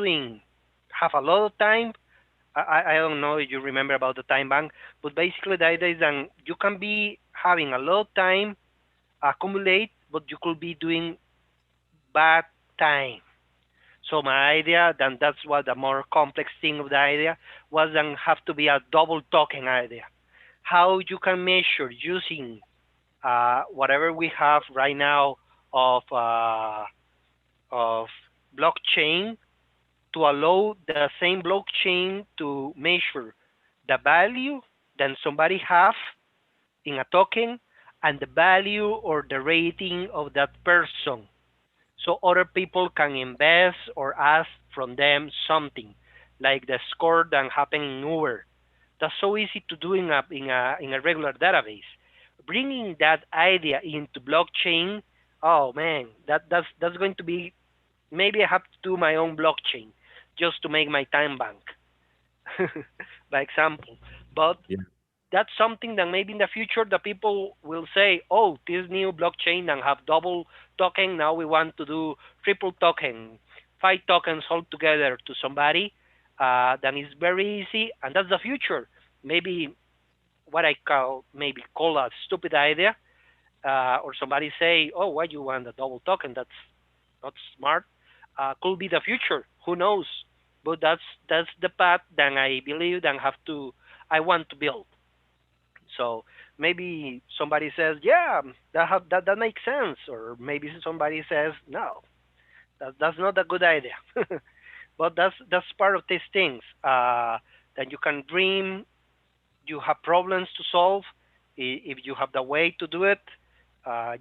have a lot of time. I don't know if you remember about the time bank, but basically the idea is that you can be having a lot of time accumulate, but you could be doing bad time. So my idea, then that's what the more complex thing of the idea was, then have to be a double token idea. How you can measure using whatever we have right now of blockchain to allow the same blockchain to measure the value that somebody have in a token and the value or the rating of that person. So other people can invest or ask from them something, like the score that happened in Uber. That's so easy to do in a regular database. Bringing that idea into blockchain, oh man, that's going to be maybe I have to do my own blockchain just to make my time bank, by example. But Yeah. that's something that maybe in the future the people will say, oh, this new blockchain and have double token, now we want to do triple token, 5 tokens all together to somebody. Then it's very easy, and that's the future. Maybe what I call a stupid idea, or somebody say, oh, why you want a double token? That's not smart. Could be the future. Who knows? But that's the path that I believe and I want to build. So maybe somebody says, yeah, that makes sense, or maybe somebody says, no, that's not a good idea. But that's part of these things, that you can dream. You have problems to solve. If you have the way to do it,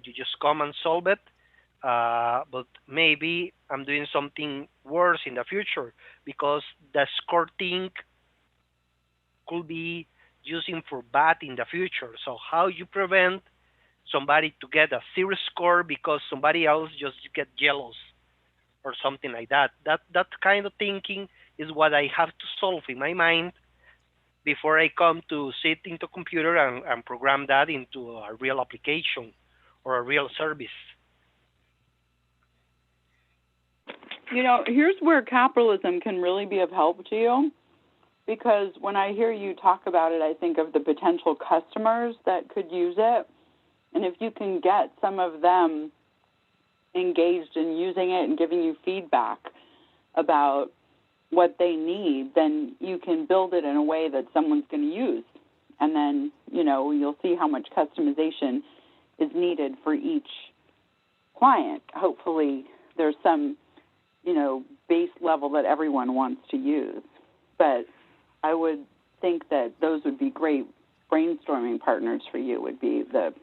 you just come and solve it. But maybe I'm doing something worse in the future because the score thing could be using for bad in the future. So how you prevent somebody to get a zero score because somebody else just get jealous or something like that. That kind of thinking is what I have to solve in my mind before I come to sit into a computer and program that into a real application or a real service. You know, here's where capitalism can really be of help to you, because when I hear you talk about it, I think of the potential customers that could use it. And if you can get some of them engaged in using it and giving you feedback about what they need, then you can build it in a way that someone's going to use. And then, you know, you'll see how much customization is needed for each client. Hopefully there's some, you know, base level that everyone wants to use. But I would think that those would be great brainstorming partners for you, would be the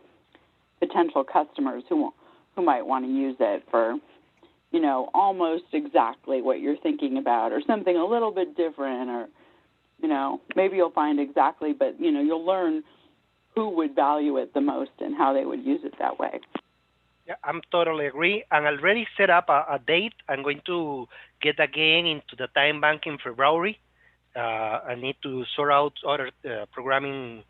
potential customers who might want to use it for, you know, almost exactly what you're thinking about, or something a little bit different, or, you know, maybe you'll find exactly, but, you know, you'll learn who would value it the most and how they would use it that way. Yeah, I'm totally agree. And already set up a date. I'm going to get again into the time bank in February. I need to sort out other programming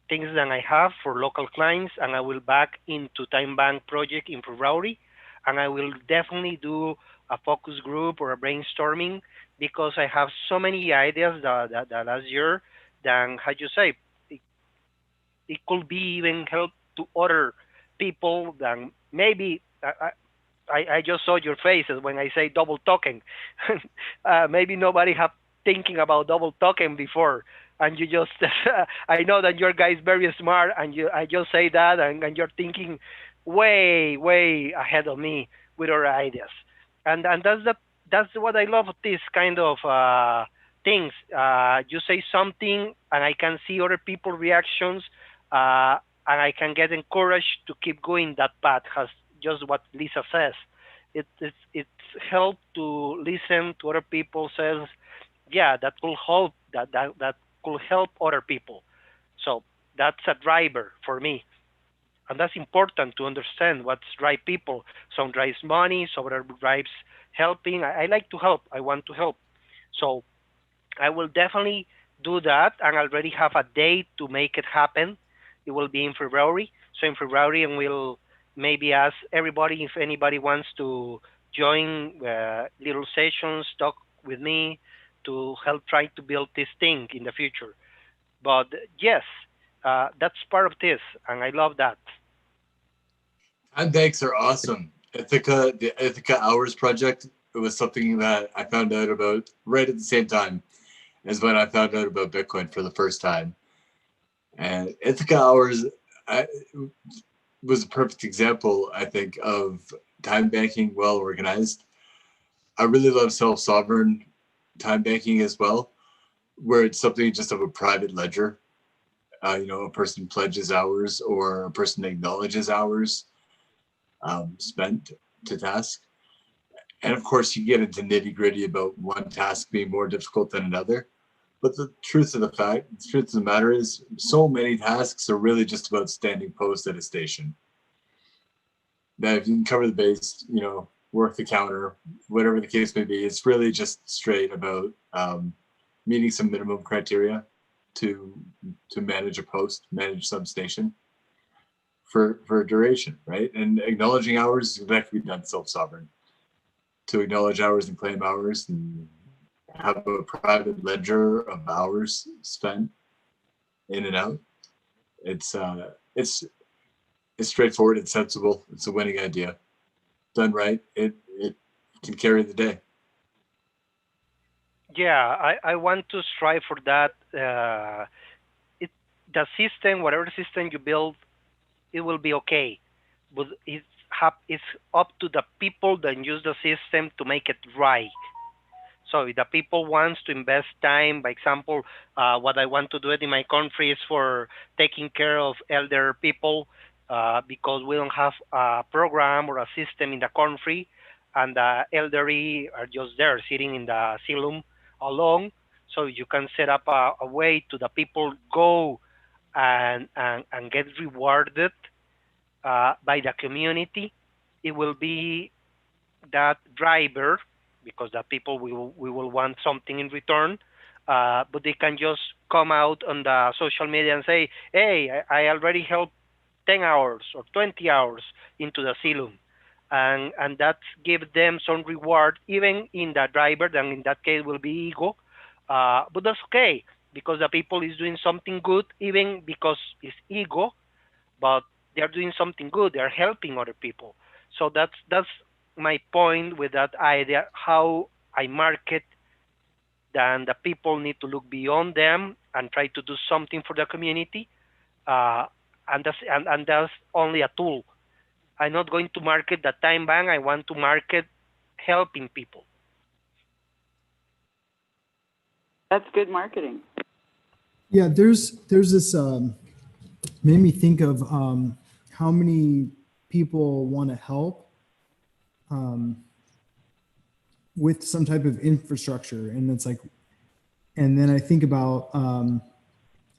things that I have for local clients, and I will back into time bank project in February. And I will definitely do a focus group or a brainstorming, because I have so many ideas that last year. Then, how you say, it could be even help to other people. Than maybe I just saw your faces when I say double token. Maybe nobody have thinking about double token before, and you just I know that your guys very smart, and I just say that, and you're thinking way ahead of me with your ideas, and that's what I love of this kind of things. You say something, and I can see other people reactions, and I can get encouraged to keep going that path. Has just what Lisa says. It's help to listen to other people says, yeah, that could help, that could help other people. So that's a driver for me. And that's important to understand what's drive people. Some drives money, some other drives helping. I like to help. I want to help. So I will definitely do that, and I already have a date to make it happen. It will be in February. So in February, and we'll maybe ask everybody if anybody wants to join little sessions, talk with me to help try to build this thing in the future. But yes, that's part of this, and I love that. Time banks are awesome. The Ithaca Hours project, it was something that I found out about right at the same time as when I found out about Bitcoin for the first time. And Ithaca Hours was a perfect example, I think, of time banking well organized. I really love self-sovereign time banking as well, where it's something just of a private ledger. You know, a person pledges hours or a person acknowledges hours spent to task. And of course, you get into nitty gritty about one task being more difficult than another. But the truth of the matter is, so many tasks are really just about standing post at a station. Now, if you can cover the base, you know, work the counter, whatever the case may be. It's really just straight about meeting some minimum criteria to manage a post, manage substation for a duration, right? And acknowledging hours, that can be done self-sovereign. To acknowledge hours and claim hours and have a private ledger of hours spent in and out. It's straightforward, it's sensible, it's a winning idea. Done right, it can carry the day. Yeah, I want to strive for that. The system, whatever system you build, it will be okay, but it's up to the people that use the system to make it right. So if the people wants to invest time, by example, what I want to do in my country is for taking care of elder people because we don't have a program or a system in the country, and the elderly are just there sitting in the asylum alone. So you can set up a way to the people go and get rewarded by the community. It will be that driver because the people we will want something in return, but they can just come out on the social media and say, hey, I already helped 10 hours or 20 hours into the asylum. And that gives them some reward, even in the driver, then in that case will be ego. But that's okay, because the people is doing something good, even because it's ego, but they're doing something good, they're helping other people. So that's my point with that idea, how I market, then the people need to look beyond them and try to do something for the community. And that's only a tool. I'm not going to market the time bank. I want to market helping people. That's good marketing. Yeah, there's this made me think of how many people want to help with some type of infrastructure, and it's like, and then I think about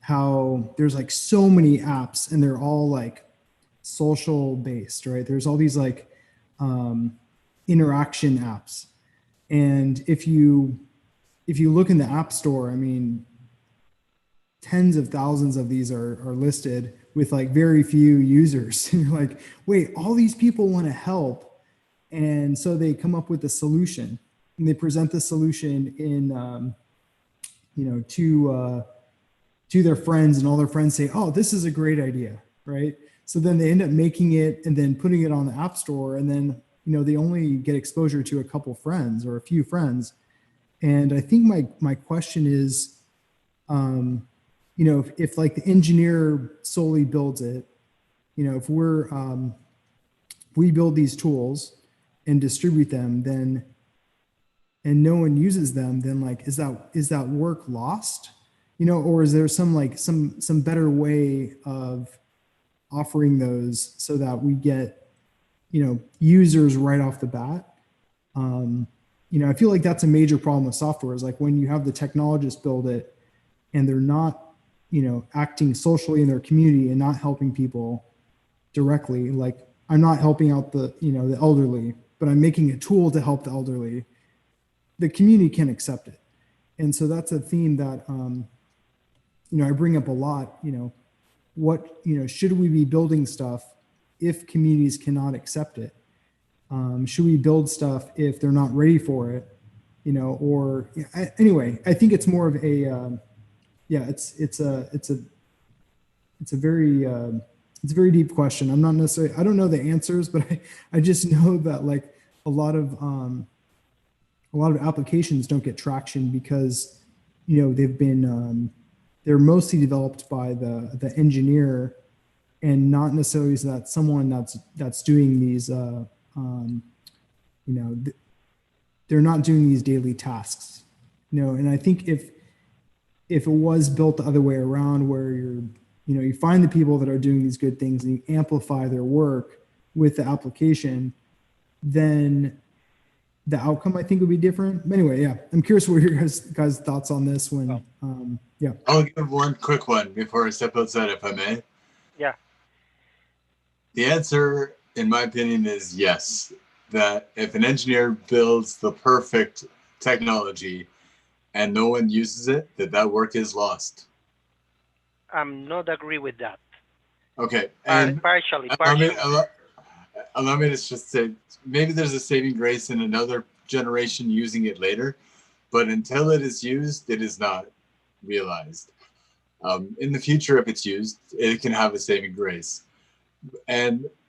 how there's like so many apps and they're all like social based, right? There's all these like interaction apps, and if you look in the app store, I mean, tens of thousands of these are listed with like very few users. And you're like, wait, all these people want to help, and so they come up with a solution, and they present the solution in to their friends, and all their friends say, oh, this is a great idea, right? So then they end up making it and then putting it on the app store, and then they only get exposure to a couple friends or a few friends. And I think my question is, if like the engineer solely builds it, if we build these tools and distribute them, then, and no one uses them, then like, is that work lost? Or is there some better way of offering those so that we get, users right off the bat? I feel like that's a major problem with software, is like when you have the technologists build it and they're not, acting socially in their community and not helping people directly. Like, I'm not helping out the elderly, but I'm making a tool to help the elderly. The community can't accept it. And so that's a theme that, I bring up a lot. Should we be building stuff if communities cannot accept it? Should we build stuff if they're not ready for it? Anyway, I think it's more of a, it's a very deep question. I'm not necessarily, I don't know the answers, but I just know that like a lot of applications don't get traction because, they've been, they're mostly developed by the engineer, and not necessarily that someone that's doing these, they're not doing these daily tasks, and I think if it was built the other way around, where you find the people that are doing these good things and you amplify their work with the application, then the outcome I think would be different. But anyway, yeah, I'm curious what your guys' thoughts on this one. Yeah. I'll give one quick one before I step outside, if I may. Yeah. The answer, in my opinion, is yes. that if an engineer builds the perfect technology and no one uses it, that work is lost. I'm not agree with that. Okay, and partially. allow me to just say, maybe there's a saving grace in another generation using it later, but until it is used, it is not realized. In the future, if it's used, it can have a saving grace.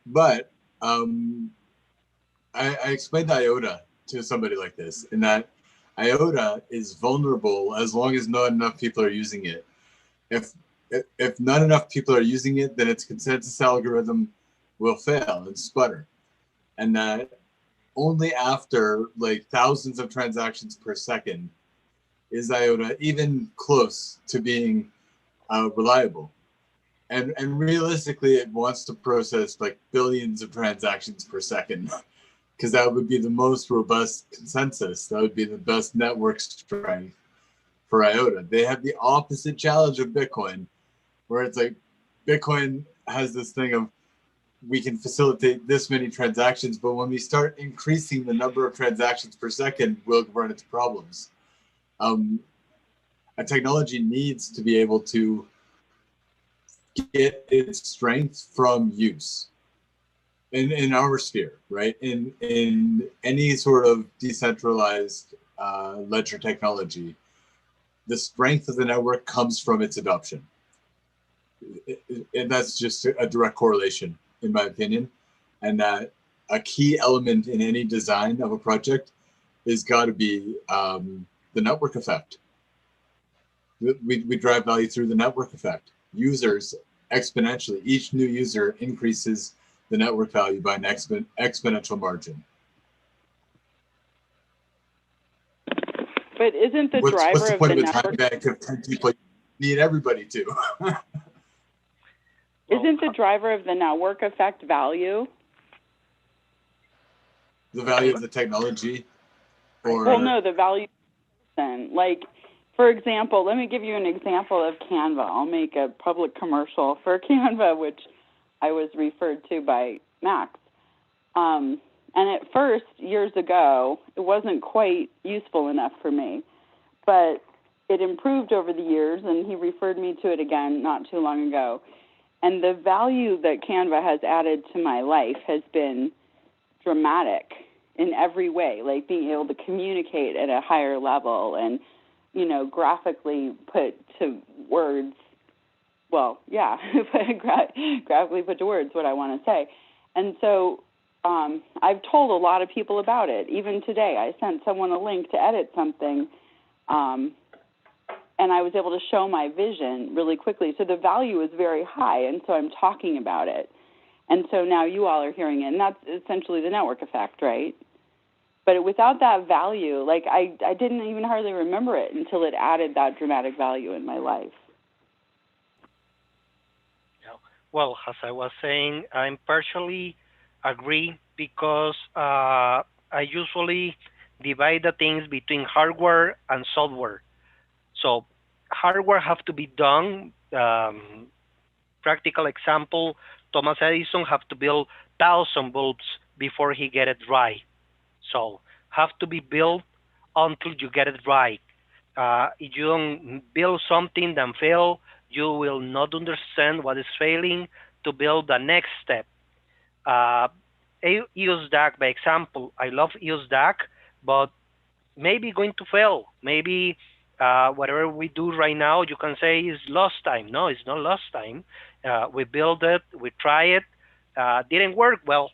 But I explained IOTA to somebody like this, in that IOTA is vulnerable as long as not enough people are using it. If not enough people are using it, then its consensus algorithm will fail and sputter. And that only after like thousands of transactions per second is IOTA even close to being reliable. And realistically, it wants to process like billions of transactions per second, because that would be the most robust consensus. That would be the best network strength for IOTA. They have the opposite challenge of Bitcoin, where it's like Bitcoin has this thing of, we can facilitate this many transactions, but when we start increasing the number of transactions per second, we'll run into problems. A technology needs to be able to get its strength from use in our sphere, right? In any sort of decentralized ledger technology, the strength of the network comes from its adoption. And that's just a direct correlation, in my opinion. And that a key element in any design of a project is got to be the network effect. We drive value through the network effect. Users exponentially, each new user increases the network value by an exponential margin. But isn't the What's the point of the of a time network? bank of 10 people? You need everybody to. Isn't the driver of the network effect value? The value of the technology? Or... Well, no, the value. Like, for example, let me give you an example of Canva. I'll make a public commercial for Canva, which I was referred to by Max. And at first, years ago, it wasn't quite useful enough for me. But it improved over the years, and he referred me to it again not too long ago. And the value that Canva has added to my life has been dramatic in every way, like being able to communicate at a higher level and, you know, graphically put to words, well, yeah, graphically put to words what I want to say. And so I've told a lot of people about it. Even today, I sent someone a link to edit something, and I was able to show my vision really quickly. So the value is very high, and so I'm talking about it. And so now you all are hearing it, and that's essentially the network effect, right? But without that value, like I didn't even hardly remember it until it added that dramatic value in my life. Well, as I was saying, I'm partially agree because I usually divide the things between hardware and software. So hardware have to be done. Practical example, Thomas Edison have to build 1,000 bulbs before he get it right. So have to be built until you get it right. If you don't build something that fail, you will not understand what is failing to build the next step. EOS DAC, by example, I love EOS DAC, but maybe going to fail. Maybe whatever we do right now, you can say is lost time. No, it's not lost time. We build it, we try it, didn't work. Well,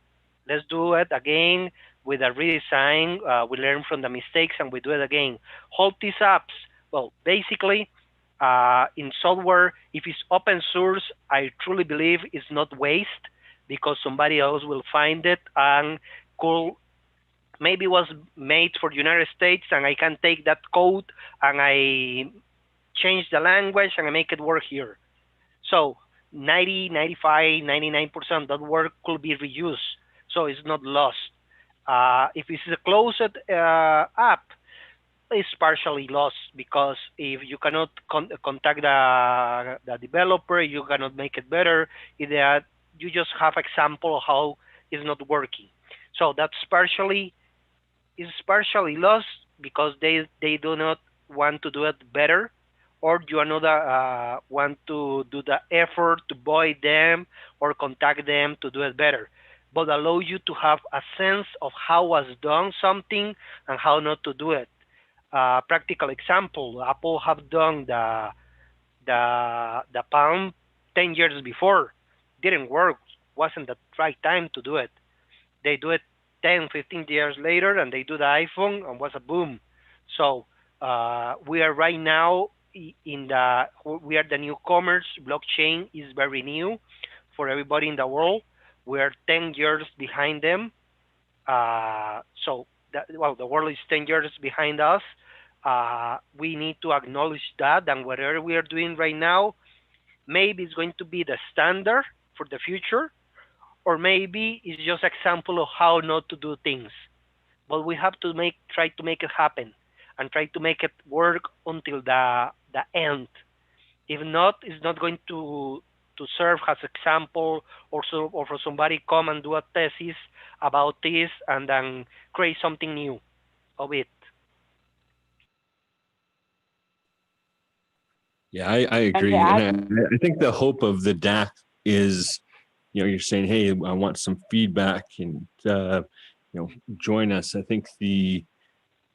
let's do it again with a redesign. We learn from the mistakes and we do it again. Hold these apps. Well, basically, in software, if it's open source, I truly believe it's not waste because somebody else will find it and could maybe was made for United States and I can take that code and I change the language and I make it work here. So 90, 95, 99% of that work could be reused. So it's not lost. If it's a closed app, it's partially lost because if you cannot contact the developer, you cannot make it better. You just have example of how it's not working. So that's partially lost because they do not want to do it better, or you another want to do the effort to buy them or contact them to do it better, but allow you to have a sense of how was done something and how not to do it. Practical example: Apple have done the Palm 10 years before, didn't work, wasn't the right time to do it. They do it 10, 15 years later, and they do the iPhone, and was a boom. So we are right now we are the newcomers. Blockchain is very new for everybody in the world. We are 10 years behind them. The world is 10 years behind us. We need to acknowledge that, and whatever we are doing right now, maybe it's going to be the standard for the future, or maybe it's just example of how not to do things. But we have to try to make it happen, and try to make it work until the end. If not, it's not going to serve as example, or for somebody come and do a thesis about this and then create something new of it. Yeah, I agree. And I think the hope of the DAC is, you're saying, hey, I want some feedback and, join us. I think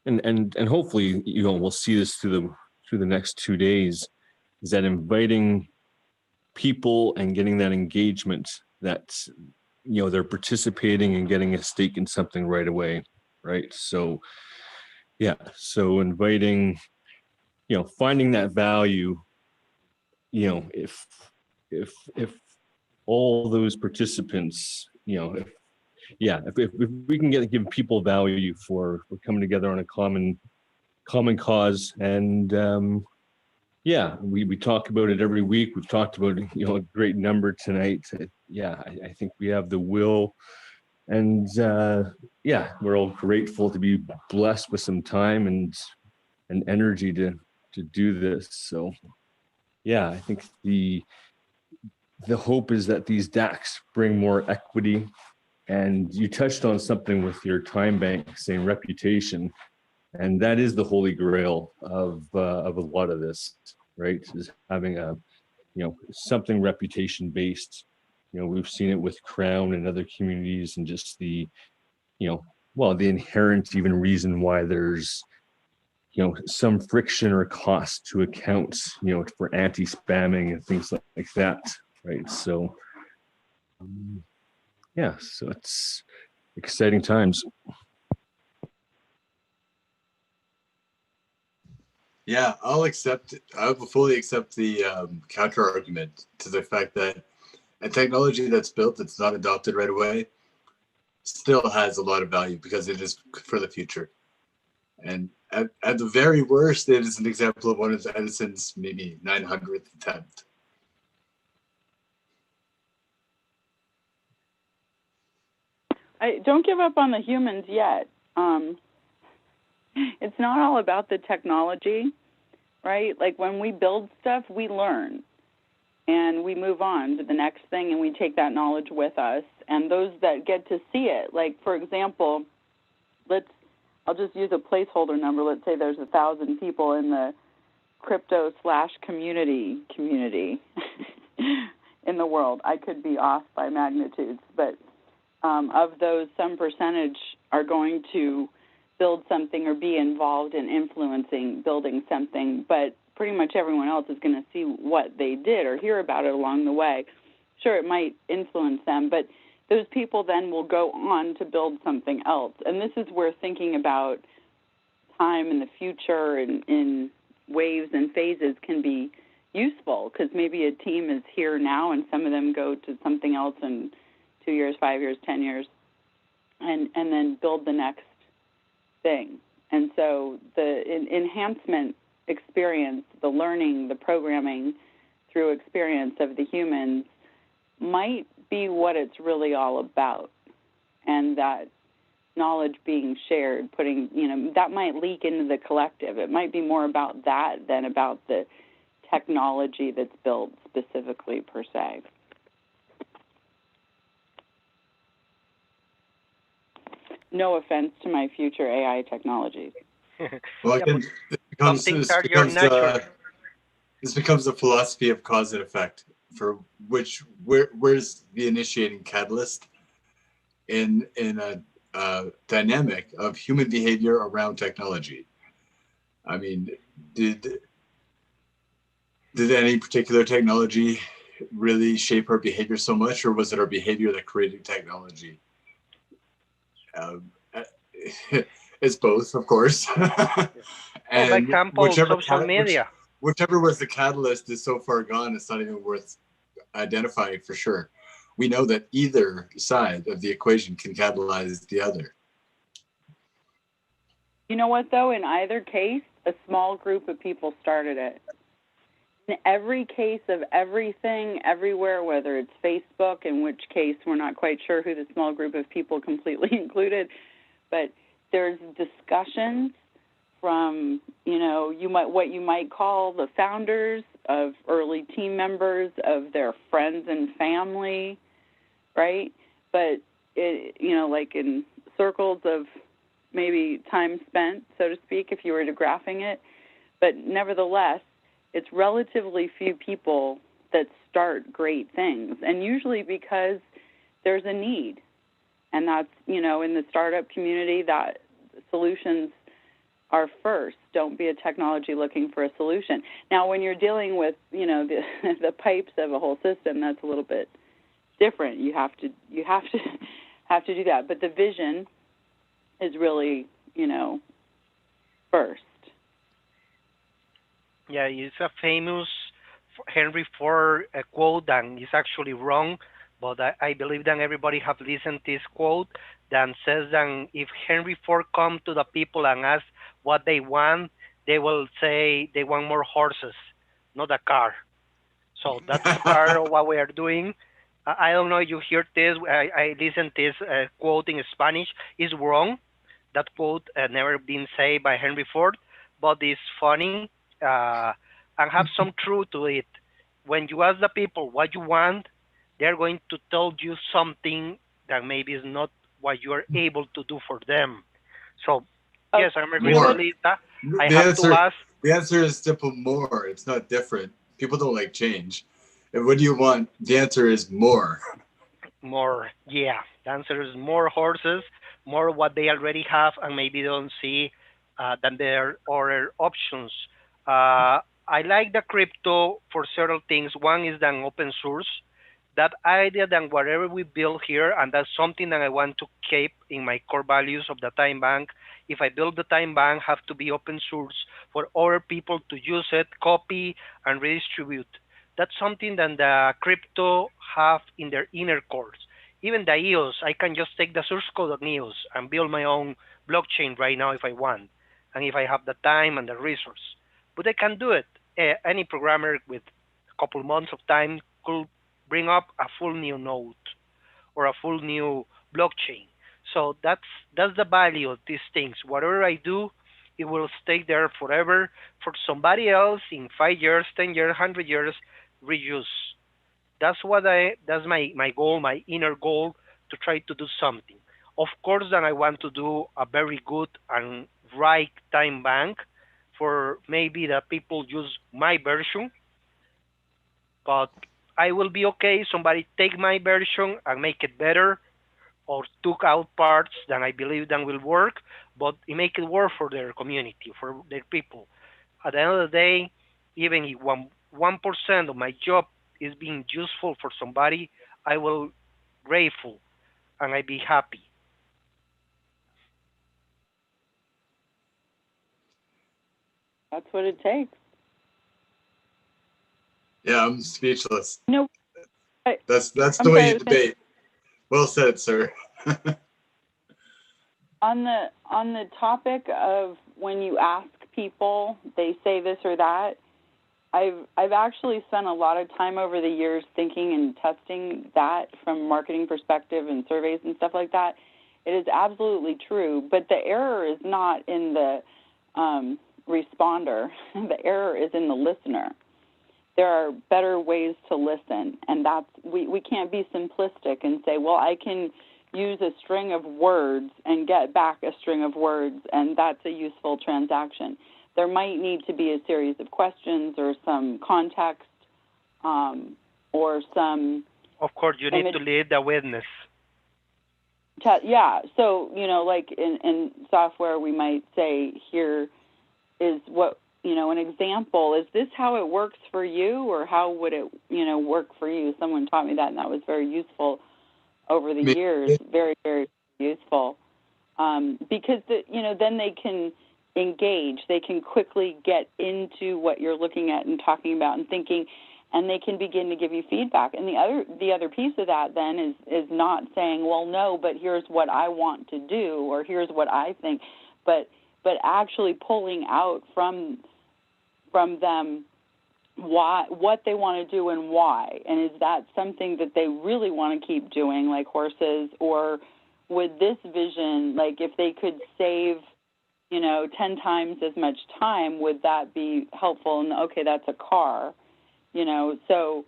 and hopefully, we'll see this through the next 2 days, is that inviting people and getting that engagement that, they're participating and getting a stake in something right away. Right. So, yeah. So inviting, finding that value, if all those participants, if we can give people value for coming together on a common cause, and we talk about it every week. We've talked about a great number tonight. I think we have the will, and we're all grateful to be blessed with some time and energy to do this. So I think the hope is that these DACs bring more equity. And you touched on something with your time bank, saying reputation, and that is the holy grail of a lot of this, right? Is having a something reputation based. We've seen it with KROWN and other communities, and just the the inherent even reason why there's some friction or cost to accounts, for anti-spamming and things like that, right? So so it's exciting times. Yeah, I will fully accept the counter argument to the fact that a technology that's built, that's not adopted right away, still has a lot of value because it is for the future. And at the very worst, it is an example of one of Edison's maybe 900th attempt. Don't give up on the humans yet. It's not all about the technology, right? Like when we build stuff, we learn and we move on to the next thing, and we take that knowledge with us. And those that get to see it, like for example, I'll just use a placeholder number. Let's say there's 1,000 people in the crypto/community in the world. I could be off by magnitudes, but of those, some percentage are going to build something or be involved in influencing building something, but pretty much everyone else is going to see what they did or hear about it along the way. Sure, it might influence them, but those people then will go on to build something else. And this is where thinking about time in the future and in waves and phases can be useful, because maybe a team is here now and some of them go to something else in 2 years, 5 years, 10 years, and then build the next thing. And so the enhancement experience, the learning, the programming through experience of the humans might be what it's really all about. And that knowledge being shared, that might leak into the collective. It might be more about that than about the technology that's built specifically per se. No offense to my future AI technologies. Well, Yeah, again, some things are your nature. this becomes a philosophy of cause and effect, for which where's the initiating catalyst in a dynamic of human behavior around technology. I mean, did any particular technology really shape our behavior so much, or was it our behavior that created technology? It's both, of course. Well, by And example, social media. whichever was the catalyst is so far gone, it's not even worth identifying for sure. We know that either side of the equation can catalyze the other. You know what, though? In either case, a small group of people started it. In every case of everything, everywhere, whether it's Facebook, in which case we're not quite sure who the small group of people completely included, but there's discussions from, you know, what you might call the founders, of early team members, of their friends and family, right? But, you know, like in circles of maybe time spent, so to speak, if you were to graphing it. But nevertheless, it's relatively few people that start great things, and usually because there's a need. And that's, you know, in the startup community, that solutions are first. Don't be a technology looking for a solution. Now, when you're dealing with, you know, the pipes of a whole system, that's a little bit different. You have to do that. But the vision is really, you know, first. Yeah, it's a famous Henry Ford quote, and it's actually wrong, but I believe that everybody have listened to this quote that says that if Henry Ford come to the people and ask what they want, they will say they want more horses, not a car. So that's part of what we are doing. I don't know if you hear this. I listened to this quote in Spanish. It's wrong. That quote never been said by Henry Ford, but it's funny and have some truth to it. When you ask the people what you want, they're going to tell you something that maybe is not what you are able to do for them. So, yes, I'm agreeing with Lisa. The answer is simple: more. It's not different. People don't like change. And what do you want? The answer is more. More, yeah. The answer is more horses, more what they already have, and maybe don't see than their other options. I like the crypto for several things. One is an open source. That idea that whatever we build here, and that's something that I want to keep in my core values of the time bank. If I build the time bank, have to be open source for other people to use it, copy, and redistribute. That's something that the crypto have in their inner cores. Even the EOS, I can just take the source code of EOS and build my own blockchain right now if I want, and if I have the time and the resource. But I can do it. Any programmer with a couple months of time could bring up a full new node or a full new blockchain. So that's the value of these things. Whatever I do, it will stay there forever for somebody else in 5 years, 10 years, 100 years, reuse. That's my goal, my inner goal, to try to do something. Of course, then I want to do a very good and right time bank for maybe the people use my version, but I will be okay. Somebody take my version and make it better, or took out parts that I believe that will work, but it make it work for their community, for their people. At the end of the day, even if 1% of my job is being useful for somebody, I will grateful and I be happy. That's what it takes. Yeah, I'm speechless. No, that's the way you debate. Well said, sir. On the topic of when you ask people, they say this or that. I've actually spent a lot of time over the years thinking and testing that from a marketing perspective and surveys and stuff like that. It is absolutely true, but the error is not in the responder. The error is in the listener. There are better ways to listen, and that's we can't be simplistic and say, well, I can use a string of words and get back a string of words, and that's a useful transaction. There might need to be a series of questions or some context or some... Of course, you need to lead the witness. Yeah, so, you know, like in software, we might say, here is what, you know, an example. Is this how it works for you, or how would it, you know, work for you? Someone taught me that, and that was very useful over the years. Very, very useful. Because, you know, then they can engage. They can quickly get into what you're looking at and talking about and thinking, and they can begin to give you feedback. And the other piece of that then is not saying, well, no, but here's what I want to do, or here's what I think, but actually pulling out from them what they want to do and why. And is that something that they really want to keep doing, like horses, or would this vision, like if they could save, you know, 10 times as much time, would that be helpful? And okay, that's a car. You know, so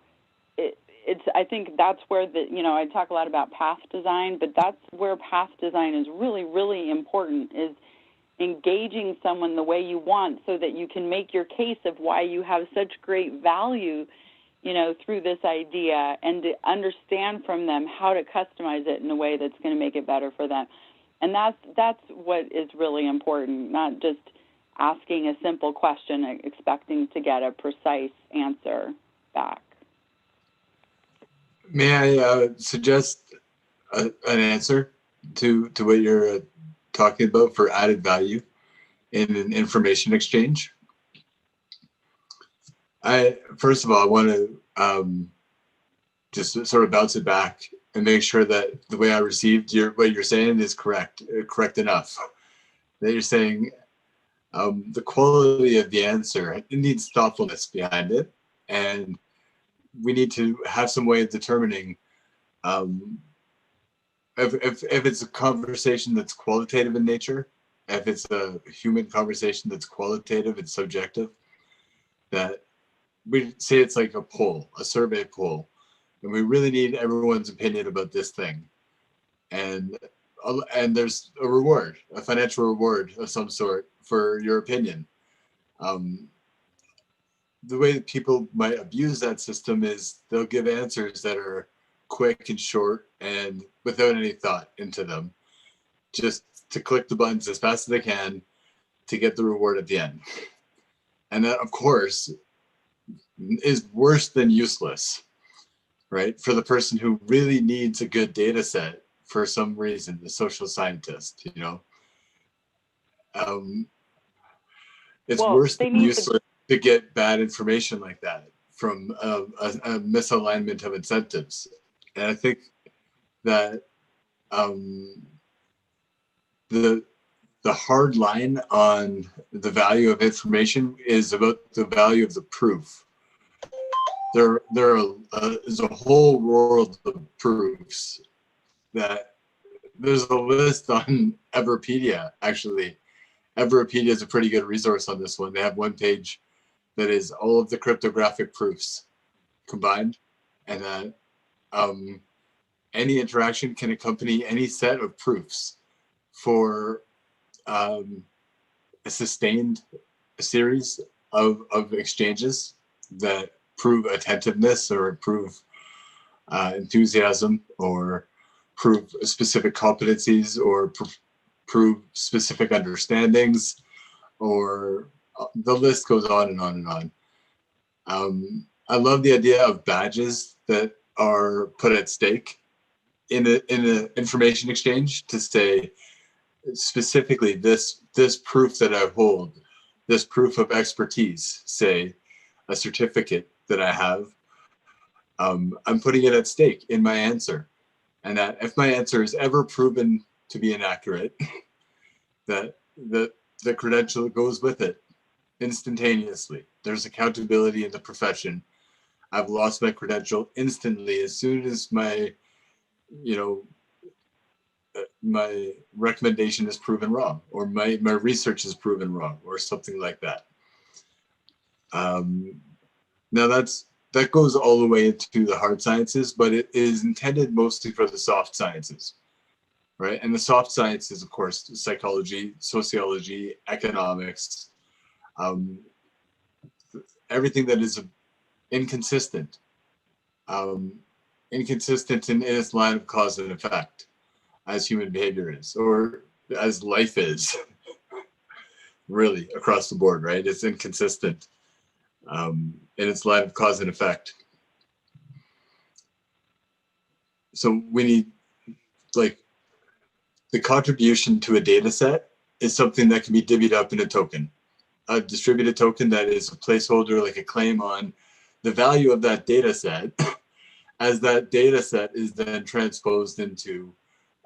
it's. I think that's where you know, I talk a lot about path design, but that's where path design is really, really important, is engaging someone the way you want so that you can make your case of why you have such great value, you know, through this idea, and to understand from them how to customize it in a way that's going to make it better for them. And that's what is really important, not just asking a simple question and expecting to get a precise answer back. May I suggest an answer to what you're talking about for added value in an information exchange? First of all, I want to just sort of bounce it back and make sure that the way I received what you're saying is correct enough. That you're saying the quality of the answer, it needs thoughtfulness behind it, and we need to have some way of determining if it's a conversation that's qualitative in nature, if it's a human conversation that's qualitative and subjective, that we say it's like a poll, a survey poll, and we really need everyone's opinion about this thing, and there's a reward, a financial reward of some sort for your opinion. The way that people might abuse that system is they'll give answers that are quick and short and without any thought into them, just to click the buttons as fast as they can to get the reward at the end. And that, of course, is worse than useless, right? For the person who really needs a good data set for some reason, the social scientist, you know. It's worse than useless to get bad information like that from a misalignment of incentives. And I think that the hard line on the value of information is about the value of the proof. There is a whole world of proofs that there's a list on Everpedia, actually. Everpedia is a pretty good resource on this one. They have one page that is all of the cryptographic proofs combined, and that any interaction can accompany any set of proofs for a sustained series of exchanges that prove attentiveness or prove enthusiasm or prove specific competencies or prove specific understandings, or the list goes on and on and on. I love the idea of badges that are put at stake in an information exchange to say specifically this proof that I hold, this proof of expertise, say a certificate that I have, I'm putting it at stake in my answer. And that if my answer is ever proven to be inaccurate, that the credential goes with it instantaneously. There's accountability in the profession. I've lost my credential instantly as soon as my recommendation is proven wrong, or my research is proven wrong, or something like that. Now that goes all the way into the hard sciences, but it is intended mostly for the soft sciences. right? And the soft sciences, of course, psychology, sociology, economics, everything that is inconsistent, inconsistent in its line of cause and effect, as human behavior is, or as life is, really across the board, right? It's inconsistent in its line of cause and effect. So we need, like, the contribution to a data set is something that can be divvied up in a token, a distributed token that is a placeholder, like a claim on the value of that data set, as that data set is then transposed into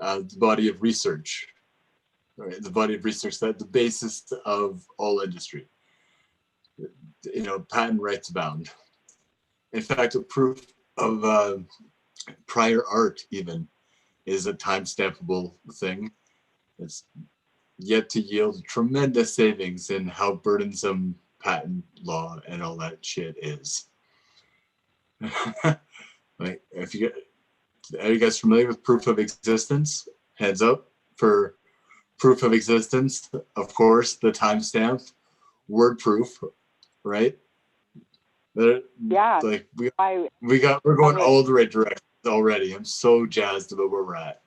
the body of research, right? The body of research, that the basis of all industry, you know, patent rights bound. In fact, a proof of prior art even is a time-stampable thing. It's yet to yield tremendous savings in how burdensome patent law and all that shit is. Like, if you are you guys familiar with proof of existence? Hands up for proof of existence. Of course, the timestamp, word proof, right? Yeah. Like we're going all the right directions already. I'm so jazzed about where we're at.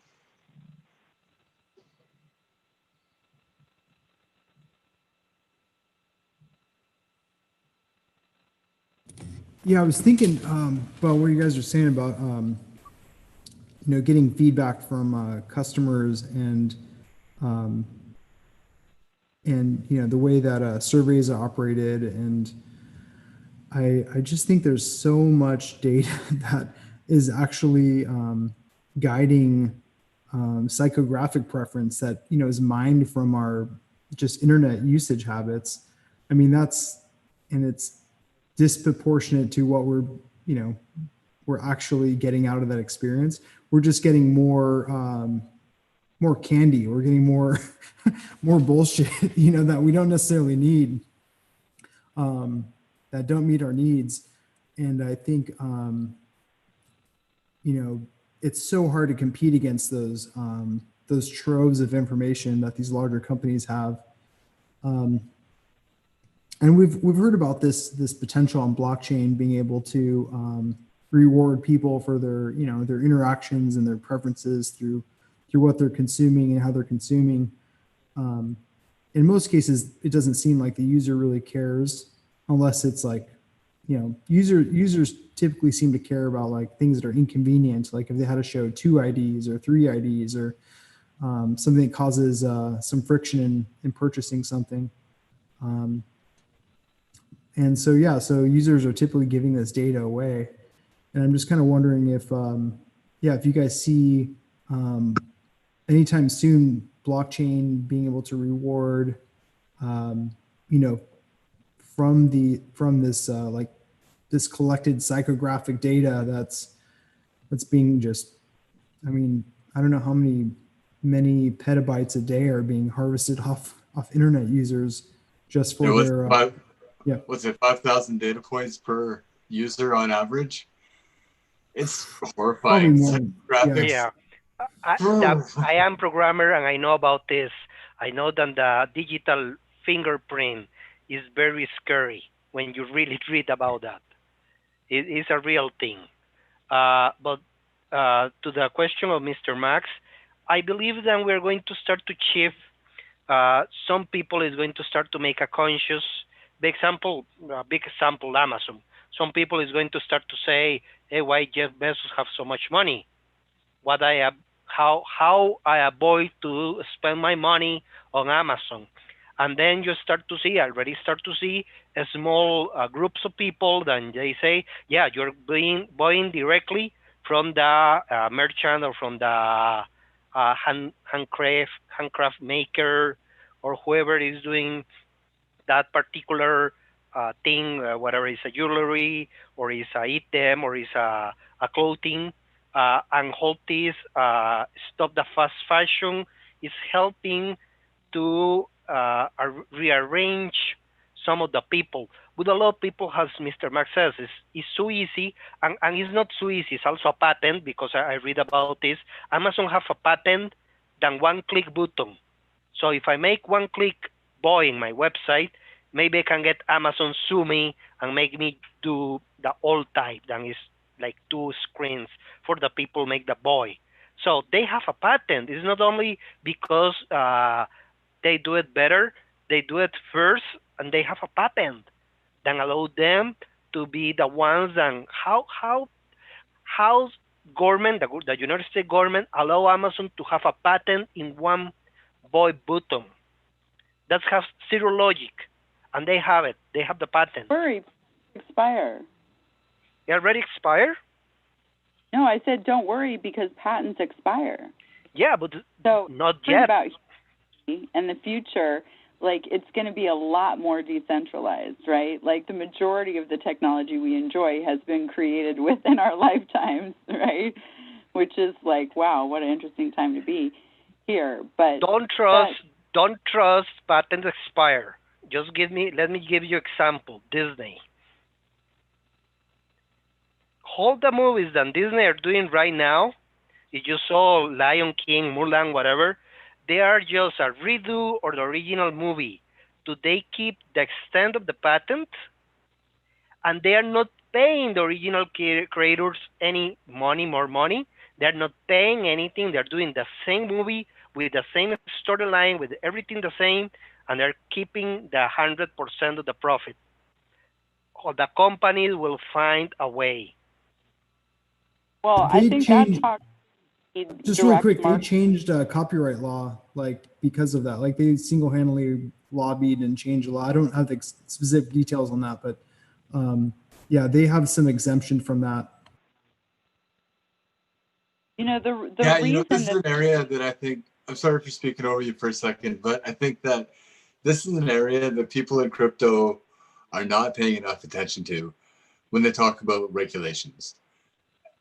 Yeah, I was thinking about what you guys are saying about you know, getting feedback from customers and you know, the way that surveys are operated, and I just think there's so much data that is actually guiding psychographic preference that, you know, is mined from our just internet usage habits. I mean, and it's disproportionate to what we're actually getting out of that experience. We're just getting more candy. We're getting more more bullshit, you know, that we don't necessarily need, that don't meet our needs. And I think you know, it's so hard to compete against those troves of information that these larger companies have. And we've heard about this potential on blockchain being able to reward people for their, you know, their interactions and their preferences through what they're consuming and how they're consuming. In most cases, it doesn't seem like the user really cares, unless it's like, you know, users typically seem to care about like things that are inconvenient, like if they had to show 2 IDs or 3 IDs or something that causes some friction in purchasing something. And so, yeah, so users are typically giving this data away. And I'm just kind of wondering if, if you guys see anytime soon blockchain being able to reward, you know, from this like this collected psychographic data that's being just, I mean, I don't know how many petabytes a day are being harvested off internet users just for their what's it, 5,000 data points per user on average? It's horrifying. Yeah. I am programmer and I know about this. I know that the digital fingerprint is very scary when you really read about that. It is a real thing. But to the question of Mr. Max, I believe that we're going to start to shift. Some people is going to start to make a conscious, big example, Amazon. Some people is going to start to say, hey, why Jeff Bezos have so much money? How I avoid to spend my money on Amazon. And then you already start to see a small groups of people, then they say, yeah, you're buying directly from the merchant or from the handcraft maker or whoever is doing that particular thing, whether it's a jewelry or it's a item or it's a clothing, and all this stop the fast fashion is helping to rearrange some of the people. But a lot of people, as Mr. Max says, is so easy, and it's not so easy. It's also a patent, because I read about this. Amazon have a patent than one-click button. So if I make one-click buy in my website, maybe I can get Amazon sue me and make me do the old type, that is like 2 screens for the people make the buy. So they have a patent. It's not only because they do it better, they do it first, and they have a patent that allow them to be the ones. And how government, the United States government, allow Amazon to have a patent in one buy button? That has zero logic, and they have it. They have the patent. Worry, expire. It already expired? No, I said don't worry because patents expire. Yeah, but So not yet. About in the future, like it's going to be a lot more decentralized, right? Like the majority of the technology we enjoy has been created within our lifetimes, right? Which is like, wow, what an interesting time to be here. But don't trust patents expire. Let me give you example. Disney. All the movies that Disney are doing right now, if you saw Lion King, Mulan, whatever, they are just a redo or the original movie. Do they keep the extent of the patent? And they are not paying the original creators any money, more money. They're not paying anything. They're doing the same movie with the same storyline, with everything the same, and they're keeping the 100% of the profit. Or the companies will find a way. well, They I think changed- that's Just real quick, they changed copyright law, like because of that. Like they single-handedly lobbied and changed the law. I don't have the specific details on that, but yeah, they have some exemption from that. You know, the Yeah, reason you know, this is that an area that I think, I'm sorry for speaking over you for a second, but I think that this is an area that people in crypto are not paying enough attention to when they talk about regulations.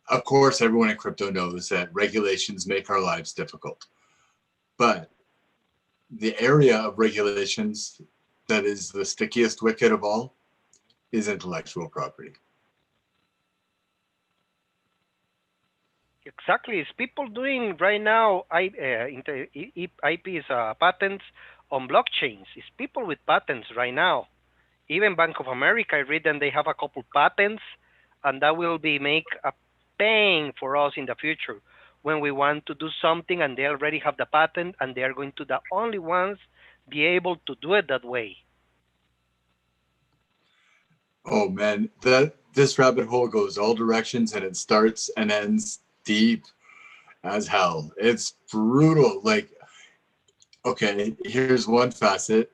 Of course, everyone in crypto knows that regulations make our lives difficult. But the area of regulations that is the stickiest wicket of all is intellectual property. Exactly. It's people doing right now IPs, patents on blockchains. It's people with patents right now. Even Bank of America, I read them, they have a couple patents, and that will be make a pain for us in the future when we want to do something and they already have the patent and they are going to the only ones be able to do it that way. Oh man, this rabbit hole goes all directions and it starts and ends deep as hell. It's brutal. Like, okay, here's one facet.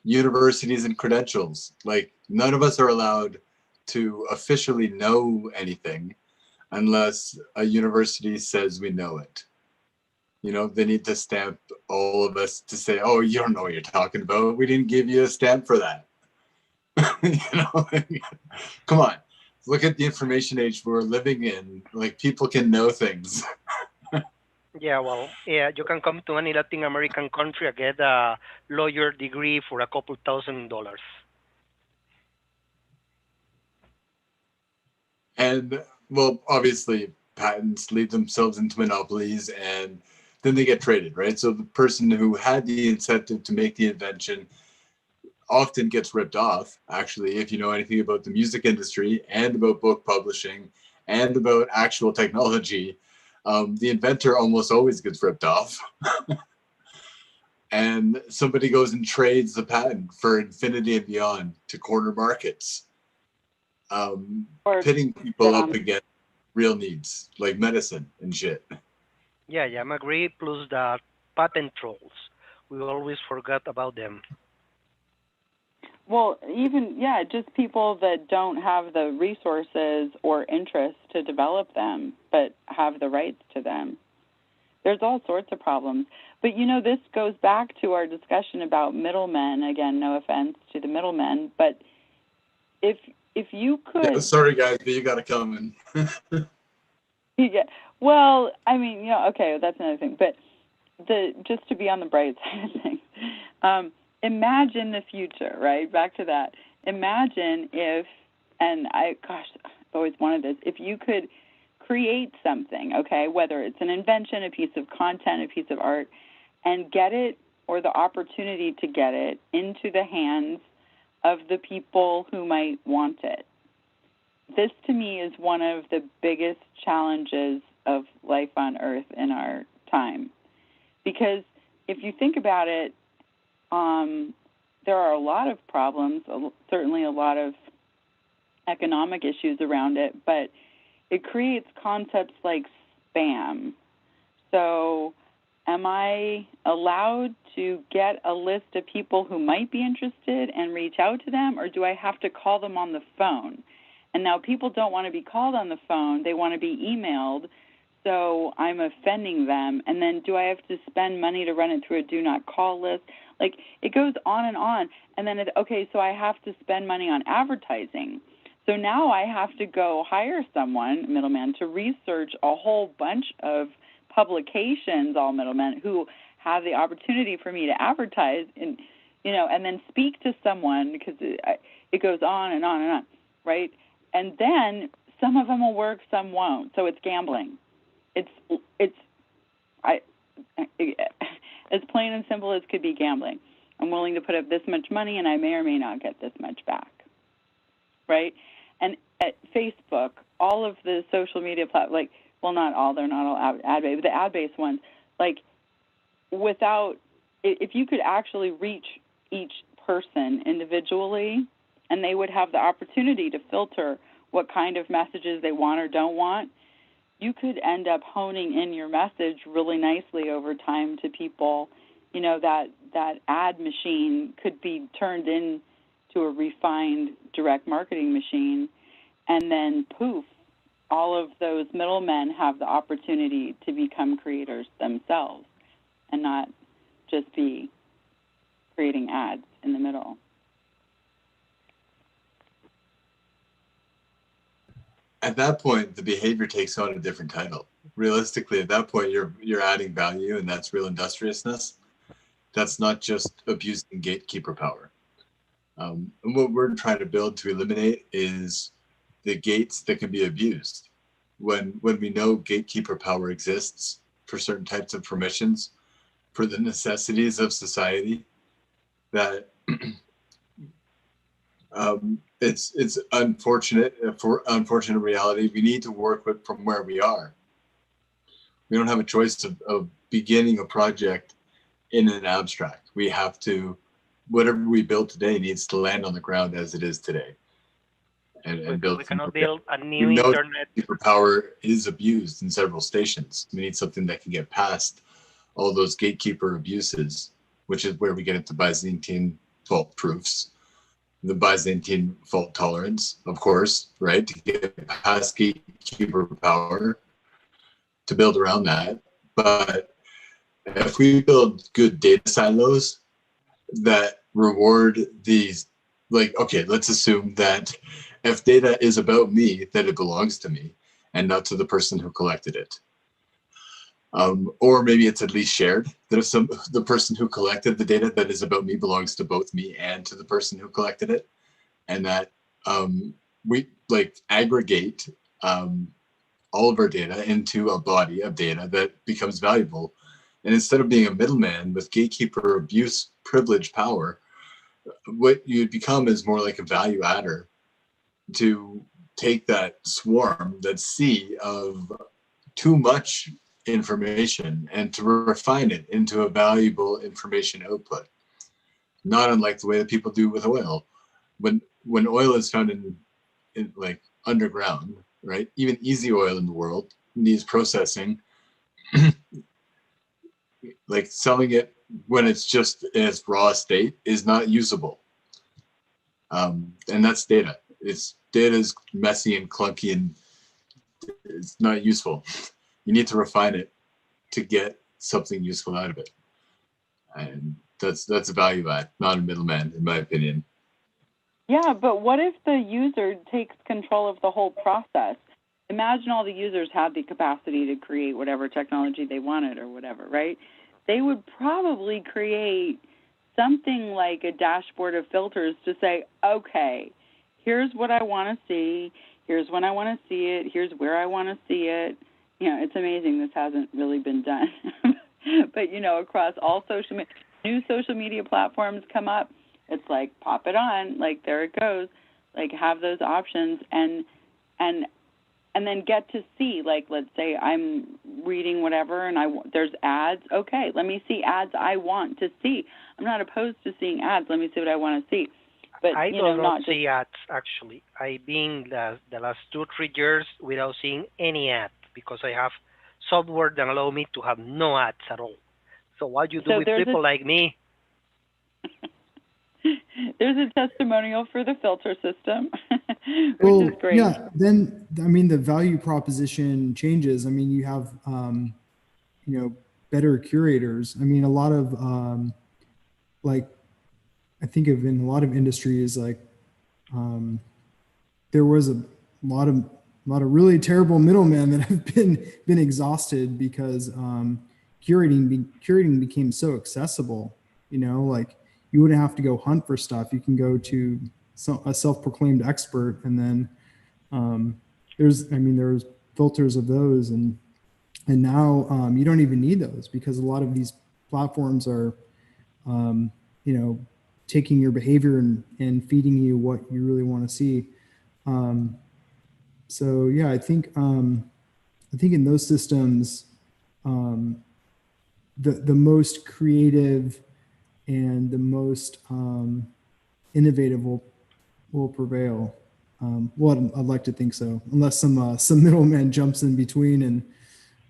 Universities and credentials. Like, none of us are allowed to officially know anything unless a university says we know it. You know, they need to stamp all of us to say, oh, you don't know what you're talking about. We didn't give you a stamp for that. You know, come on. Look at the information age we're living in. Like, people can know things. Yeah, well, yeah, you can come to any Latin American country and get a lawyer degree for a couple $1,000. And, well, obviously, patents lead themselves into monopolies and then they get traded, right? So the person who had the incentive to make the invention often gets ripped off. Actually, if you know anything about the music industry and about book publishing and about actual technology, the inventor almost always gets ripped off. And somebody goes and trades the patent for infinity and beyond to corner markets, pitting people up against real needs like medicine and shit. Yeah, I'm agree. Plus the patent trolls. We always forgot about them. Well, even, yeah, just people that don't have the resources or interest to develop them, but have the rights to them. There's all sorts of problems. But, you know, this goes back to our discussion about middlemen. Again, no offense to the middlemen, but if you could... Yeah, sorry, guys, but you got to come in. Yeah, well, I mean, you know, okay, that's another thing. But just to be on the bright side of things, imagine the future, right? Back to that. Imagine if, and I've always wanted this, if you could create something, okay, whether it's an invention, a piece of content, a piece of art, and get it, or the opportunity to get it, into the hands of the people who might want it. This, to me, is one of the biggest challenges of life on Earth in our time. Because if you think about it, there are a lot of problems, certainly a lot of economic issues around it, but it creates concepts like spam. So am I allowed to get a list of people who might be interested and reach out to them, or do I have to call them on the phone? And now people don't want to be called on the phone. They want to be emailed, so I'm offending them. And then do I have to spend money to run it through a do not call list? Like, it goes on. And then, okay, so I have to spend money on advertising. So now I have to go hire someone, middleman, to research a whole bunch of publications, all middlemen, who have the opportunity for me to advertise, and and then speak to someone, because it goes on and on, right? And then some of them will work, some won't. So it's gambling. It's as plain and simple as could be gambling. I'm willing to put up this much money, and I may or may not get this much back, right? And at Facebook, all of the social media platforms, like, well, not all, they're not all ad-based, but the ad-based ones, like, if you could actually reach each person individually, and they would have the opportunity to filter what kind of messages they want or don't want, you could end up honing in your message really nicely over time to people. That ad machine could be turned into a refined direct marketing machine, and then poof, all of those middlemen have the opportunity to become creators themselves and not just be creating ads in the middle. At that point, the behavior takes on a different title. Realistically, at that point, you're adding value, and that's real industriousness. That's not just abusing gatekeeper power. And what we're trying to build to eliminate is the gates that can be abused. When we know gatekeeper power exists for certain types of permissions, for the necessities of society, that it's unfortunate, for unfortunate reality. We need to work with from where we are. We don't have a choice of beginning a project in an abstract. We have to, whatever we build today needs to land on the ground as it is today. And build. We cannot build a new we know internet. Gatekeeper power is abused in several stations. We need something that can get past all those gatekeeper abuses, which is where we get into Byzantine fault proofs, the Byzantine fault tolerance, of course, right? To get past gatekeeper power, to build around that. But if we build good data silos that reward these, like, okay, let's assume that if data is about me, that it belongs to me and not to the person who collected it. Or maybe it's at least shared, that if the person who collected the data that is about me belongs to both me and to the person who collected it, and that we like aggregate all of our data into a body of data that becomes valuable. And instead of being a middleman with gatekeeper abuse, privilege, power, what you become is more like a value adder to take that swarm, that sea of too much information, and to refine it into a valuable information output. Not unlike the way that people do with oil. When oil is found in like underground, right? Even easy oil in the world needs processing. Like selling it when it's just in its raw state is not usable. And that's data. Data is messy and clunky, and it's not useful. You need to refine it to get something useful out of it. And that's a value add, not a middleman, in my opinion. Yeah, but what if the user takes control of the whole process? Imagine all the users had the capacity to create whatever technology they wanted or whatever, right? They would probably create something like a dashboard of filters to say, okay, here's what I want to see. here's when I want to see it, here's where I want to see it. You know, it's amazing this hasn't really been done. But, you know, across all new social media platforms come up, it's like, pop it on, like, there it goes. Like, have those options and then get to see, like, let's say I'm reading whatever and there's ads. Okay, let me see ads I want to see. I'm not opposed to seeing ads. Let me see what I want to see. But I you do know, not just see ads, actually. I've been the last 2-3 years without seeing any ad because I have software that allow me to have no ads at all. So what you do So with people like me? There's a testimonial for the filter system, which Well, is great. yeah, then, I mean, the value proposition changes. I mean, you have, you know, better curators. I mean, a lot of, like, I think of in a lot of industries, like, there was a lot of really terrible middlemen that have been exhausted because curating became so accessible. You know, like, you wouldn't have to go hunt for stuff. You can go to a self-proclaimed expert, and then there's filters of those, and now you don't even need those because a lot of these platforms are, you know, taking your behavior and feeding you what you really want to see. So yeah, I think in those systems, the most creative and the most innovative will prevail. Well, I'd like to think so, unless some middleman jumps in between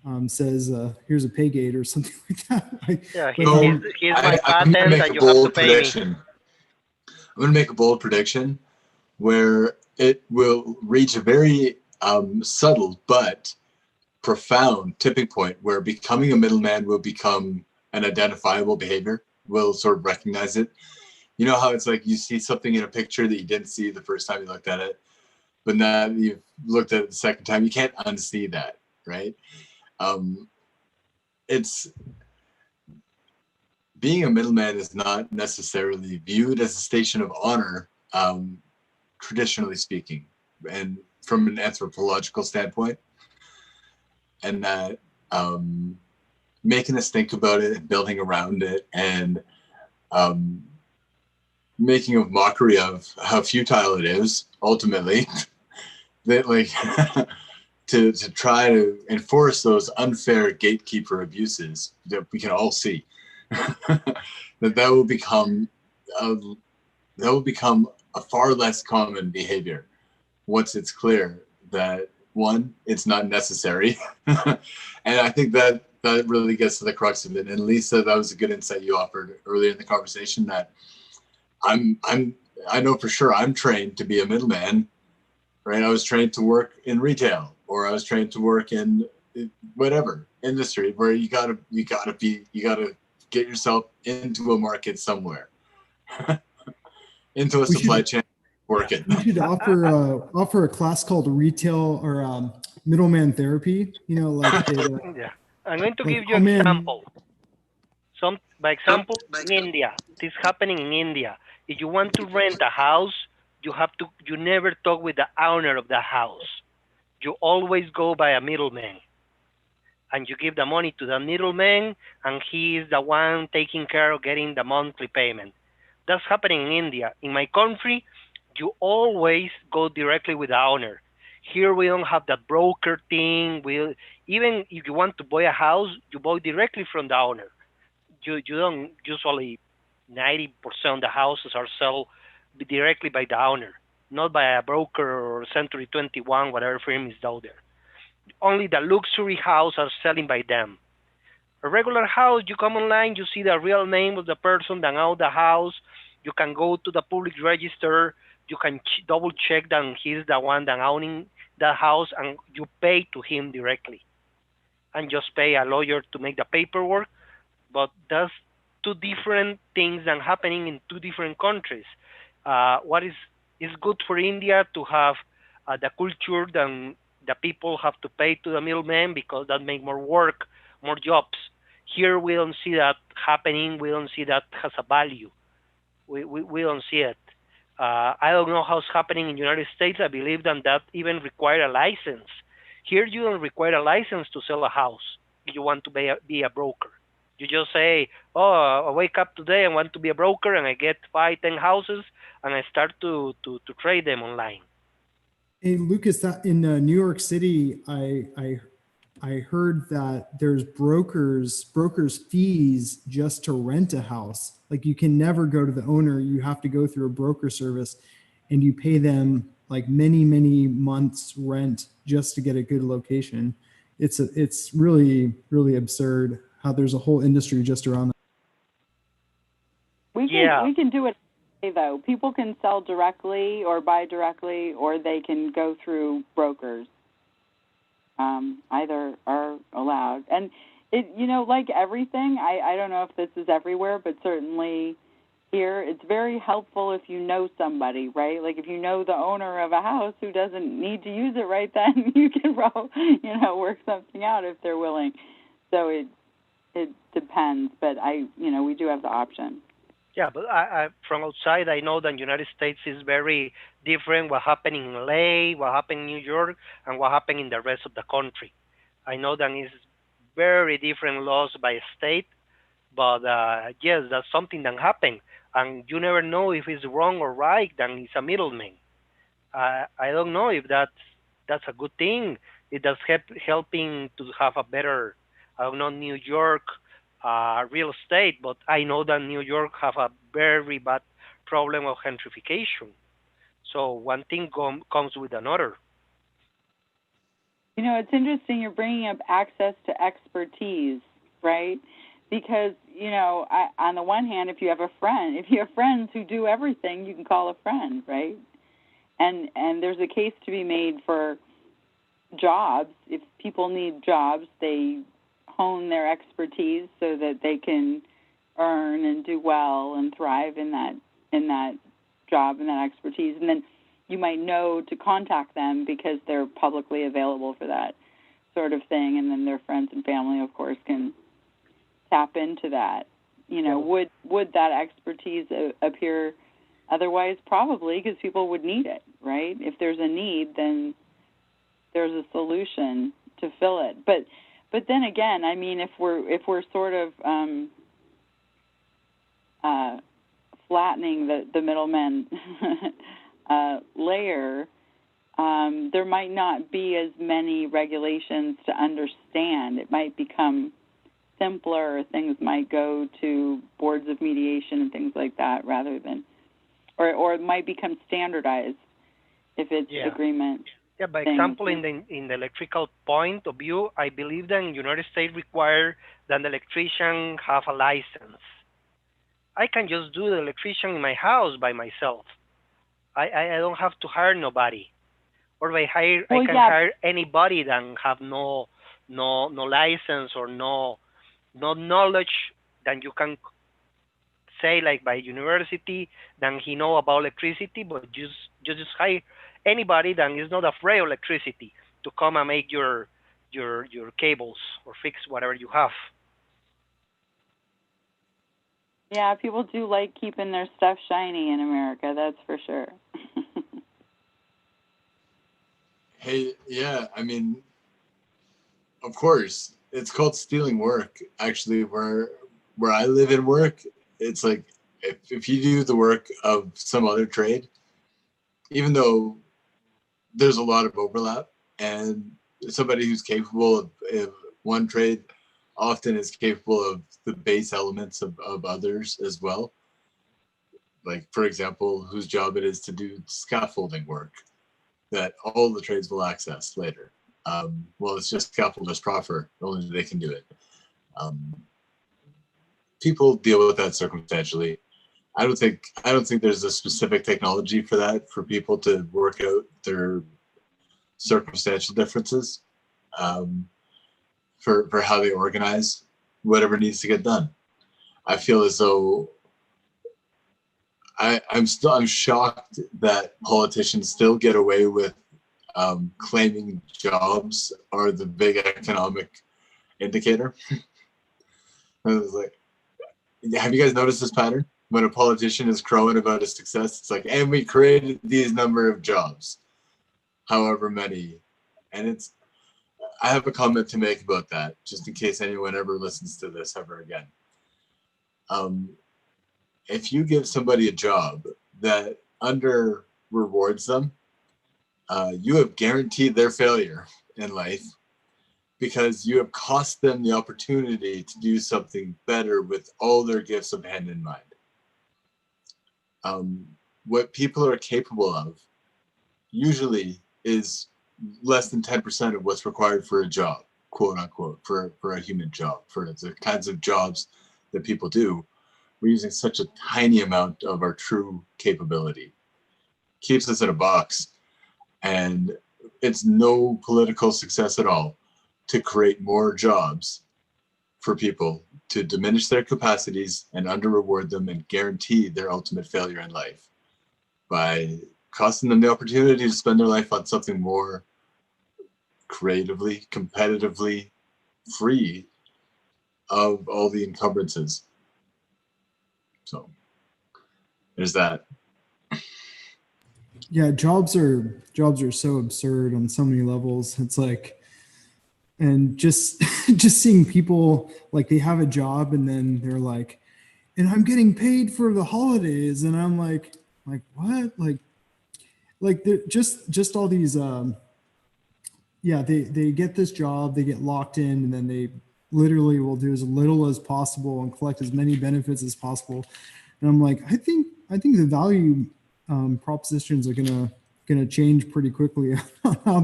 and says, "Here's a pay gate" or something like that. Yeah, So, here's my I'm going to patent make and a you have to bold pay me. prediction. I'm going to make a bold prediction where it will reach a very subtle but profound tipping point where becoming a middleman will become an identifiable behavior. We'll sort of recognize it. You know how it's like you see something in a picture that you didn't see the first time you looked at it, but now you've looked at it the second time, you can't unsee that, right? It's being a middleman is not necessarily viewed as a station of honor, traditionally speaking, and from an anthropological standpoint. And that making us think about it and building around it and making a mockery of how futile it is ultimately, that like to try to enforce those unfair gatekeeper abuses that we can all see, that will become a far less common behavior once it's clear that, one, it's not necessary. And I think that really gets to the crux of it. And Lisa, that was a good insight you offered earlier in the conversation, that I know for sure I'm trained to be a middleman, right? I was trained to work in retail, or I was trained to work in whatever industry where you gotta get yourself into a market somewhere, into a supply chain, working. We should offer a class called retail or middleman therapy. You know, like Yeah, I'm going to like, give you oh, an man. example. By example, in India, this is happening in India. If you want to rent a house, you never talk with the owner of the house. You always go by a middleman, and you give the money to the middleman, and he is the one taking care of getting the monthly payment. That's happening in India. In my country, you always go directly with the owner. Here we don't have that broker thing. Even if you want to buy a house, you buy directly from the owner. You don't usually 90% of the houses are sold directly by the owner, not by a broker or Century 21, whatever firm is out there. Only the luxury house are selling by them. A regular house, you come online, you see the real name of the person that owns the house. You can go to the public register. You can double check that he's the one that owning the house, and you pay to him directly, and just pay a lawyer to make the paperwork. But that's two different things that are happening in two different countries. What is good for India to have the culture that the people have to pay to the middleman, because that makes more work, more jobs. Here we don't see that happening. We don't see that has a value. We don't see it. I don't know how's happening in the United States. I believe that even require a license. Here you don't require a license to sell a house if you want to be a broker. You just say, oh, I wake up today and want to be a broker, and I get 5, 10 houses, and I start to trade them online. Hey, Lucas, that in New York City, I heard that there's brokers fees just to rent a house. Like you can never go to the owner. You have to go through a broker service, and you pay them like many months rent just to get a good location. It's really absurd how there's a whole industry just around that. We can do it though. People can sell directly or buy directly, or they can go through brokers. Either are allowed. And it, like everything, I don't know if this is everywhere, but certainly here, it's very helpful if you know somebody, right? Like if you know the owner of a house who doesn't need to use it right then, you can work something out if they're willing. So it depends, but we do have the option. Yeah, but I from outside, I know that the United States is very different. What happened in LA, what happened in New York, and what happened in the rest of the country. I know that it's very different laws by state, but yes, that's something that happened, and you never know if it's wrong or right. Then it's a middleman. I don't know if that's a good thing. It does helping to have a better, I don't know, New York real estate, but I know that New York have a very bad problem of gentrification. So one thing comes with another. It's interesting you're bringing up access to expertise, right? Because, on the one hand, if you have friends who do everything, you can call a friend, right? And there's a case to be made for jobs. If people need jobs, they hone their expertise so that they can earn and do well and thrive in that job and that expertise. And then you might know to contact them because they're publicly available for that sort of thing. And then their friends and family, of course, can tap into that. Would that expertise appear otherwise? Probably, because people would need it, right? If there's a need, then there's a solution to fill it. But then again, I mean, if we're sort of flattening the middleman layer, there might not be as many regulations to understand. It might become simpler. Things might go to boards of mediation and things like that, rather than, or it might become standardized if it's agreement. Yeah, by example, in the electrical point of view, I believe that in the United States require that the electrician have a license. I can just do the electrician in my house by myself. I don't have to hire nobody, or I can hire anybody that have no license or no knowledge that you can say like by university that he know about electricity, but just hire anybody that is not afraid of electricity to come and make your cables or fix whatever you have. Yeah, people do like keeping their stuff shiny in America, that's for sure. Hey, yeah, I mean, of course, it's called stealing work. Actually, where I live and work, it's like if you do the work of some other trade, even though there's a lot of overlap, and somebody who's capable of one trade often is capable of the base elements of others as well. Like, for example, whose job it is to do scaffolding work that all the trades will access later. Well, it's just scaffolders proper, only they can do it. People deal with that circumstantially. I don't think there's a specific technology for that, for people to work out their circumstantial differences for how they organize whatever needs to get done. I feel as though I'm shocked that politicians still get away with claiming jobs are the big economic indicator. I was like, have you guys noticed this pattern? when a politician is crowing about a success, it's like, and we created these number of jobs, however many. And I have a comment to make about that, just in case anyone ever listens to this ever again. If you give somebody a job that under rewards them, you have guaranteed their failure in life, because you have cost them the opportunity to do something better with all their gifts of hand in mind. What people are capable of usually is less than 10% of what's required for a job, quote unquote, for a human job, for the kinds of jobs that people do. We're using such a tiny amount of our true capability. Keeps us in a box, and it's no political success at all to create more jobs for people, to diminish their capacities and under reward them and guarantee their ultimate failure in life by costing them the opportunity to spend their life on something more creatively, competitively free of all the encumbrances. So there's that. Yeah, jobs are so absurd on so many levels. It's like, and just seeing people like they have a job and then they're like, and I'm getting paid for the holidays, and I'm like what? Like they're just all these yeah, they get this job, they get locked in, and then they literally will do as little as possible and collect as many benefits as possible. And I'm like, I think the value propositions are gonna change pretty quickly on how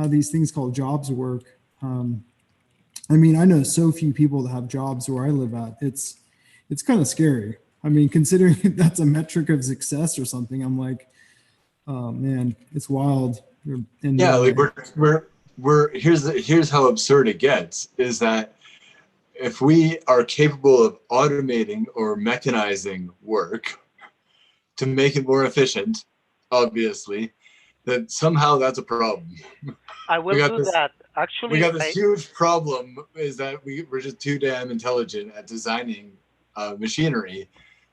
these things called jobs work. I mean, I know so few people that have jobs where I live at. It's kind of scary. I mean, considering that's a metric of success or something, I'm like, oh man, it's wild. And, yeah, like we're here's how absurd it gets, is that if we are capable of automating or mechanizing work to make it more efficient, obviously, that somehow that's a problem. I will do that. Actually, we got this huge problem, is that we're just too damn intelligent at designing machinery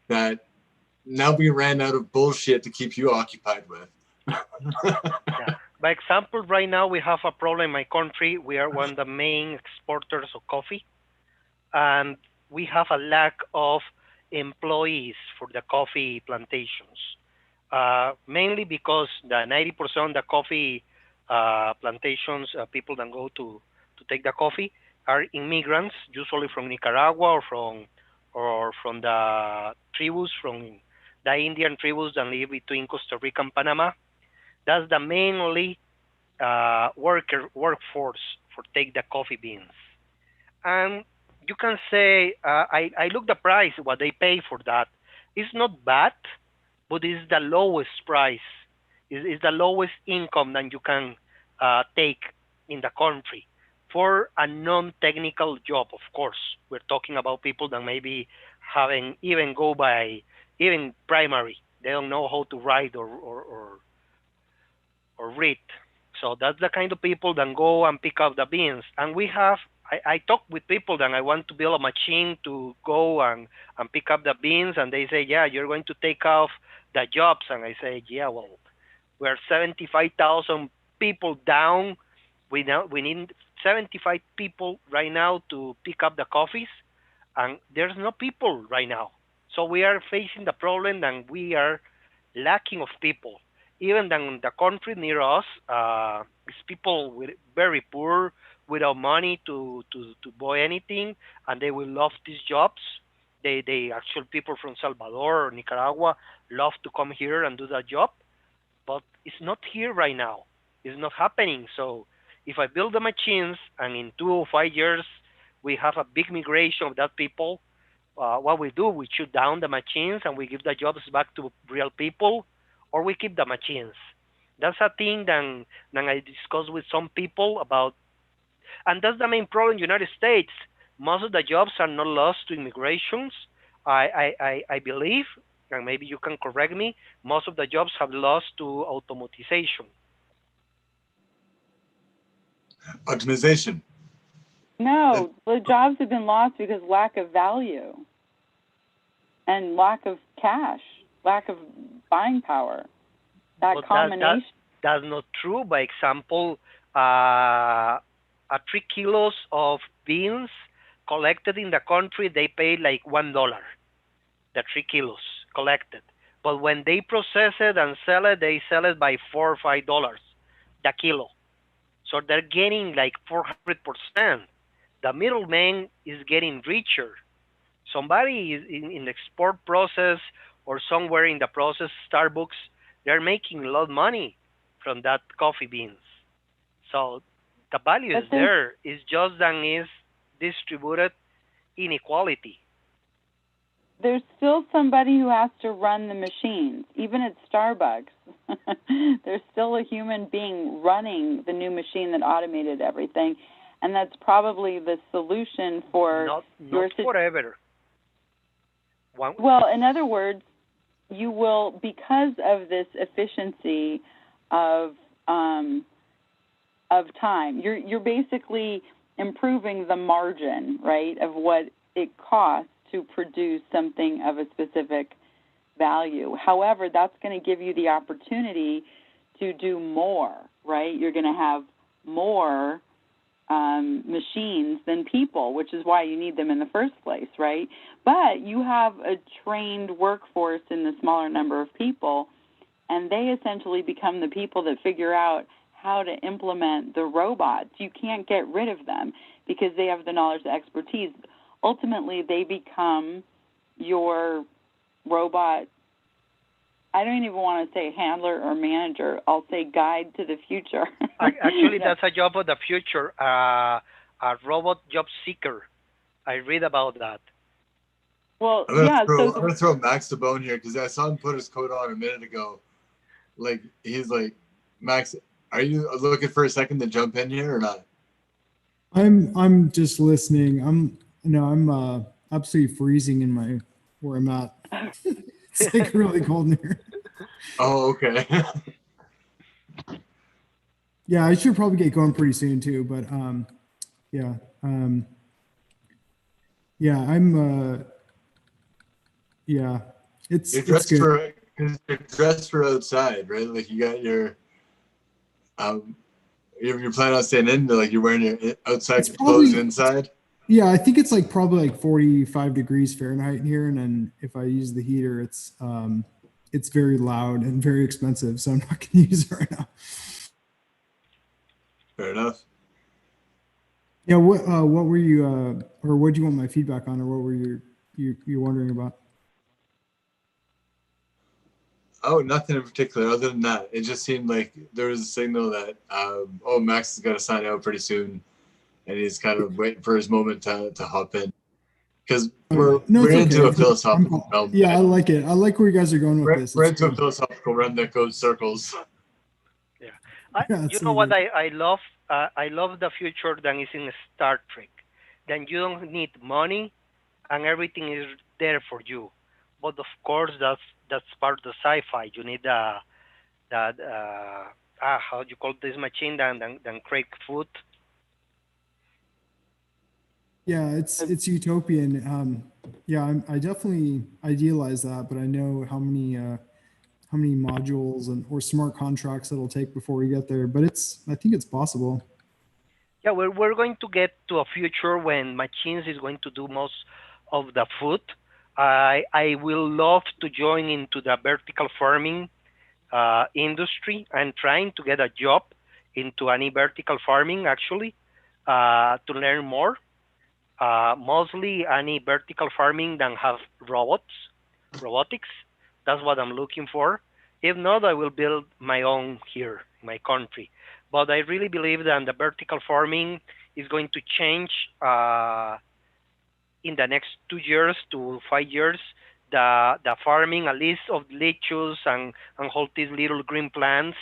that now we ran out of bullshit to keep you occupied with. Yeah. By example, right now we have a problem in my country. We are one of the main exporters of coffee, and we have a lack of employees for the coffee plantations. Mainly because the 90% of the coffee plantations, people that go to take the coffee, are immigrants, usually from Nicaragua or from the tribus, from the Indian tribus that live between Costa Rica and Panama. That's the mainly workforce for take the coffee beans. And you can say, I look the price, what they pay for that. It's not bad, but it's the lowest price. It's the lowest income that you can take in the country for a non-technical job, of course. We're talking about people that maybe haven't even go by even primary. They don't know how to write or read. So that's the kind of people that go and pick up the beans. And we have, I talk with people that I want to build a machine to go and pick up the beans, and they say, yeah, you're going to take off the jobs. And I say, yeah, well, we're 75,000 people down. We need 75 people right now to pick up the coffees, and there's no people right now. So we are facing the problem that we are lacking of people. Even in the country near us, it's people with very poor, without money to buy anything, and they will love these jobs. They actually, people from Salvador or Nicaragua love to come here and do that job, but it's not here right now. It's not happening. So if I build the machines and in 2 or 5 years we have a big migration of that people, what we do, we shut down the machines and we give the jobs back to real people, or we keep the machines. That's a thing that I discuss with some people about, and that's the main problem in the United States. Most of the jobs are not lost to immigrations. I believe, and maybe you can correct me, most of the jobs have lost to automatization. Optimization. No, the jobs have been lost because lack of value. and lack of cash, lack of buying power. That But combination. that's not true. By example, 3 kilos of beans collected in the country, they pay like $1. The 3 kilos collected. But when they process it and sell it, they sell it by $4 or $5 the kilo. So they're getting like 400%. The middleman is getting richer. Somebody is in the export process or somewhere in the process, Starbucks, they're making a lot of money from that coffee beans. So the value is there. It's just that is distributed inequality. There's still somebody who has to run the machines, even at Starbucks. There's still a human being running the new machine that automated everything, and that's probably the solution for not forever. Well, in other words, you will, because of this efficiency of time, you're basically improving the margin, right, of what it costs to produce something of a specific value. However, that's going to give you the opportunity to do more, right? You're going to have more machines than people, which is why you need them in the first place, right? But you have a trained workforce in the smaller number of people, and they essentially become the people that figure out how to implement the robots. You can't get rid of them because they have the knowledge and expertise. Ultimately, they become your robot. I don't even want to say handler or manager. I'll say guide to the future. Actually, that's a job of the future, a robot job seeker. I read about that. Well, I'm gonna throw Max the bone here because I saw him put his coat on a minute ago. Like, he's like, Max, are you looking for a second to jump in here or not? I'm just listening. I'm absolutely freezing in where I'm at. It's like really cold in here. Oh, okay. Yeah, I should probably get going pretty soon too, but yeah. Yeah, it's good. You're dressed for outside, right? Like you got your you're planning on staying in, like you're wearing your outside clothes inside. Yeah, I think it's like probably like 45 degrees Fahrenheit here, and then if I use the heater, it's very loud and very expensive, so I'm not going to use it right now. Fair enough. Yeah, what were you or what do you want my feedback on, or what were you wondering about? Oh, nothing in particular. Other than that, it just seemed like there was a signal that Max is going to sign out pretty soon, and he's kind of waiting for his moment to hop in because we're into a philosophical realm. Yeah, I like it. I like where you guys are going with this. We're into a philosophical realm that goes circles. Yeah, you know what I love? I love the future that is in Star Trek. Then you don't need money, and everything is there for you. But of course, that's part of the sci-fi. You need how do you call this machine than create food? Yeah, it's utopian. Yeah, I definitely idealize that, but I know how many modules or smart contracts it'll take before we get there. But I think it's possible. Yeah, we're going to get to a future when machines is going to do most of the food. I will love to join into the vertical farming industry. I'm trying to get a job into any vertical farming actually to learn more. Mostly any vertical farming that have robotics. That's what I'm looking for. If not, I will build my own here in my country. But I really believe that the vertical farming is going to change in the next 2 years to 5 years. The farming, at least of lettuce and all these little green plants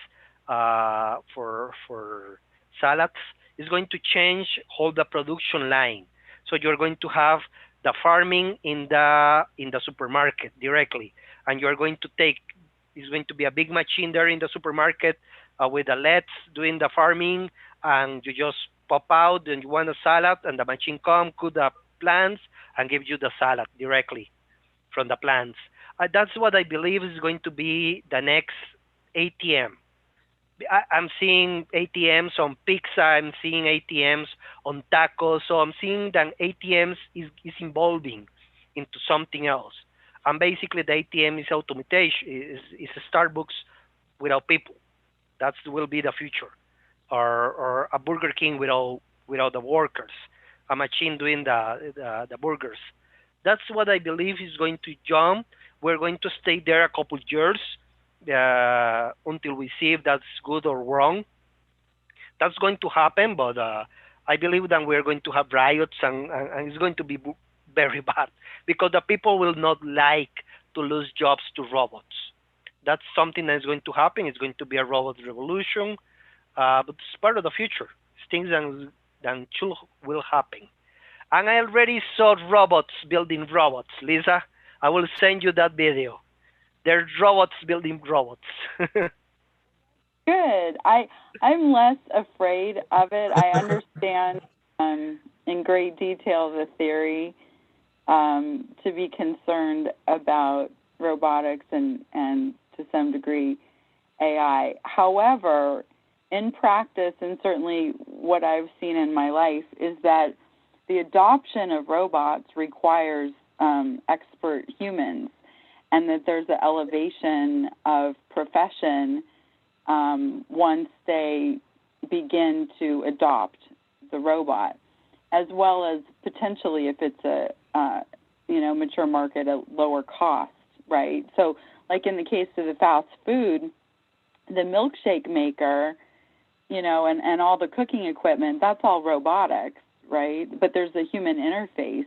for salads, is going to change all the production line. So you're going to have the farming in the supermarket directly, and you're going to it's going to be a big machine there in the supermarket with the LEDs doing the farming, and you just pop out and you want a salad, and the machine cut the plants and give you the salad directly. from the plants. That's what I believe is going to be the next ATM. I'm seeing ATMs on pizza. I'm seeing ATMs on tacos. So I'm seeing that ATMs is evolving into something else. And basically, the ATM is automation. Is a Starbucks without people. That will be the future, or a Burger King without the workers. A machine doing the burgers. That's what I believe is going to jump. We're going to stay there a couple years until we see if that's good or wrong. That's going to happen, but I believe that we're going to have riots, and it's going to be very bad because the people will not like to lose jobs to robots. That's something that's going to happen. It's going to be a robot revolution, but it's part of the future. It's things that will happen. And I already saw robots building robots, Lisa. I will send you that video. There's robots building robots. Good. I'm less afraid of it. I understand in great detail the theory to be concerned about robotics and to some degree AI. However, in practice, and certainly what I've seen in my life, is that the adoption of robots requires expert humans, and that there's an elevation of profession once they begin to adopt the robot, as well as potentially if it's a mature market at lower cost, right? So like in the case of the fast food, the milkshake maker, and all the cooking equipment, that's all robotics, right? But there's a human interface.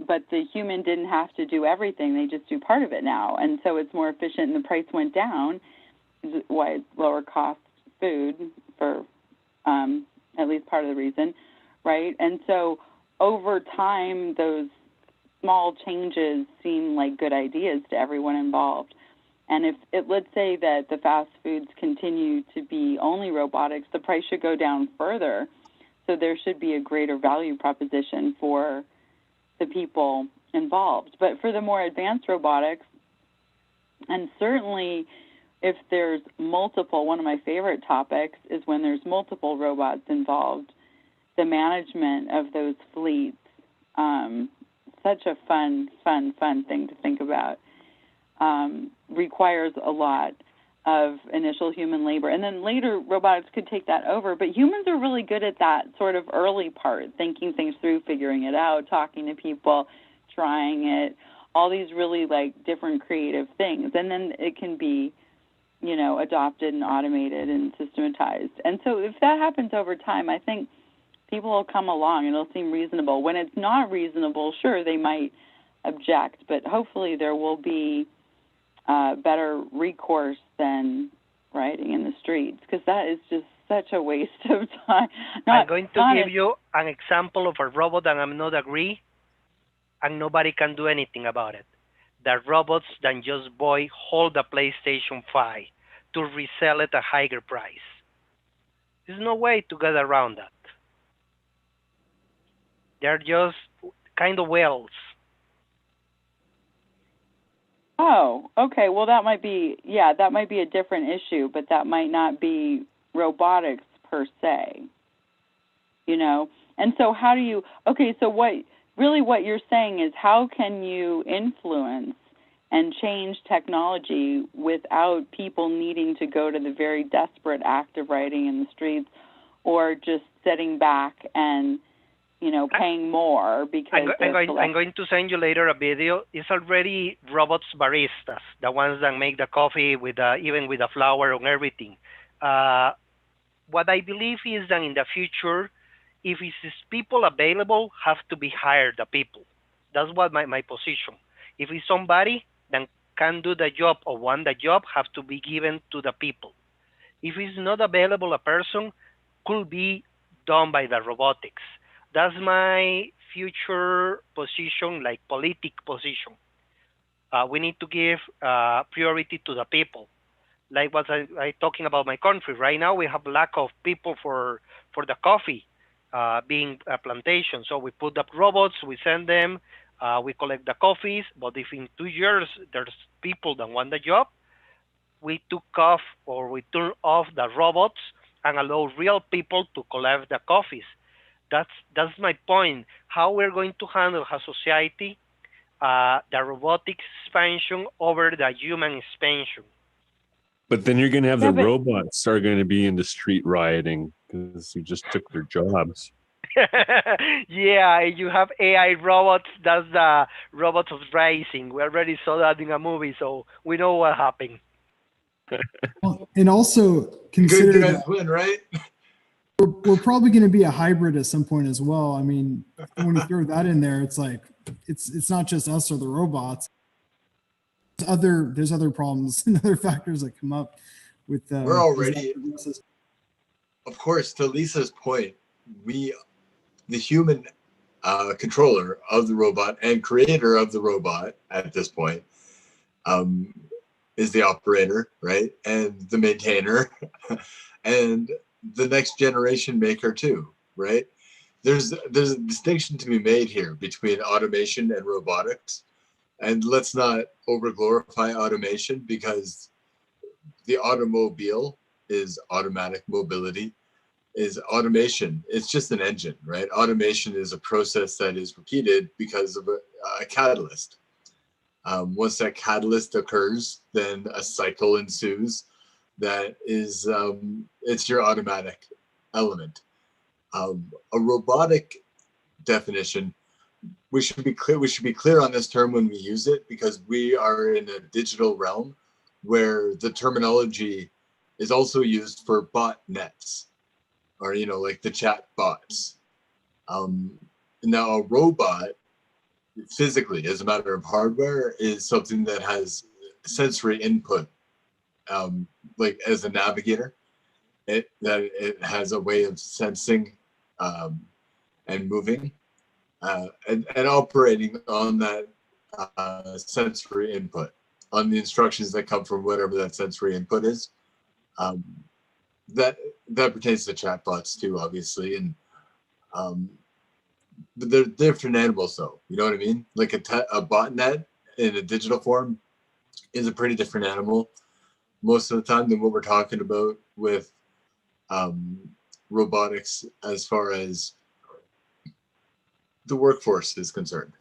But the human didn't have to do everything. They just do part of it now. And so it's more efficient and the price went down, why it's lower cost food for at least part of the reason, right? And so over time, those small changes seem like good ideas to everyone involved. And let's say that the fast foods continue to be only robotics, the price should go down further. So there should be a greater value proposition for the people involved. But for the more advanced robotics, and certainly if there's multiple, one of my favorite topics is when there's multiple robots involved, the management of those fleets, such a fun thing to think about, requires a lot of initial human labor. And then later robotics could take that over, but humans are really good at that sort of early part, thinking things through, figuring it out, talking to people, trying it, all these really different creative things. And then it can be, adopted and automated and systematized. And so if that happens over time, I think people will come along and it'll seem reasonable. When it's not reasonable, sure, they might object, but hopefully there will be better recourse than rioting in the streets, because that is just such a waste of time. I'm going to give you an example of a robot that I'm not agree, and nobody can do anything about it. The robots that just hold the PlayStation 5 to resell it at a higher price. There's no way to get around that. They're just kind of whales. Oh, okay. Well, that might be a different issue, but that might not be robotics per se, And so how do you, so what you're saying is how can you influence and change technology without people needing to go to the very desperate act of rioting in the streets, or just sitting back and paying more because I'm going to send you later a video. It's already robots baristas, the ones that make the coffee with even with the flour and everything. What I believe is that in the future, if it's people available, have to be hired the people. That's what my position. If it's somebody that can do the job or want the job, have to be given to the people. If it's not available, a person could be done by the robotics. That's my future position, like politic position. We need to give priority to the people. Like what I talking about my country. Right now we have lack of people for the coffee being a plantation. So we put up robots, we send them, We collect the coffees, but if in 2 years there's people that want the job, we took off or we turn off the robots and allow real people to collect the coffees. That's my point. How we're going to handle as society the robotics expansion over the human expansion. But then you're going to have Yeah, the but- robots are going to be into street rioting because you just took their jobs. Yeah, you have AI robots. That's the robots of racing. We already saw that in a movie, so we know what happened. Well, and also Good consider guys that win, right? we're probably going to be a hybrid at some point as well. I mean, when you throw that in there, it's like it's not just us or the robots. There's other problems and other factors that come up with. We're already, of course, to Lisa's point, the human controller of the robot and creator of the robot at this point is the operator, right? And the maintainer and the next generation maker too, right? There's a distinction to be made here between automation and robotics. And let's not over glorify automation, because the automobile is automatic mobility, is automation. It's just an engine, right? Automation is a process that is repeated because of a catalyst. Once that catalyst occurs, then a cycle ensues that is, it's your automatic element. A robotic definition, we should be clear on this term when we use it, because we are in a digital realm where the terminology is also used for botnets, or, you know, like the chat bots. Now a robot physically, as a matter of hardware, is something that has sensory input, like as a navigator, it has a way of sensing and moving and operating on that sensory input, on the instructions that come from whatever that sensory input is. That pertains to chatbots too, obviously, and but they're different animals, though. You know what I mean? Like a botnet in a digital form is a pretty different animal most of the time than what we're talking about with robotics as far as the workforce is concerned.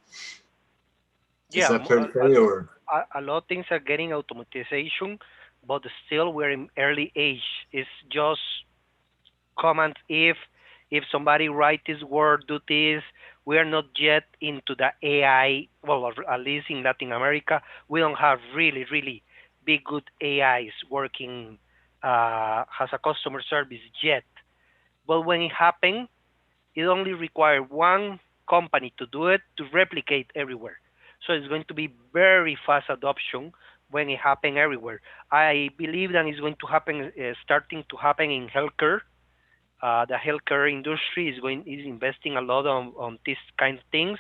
Yeah, is that fair to say, or? A lot of things are getting automatization, but still we're in early age. It's just commands if somebody write this word, do this. We are not yet into the AI, well, or at least in Latin America, we don't have really, really big, good AIs working as a customer service yet. But when it happens, it only requires one company to do it to replicate everywhere. So it's going to be very fast adoption when it happens everywhere. I believe that it's going to happen, starting to happen in healthcare. The healthcare industry is investing a lot on these kind of things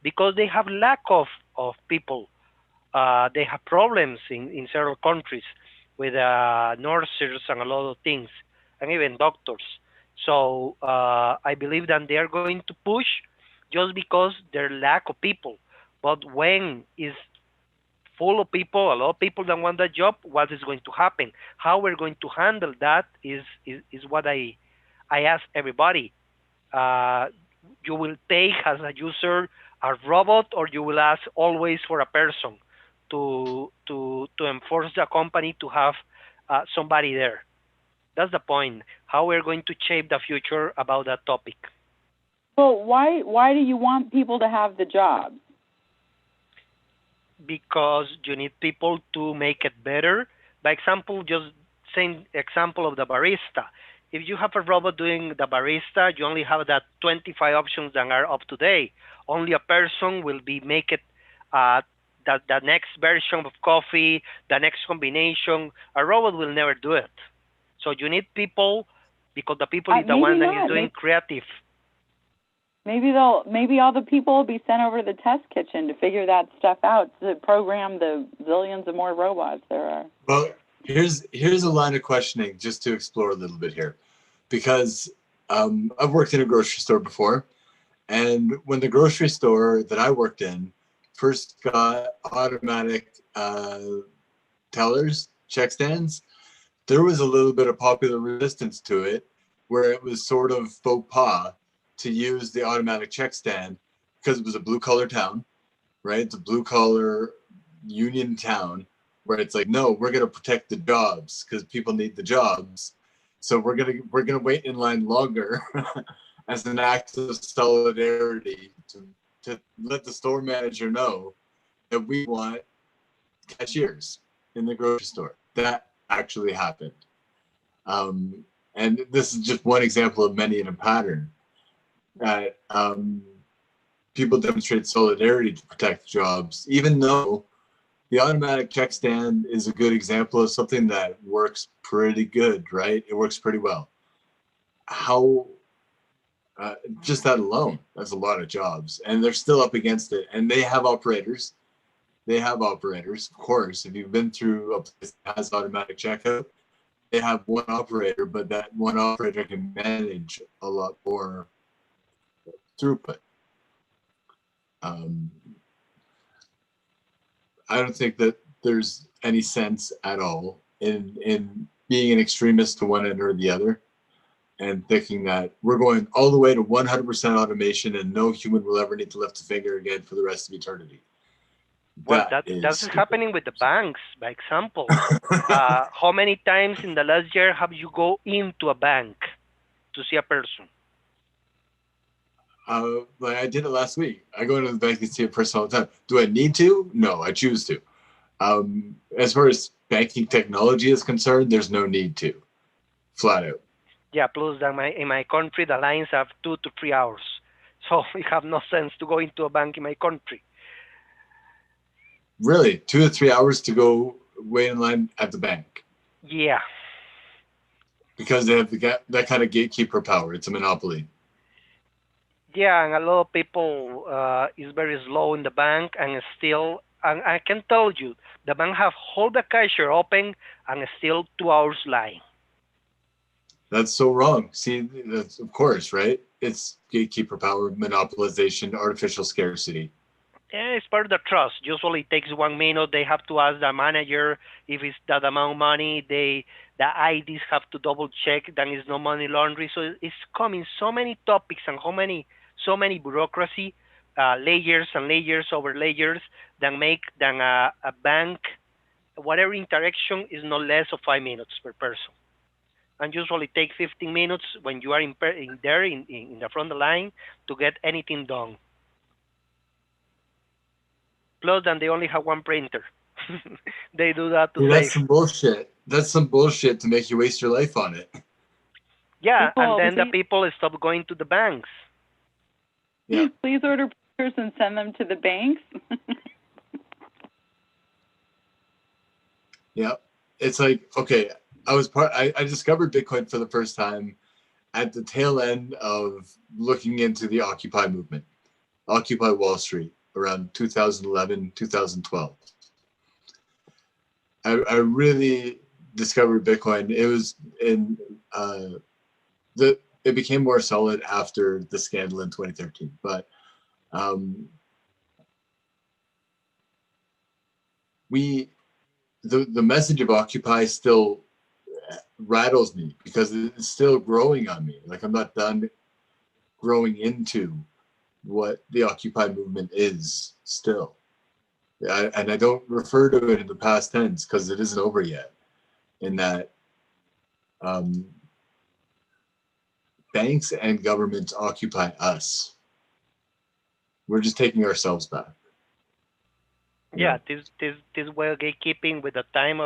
because they have lack of people. They have problems in several countries with nurses and a lot of things, and even doctors. So I believe that they are going to push just because their lack of people. But when is full of people, a lot of people that want that job, what is going to happen? How we're going to handle that is what I ask everybody. You will take as a user a robot, or you will ask always for a person to enforce the company to have somebody there. That's the point. How we're going to shape the future about that topic. Well, why do you want people to have the job? Because you need people to make it better. By example, just same example of the barista. If you have a robot doing the barista, you only have that 25 options that are up to date. Only a person will be make it the next version of coffee, the next combination. A robot will never do it. So you need people, because the people is the one that is doing creative. Maybe all the people will be sent over to the test kitchen to figure that stuff out, to program the zillions of more robots there are. Well, here's a line of questioning just to explore a little bit here, because I've worked in a grocery store before, and when the grocery store that I worked in first got automatic tellers, check stands, there was a little bit of popular resistance to it, where it was sort of faux pas to use the automatic check stand because it was a blue collar town, right? It's a blue collar union town where it's like, no, we're gonna protect the jobs because people need the jobs. So we're gonna wait in line longer as an act of solidarity to let the store manager know that we want cashiers in the grocery store. That actually happened. And this is just one example of many in a pattern that people demonstrate solidarity to protect jobs, even though the automatic check stand is a good example of something that works pretty good, right? It works pretty well. How, just that alone, that's a lot of jobs. And they're still up against it. And they have operators. They have operators, of course. If you've been through a place that has automatic checkout, they have one operator, but that one operator can manage a lot more throughput. I don't think that there's any sense at all in being an extremist to one end or the other and thinking that we're going all the way to 100% automation and no human will ever need to lift a finger again for the rest of eternity. Well, that's happening with the banks, by example. How many times in the last year have you go into a bank to see a person? Like I did it last week. I go into the bank and see a person all the time. Do I need to? No, I choose to. As far as banking technology is concerned, there's no need to, flat out. Yeah, plus in my country, the lines have 2 to 3 hours. So it have no sense to go into a bank in my country. Really? 2 to 3 hours to go wait in line at the bank? Yeah. Because they have that kind of gatekeeper power. It's a monopoly. Yeah, and a lot of people is very slow in the bank, and still, and I can tell you, the bank have hold the cashier open and still 2 hours line. That's so wrong. See, that's, of course, right? It's gatekeeper power, monopolization, artificial scarcity. Yeah, it's part of the trust. Usually it takes 1 minute. They have to ask the manager if it's that amount of money. The IDs have to double check. Then it's no money laundering. So it's coming so many topics and so many bureaucracy, layers and layers over layers that make a bank, whatever interaction is no less of 5 minutes per person. And usually take 15 minutes when you are in the front of the line to get anything done. Plus, then they only have one printer. They do that to save. That's some bullshit. That's some bullshit to make you waste your life on it. Yeah, and then the people stop going to the banks. Yeah. Please order printers and send them to the banks. Yeah. It's like, okay, I discovered Bitcoin for the first time at the tail end of looking into the Occupy movement, Occupy Wall Street, around 2011, 2012. I really discovered Bitcoin. It was it became more solid after the scandal in 2013. But the message of Occupy still rattles me because it's still growing on me. Like I'm not done growing into what the Occupy movement is still. And I don't refer to it in the past tense because it isn't over yet. In that banks and governments occupy us. We're just taking ourselves back. Yeah, this way of gatekeeping with the time,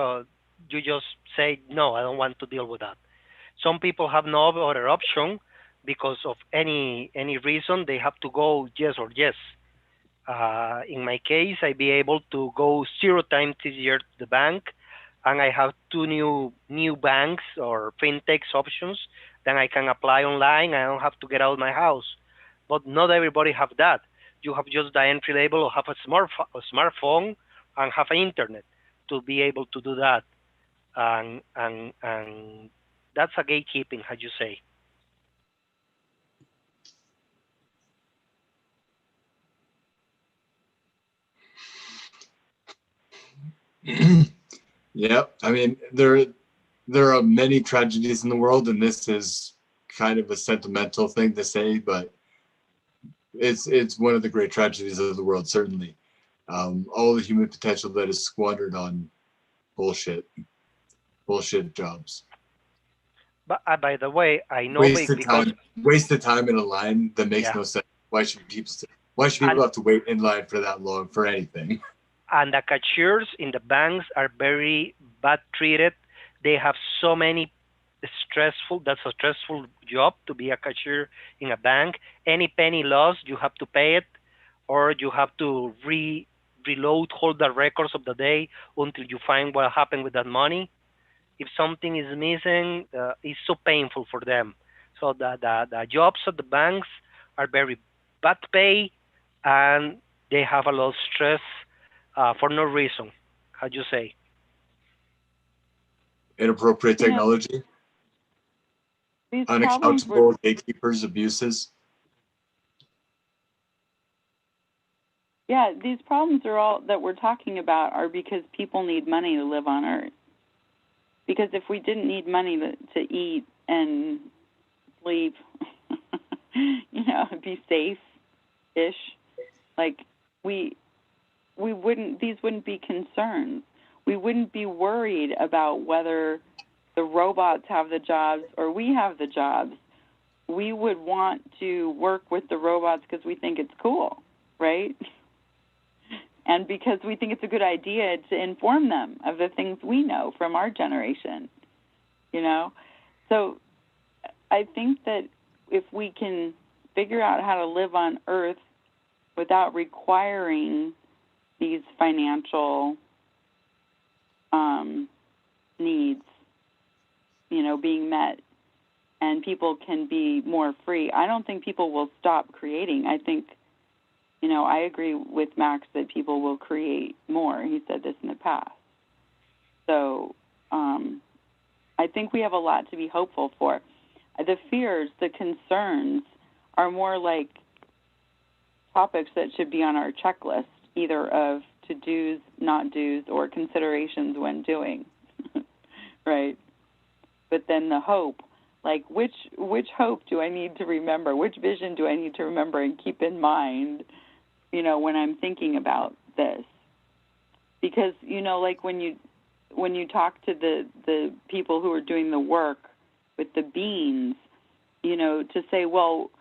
you just say, no, I don't want to deal with that. Some people have no other option because of any reason. They have to go yes or yes. In my case, I be able to go 0 times this year to the bank, and I have 2 new banks or fintechs options. Then I can apply online. I don't have to get out of my house. But not everybody have that. You have just the entry level or have a smartphone and have an internet to be able to do that. And that's a gatekeeping, how you say. Yep. I mean, there are many tragedies in the world, and this is kind of a sentimental thing to say, but it's one of the great tragedies of the world, certainly. All the human potential that is squandered on bullshit jobs. But by the way, I know because Wasted time in a line that makes yeah, no sense. Why should people have to wait in line for that long for anything? and the cashiers in the banks are very bad treated. They have so many that's a stressful job to be a cashier in a bank. Any penny lost, you have to pay it, or you have to reload all the records of the day until you find what happened with that money. If something is missing, it's so painful for them. So the jobs at the banks are very bad pay, and they have a lot of stress for no reason. How do you say? Inappropriate technology, These unaccountable gatekeepers, abuses. Yeah, these problems are all that we're talking about are because people need money to live on Earth. Because if we didn't need money to eat and sleep, be safe-ish, like we wouldn't. These wouldn't be concerns. We wouldn't be worried about whether the robots have the jobs or we have the jobs. We would want to work with the robots because we think it's cool, right? And because we think it's a good idea to inform them of the things we know from our generation, So I think that if we can figure out how to live on Earth without requiring these financial needs, being met, and people can be more free, I don't think people will stop creating. I think, I agree with Max that people will create more. He said this in the past. So I think we have a lot to be hopeful for. The fears, the concerns are more like topics that should be on our checklist, either of to-dos, not-dos, or considerations when doing, right? But then the hope, like which hope do I need to remember? Which vision do I need to remember and keep in mind, when I'm thinking about this? Because, like when you talk to the people who are doing the work with the beans, to say, well,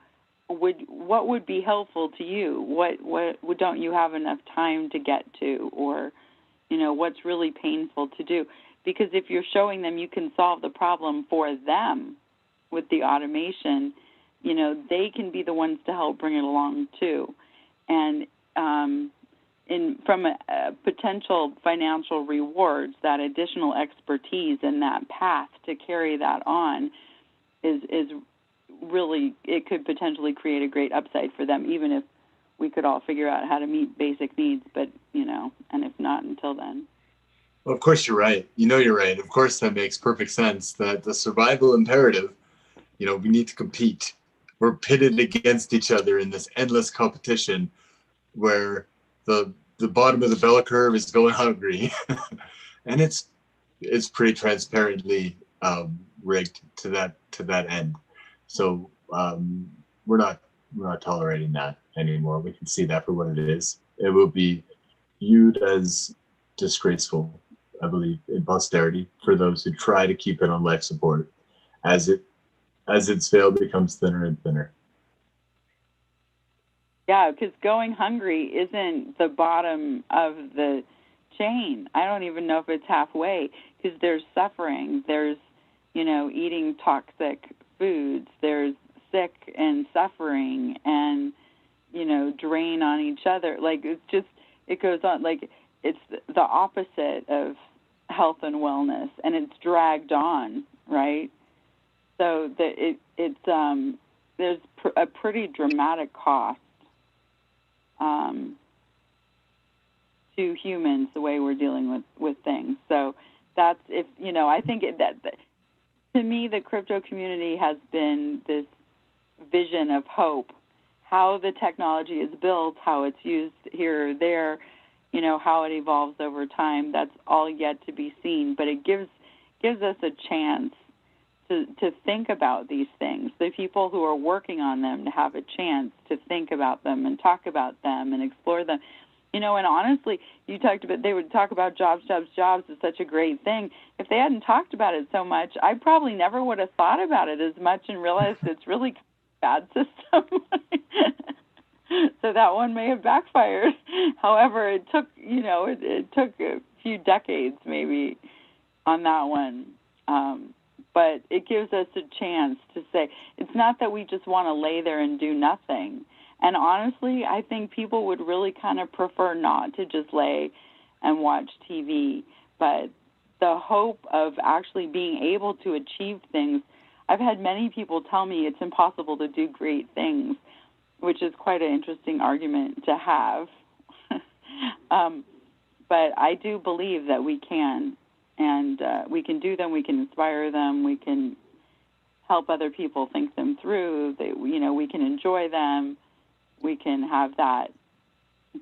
what would be helpful to you? What don't you have enough time to get to? Or, what's really painful to do? Because if you're showing them you can solve the problem for them with the automation, they can be the ones to help bring it along too. And from a potential financial rewards, that additional expertise and that path to carry that on is really, it could potentially create a great upside for them, even if we could all figure out how to meet basic needs, but, and if not, until then. Well, of course you're right. You're right. Of course that makes perfect sense, that the survival imperative, we need to compete. We're pitted against each other in this endless competition where the bottom of the bell curve is going hungry. And it's pretty transparently rigged to that end. So we're not tolerating that anymore. We can see that for what it is. It will be viewed as disgraceful, I believe, in posterity for those who try to keep it on life support as its veil becomes thinner and thinner. Yeah, because going hungry isn't the bottom of the chain. I don't even know if it's halfway, because there's suffering. There's, eating toxic foods. There's sick and suffering and, drain on each other. Like, it goes on. Like, it's the opposite of health and wellness, and it's dragged on, right? So there's a pretty dramatic cost to humans the way we're dealing with things. So that's I think that to me the crypto community has been this vision of hope. How the technology is built, how it's used here or there, you know, how it evolves over time, that's all yet to be seen. But it gives us a chance to think about these things. The people who are working on them to have a chance to think about them and talk about them and explore them. You know, and honestly, you talked about, they would talk about jobs is such a great thing. If they hadn't talked about it so much, I probably never would have thought about it as much and realized it's really a bad system. So that one may have backfired. However, it took, you know, it took a few decades maybe on that one. But it gives us a chance to say, it's not that we just want to lay there and do nothing. And honestly, I think people would really kind of prefer not to just lay and watch TV. But the hope of actually being able to achieve things, I've had many people tell me it's impossible to do great things, which is quite an interesting argument to have. But I do believe that we can. And we can do them, we can inspire them, we can help other people think them through. They, you know, we can enjoy them. We can have that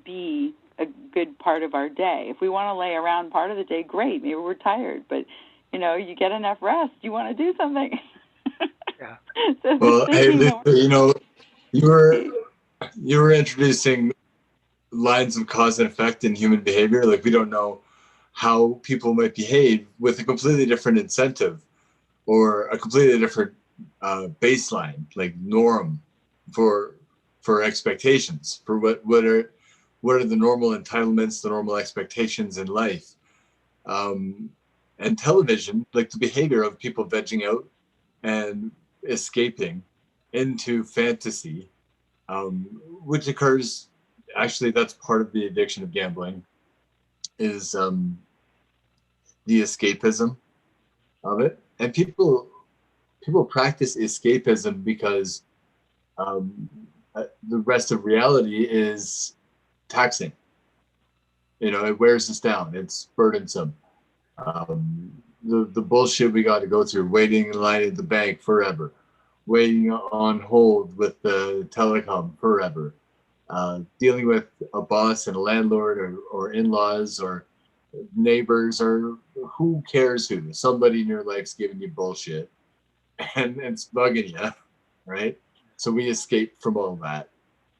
be a good part of our day. If we want to lay around part of the day, great. Maybe we're tired, but you know, you get enough rest. You want to do something. Yeah. So well, hey, Lisa, you know, you were introducing lines of cause and effect in human behavior. Like, we don't know how people might behave with a completely different incentive or a completely different baseline, like norm for expectations, for what are the normal entitlements, the normal expectations in life. And television, like the behavior of people vegging out and escaping into fantasy, which occurs, actually, that's part of the addiction of gambling, is the escapism of it. And people practice escapism because the rest of reality is taxing. You know, it wears us down. It's burdensome. The bullshit we got to go through, waiting in line at the bank forever, waiting on hold with the telecom forever, dealing with a boss and a landlord or in-laws or neighbors, or who cares who. Somebody in your life's giving you bullshit and it's bugging you, right? So we escape from all that,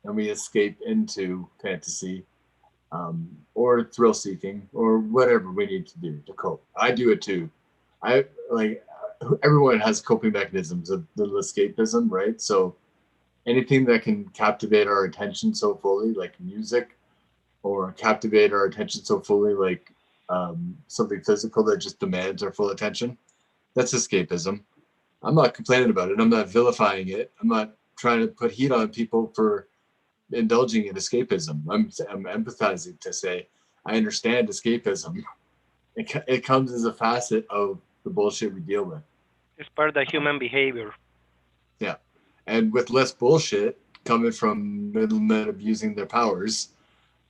and we escape into fantasy, or thrill seeking, or whatever we need to do to cope. I do it too. I like, everyone has coping mechanisms of the escapism, right? So anything that can captivate our attention so fully, like music, or captivate our attention so fully, like something physical that just demands our full attention, that's escapism. I'm not complaining about it. I'm not vilifying it. I'm not trying to put heat on people for indulging in escapism. I'm empathizing to say, I understand escapism. It comes as a facet of the bullshit we deal with. It's part of the human behavior. Yeah. And with less bullshit coming from middlemen abusing their powers,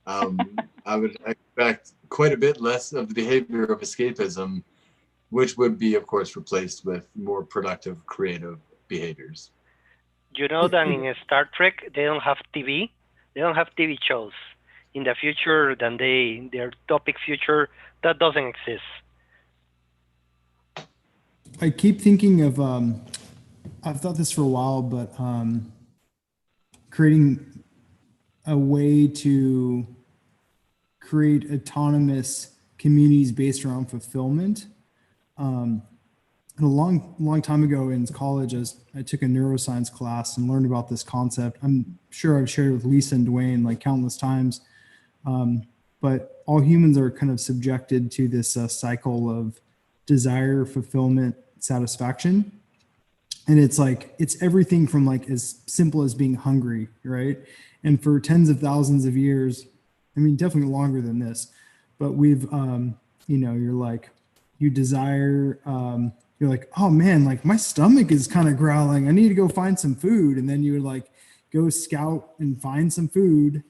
I would expect quite a bit less of the behavior of escapism, which would be, of course, replaced with more productive, creative behaviors. You know that in Star Trek, they don't have TV. They don't have TV shows. In the future, then their topic future, that doesn't exist. I keep thinking of, I've thought this for a while, but creating a way to create autonomous communities based around fulfillment. A long time ago in college, I took a neuroscience class and learned about this concept. I'm sure I've shared it with Lisa and Dwayne like countless times, but all humans are kind of subjected to this cycle of desire, fulfillment, satisfaction. And it's like, it's everything from like as simple as being hungry, right? And for tens of thousands of years, I mean, definitely longer than this, but we've, you know, you're like, you desire, you're like, oh man, like my stomach is kind of growling. I need to go find some food. And then you would like go scout and find some food.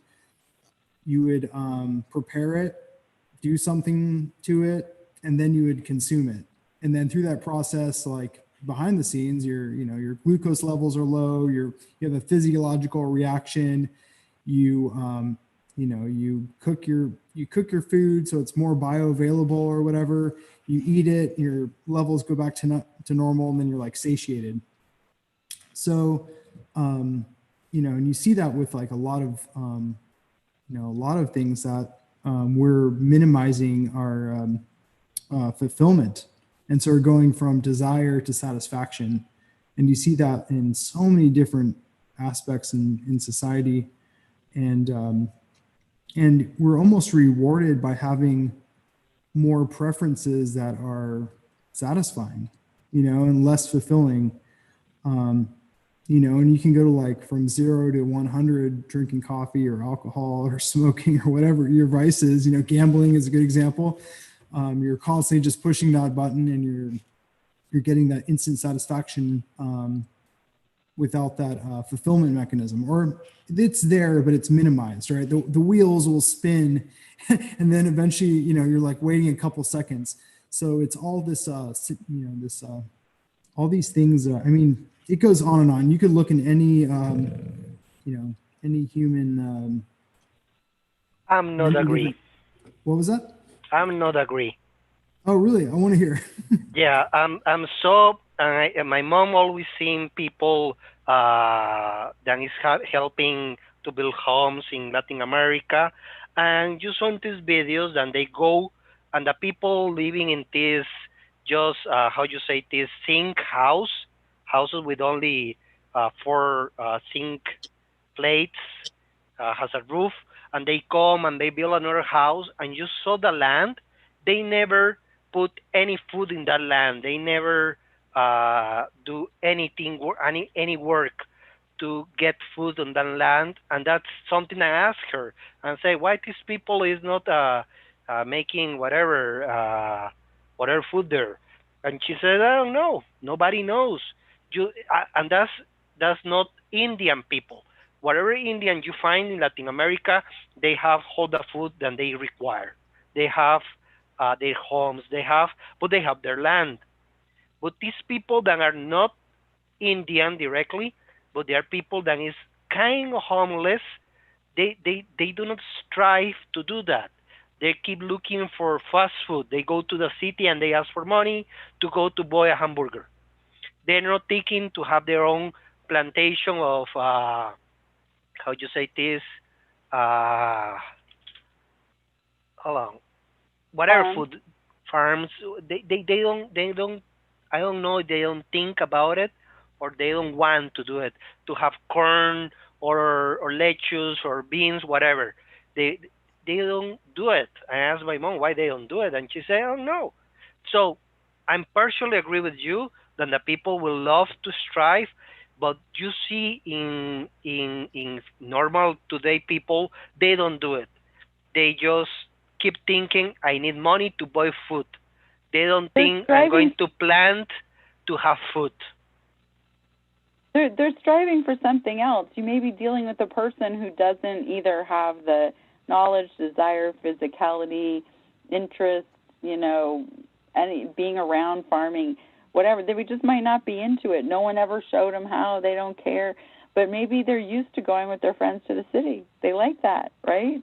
You would prepare it, do something to it, and then you would consume it. And then through that process, like behind the scenes, your glucose levels are low. You have a physiological reaction. You you know, you cook your food so it's more bioavailable or whatever. You eat it, your levels go back to normal, and then you're like satiated. So, you know, and you see that with like a lot of, you know, a lot of things that we're minimizing our fulfillment. And so we're going from desire to satisfaction. And you see that in so many different aspects in society. And we're almost rewarded by having more preferences that are satisfying, you know, and less fulfilling. You know, and you can go to like from 0 to 100 drinking coffee or alcohol or smoking or whatever your vice is. You know, gambling is a good example. You're constantly just pushing that button, and you're getting that instant satisfaction without that fulfillment mechanism, or it's there, but it's minimized, right? The wheels will spin and then eventually, you know, you're like waiting a couple seconds. So it's all this, you know, this, all these things. I mean, it goes on and on. You could look in any, you know, any human. I'm not agree. What was that? I'm not agree. Oh, really? I want to hear. Yeah, I'm so. My mom always seen people that is helping to build homes in Latin America, and you saw in these videos, and they go, and the people living in this just how you say this zinc houses with only 4 zinc plates, has a roof, and they come and they build another house, and you saw the land. They never put any food in that land. They never do anything, any work to get food on that land. And that's something I ask her and say, why these people is not making whatever food there? And she said, I don't know. Nobody knows. And that's not Indian people. Whatever Indian you find in Latin America, they have all the food that they require. They have their homes, but they have their land. But these people that are not Indian directly, but they are people that is kind of homeless, they do not strive to do that. They keep looking for fast food. They go to the city and they ask for money to go to buy a hamburger. They're not thinking to have their own plantation of how you say this, hold on, whatever food farms. They don't, I don't know, they don't think about it, or they don't want to do it, to have corn or lettuce or beans, whatever. They don't do it. I asked my mom why they don't do it, and she said, oh no. So I'm partially agree with you that the people will love to strive, but you see in normal today people, they don't do it. They just keep thinking, I need money to buy food. They don't think I'm going to plant to have food. They're striving for something else. You may be dealing with a person who doesn't either have the knowledge, desire, physicality, interest, you know, any being around farming, whatever. They just might not be into it. No one ever showed them how. They don't care. But maybe they're used to going with their friends to the city. They like that, right?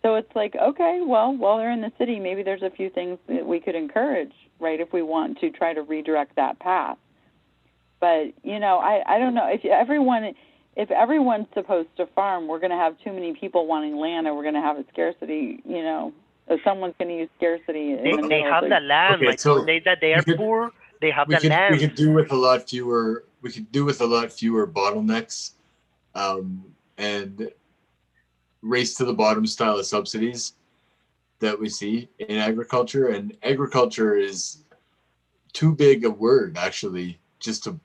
So it's like, okay, well, while they're in the city, maybe there's a few things that we could encourage, right, if we want to try to redirect that path. But, you know, I don't know. If everyone's supposed to farm, we're going to have too many people wanting land, and we're going to have a scarcity, you know, if someone's going to use scarcity. They have the land. Okay, so they are poor. They have the land. We could do with a lot fewer. We could do with a lot fewer bottlenecks, and race to the bottom style of subsidies that we see in agriculture. And agriculture is too big a word, actually, just to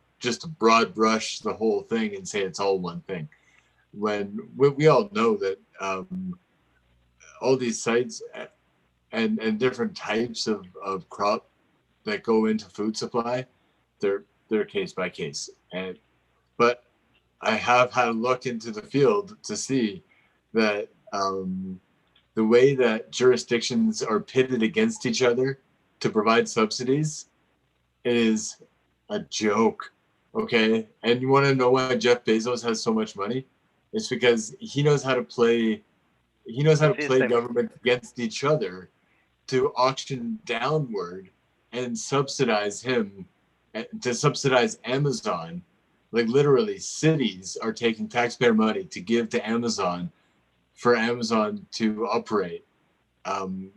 broad brush the whole thing and say it's all one thing. When we all know that all these sites and different types of crop that go into food supply, they're case by case. But I have had a look into the field to see that the way that jurisdictions are pitted against each other to provide subsidies is a joke, okay? And you want to know why Jeff Bezos has so much money? It's because he knows how to play He knows how to play System. government against each other to auction downward and subsidize him, to subsidize Amazon. Like literally cities are taking taxpayer money to give to Amazon for Amazon to operate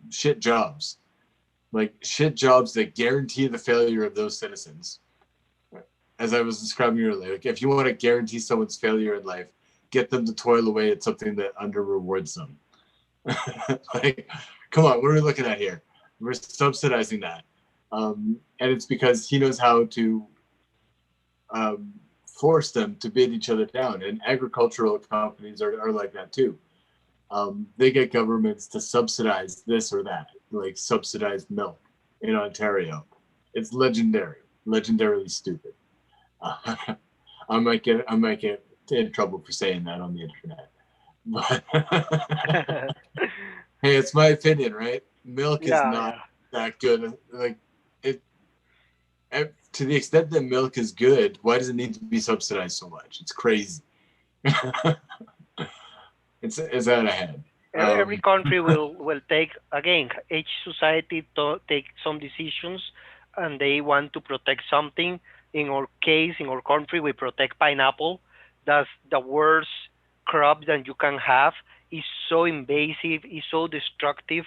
shit jobs. Like shit jobs that guarantee the failure of those citizens. As I was describing earlier, like if you want to guarantee someone's failure in life, get them to toil away at something that under rewards them. Like, come on, what are we looking at here? We're subsidizing that. And it's because he knows how to force them to bid each other down. And agricultural companies are like that too. They get governments to subsidize this or that, like subsidized milk in Ontario. It's legendarily stupid. I might get in trouble for saying that on the internet. But hey, it's my opinion, right? Milk is not that good. Like it, to the extent that milk is good, why does it need to be subsidized so much? It's crazy. It's out of hand. Every country will take, again, each society to take some decisions, and they want to protect something. In our case, in our country, we protect pineapple. That's the worst crop that you can have. It's so invasive, it's so destructive,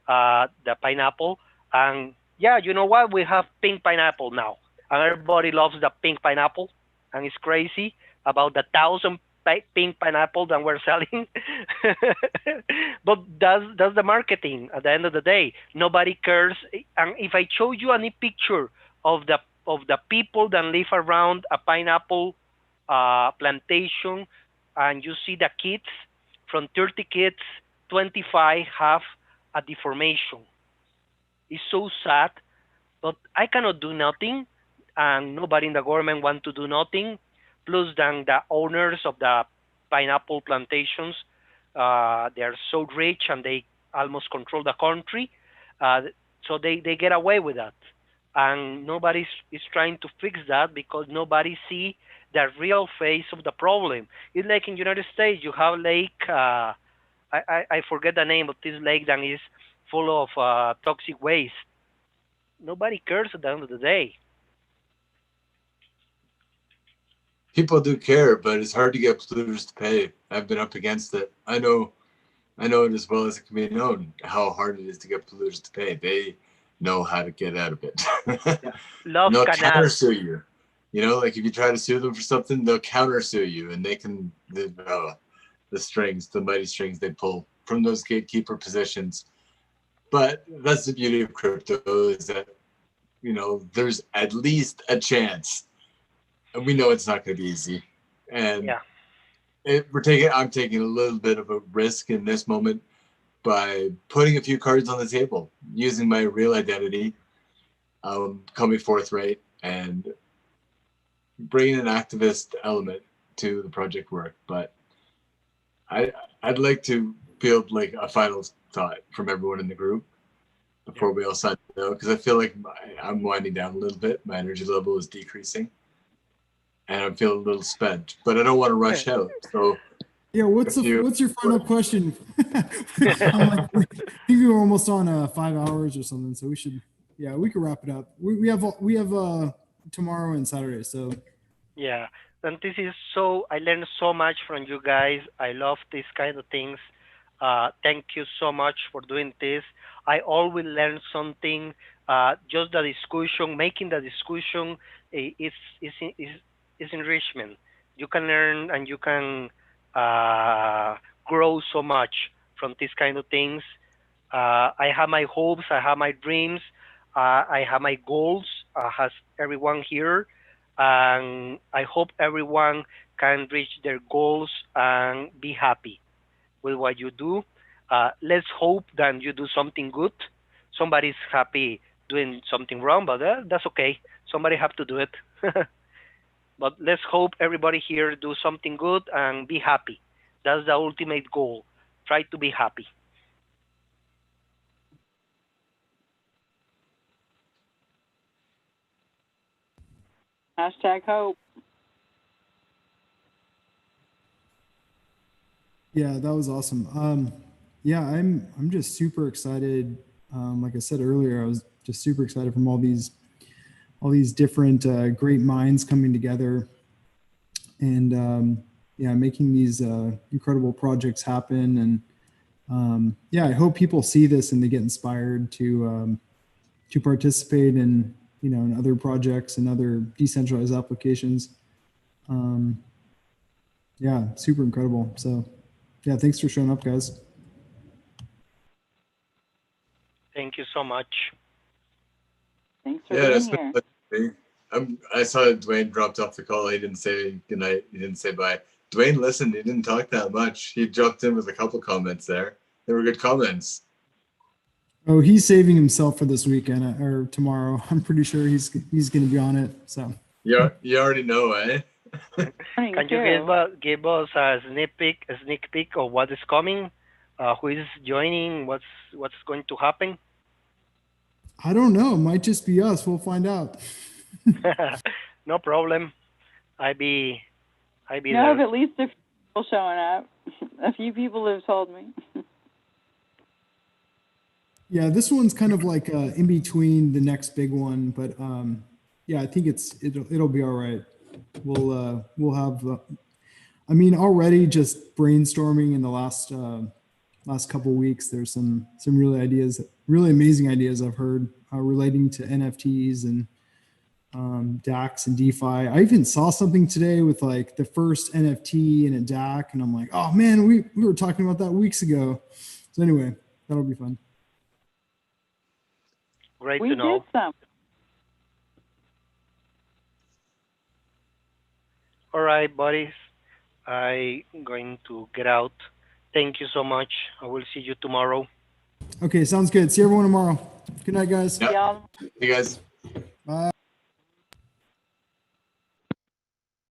the pineapple. And yeah, you know what? We have pink pineapple now, and everybody loves the pink pineapple, and it's crazy about the 1,000 pink pineapple that we're selling. But that's the marketing at the end of the day. Nobody cares. And if I show you any picture of the people that live around a pineapple plantation, and you see the kids, from 30 kids, 25 have a deformation. It's so sad, but I cannot do nothing, and nobody in the government want to do nothing. Plus, then the owners of the pineapple plantations, they are so rich and they almost control the country, so they get away with that. And nobody is trying to fix that because nobody see the real face of the problem. It's like in United States, you have lake, I forget the name of this lake that is full of toxic waste. Nobody cares at the end of the day. People do care, but it's hard to get polluters to pay. I've been up against it. I know it as well as it can be known how hard it is to get polluters to pay. They know how to get out of it. Love they'll Canal. counter sue you. You know, like if you try to sue them for something, they'll counter sue you, and they can the mighty strings they pull from those gatekeeper positions. But that's the beauty of crypto, is that, you know, there's at least a chance. And we know it's not going to be easy. And Yeah. I'm taking a little bit of a risk in this moment by putting a few cards on the table, using my real identity, coming forthright, and bringing an activist element to the project work. But I'd like to field like a final thought from everyone in the group before we all sign out, because I feel like I'm winding down a little bit. My energy level is decreasing, and I'm feeling a little spent. But I don't want to rush out. So yeah, what's your final question? We were almost on 5 hours or something, so we could wrap it up. We have tomorrow and Saturday, so Yeah, and this is so, I learned so much from you guys. I love these kind of things. Thank you so much for doing this. I always learn something. Just the discussion, making the discussion is enrichment. You can learn and you can grow so much from these kind of things. I have my hopes, I have my dreams, I have my goals, has everyone here. And I hope everyone can reach their goals and be happy with what you do. Let's hope that you do something good. Somebody's happy doing something wrong, but that's okay. Somebody have to do it. But let's hope everybody here do something good and be happy. That's the ultimate goal. Try to be happy. #hope. yeah, that was awesome. Yeah, I'm just super excited. Like I said earlier, I was just super excited from all these different great minds coming together, and yeah, making these incredible projects happen. And yeah, I hope people see this and they get inspired to participate in, you know, in other projects and other decentralized applications. Yeah, super incredible. So yeah, thanks for showing up, guys. Thank you so much. Thanks for Yeah, being that's here. been I saw Dwayne dropped off the call. He didn't say goodnight. He didn't say bye. Dwayne listened. He didn't talk that much. He dropped in with a couple comments there. They were good comments. Oh, he's saving himself for this weekend or tomorrow. I'm pretty sure he's going to be on it. So You already know, eh? Morning, Can you too. give us a sneak peek of what is coming? Who is joining? What's going to happen? I don't know. It might just be us. We'll find out. No problem. I be No, I there. have at least a few people showing up. A few people have told me. Yeah, this one's kind of like in between the next big one, but yeah, I think it'll be all right. We'll have. I mean, already just brainstorming in the last couple weeks. There's some really amazing ideas I've heard relating to NFTs and DACs and DeFi. I even saw something today with like the first NFT in a DAC, and I'm like, oh man, we were talking about that weeks ago. So anyway, that'll be fun. Great We to know. did some. All right, buddies. I'm going to get out. Thank you so much. I will see you tomorrow. Okay, sounds good. See everyone tomorrow. Good night, guys. Yep. Y'all. You guys. Bye.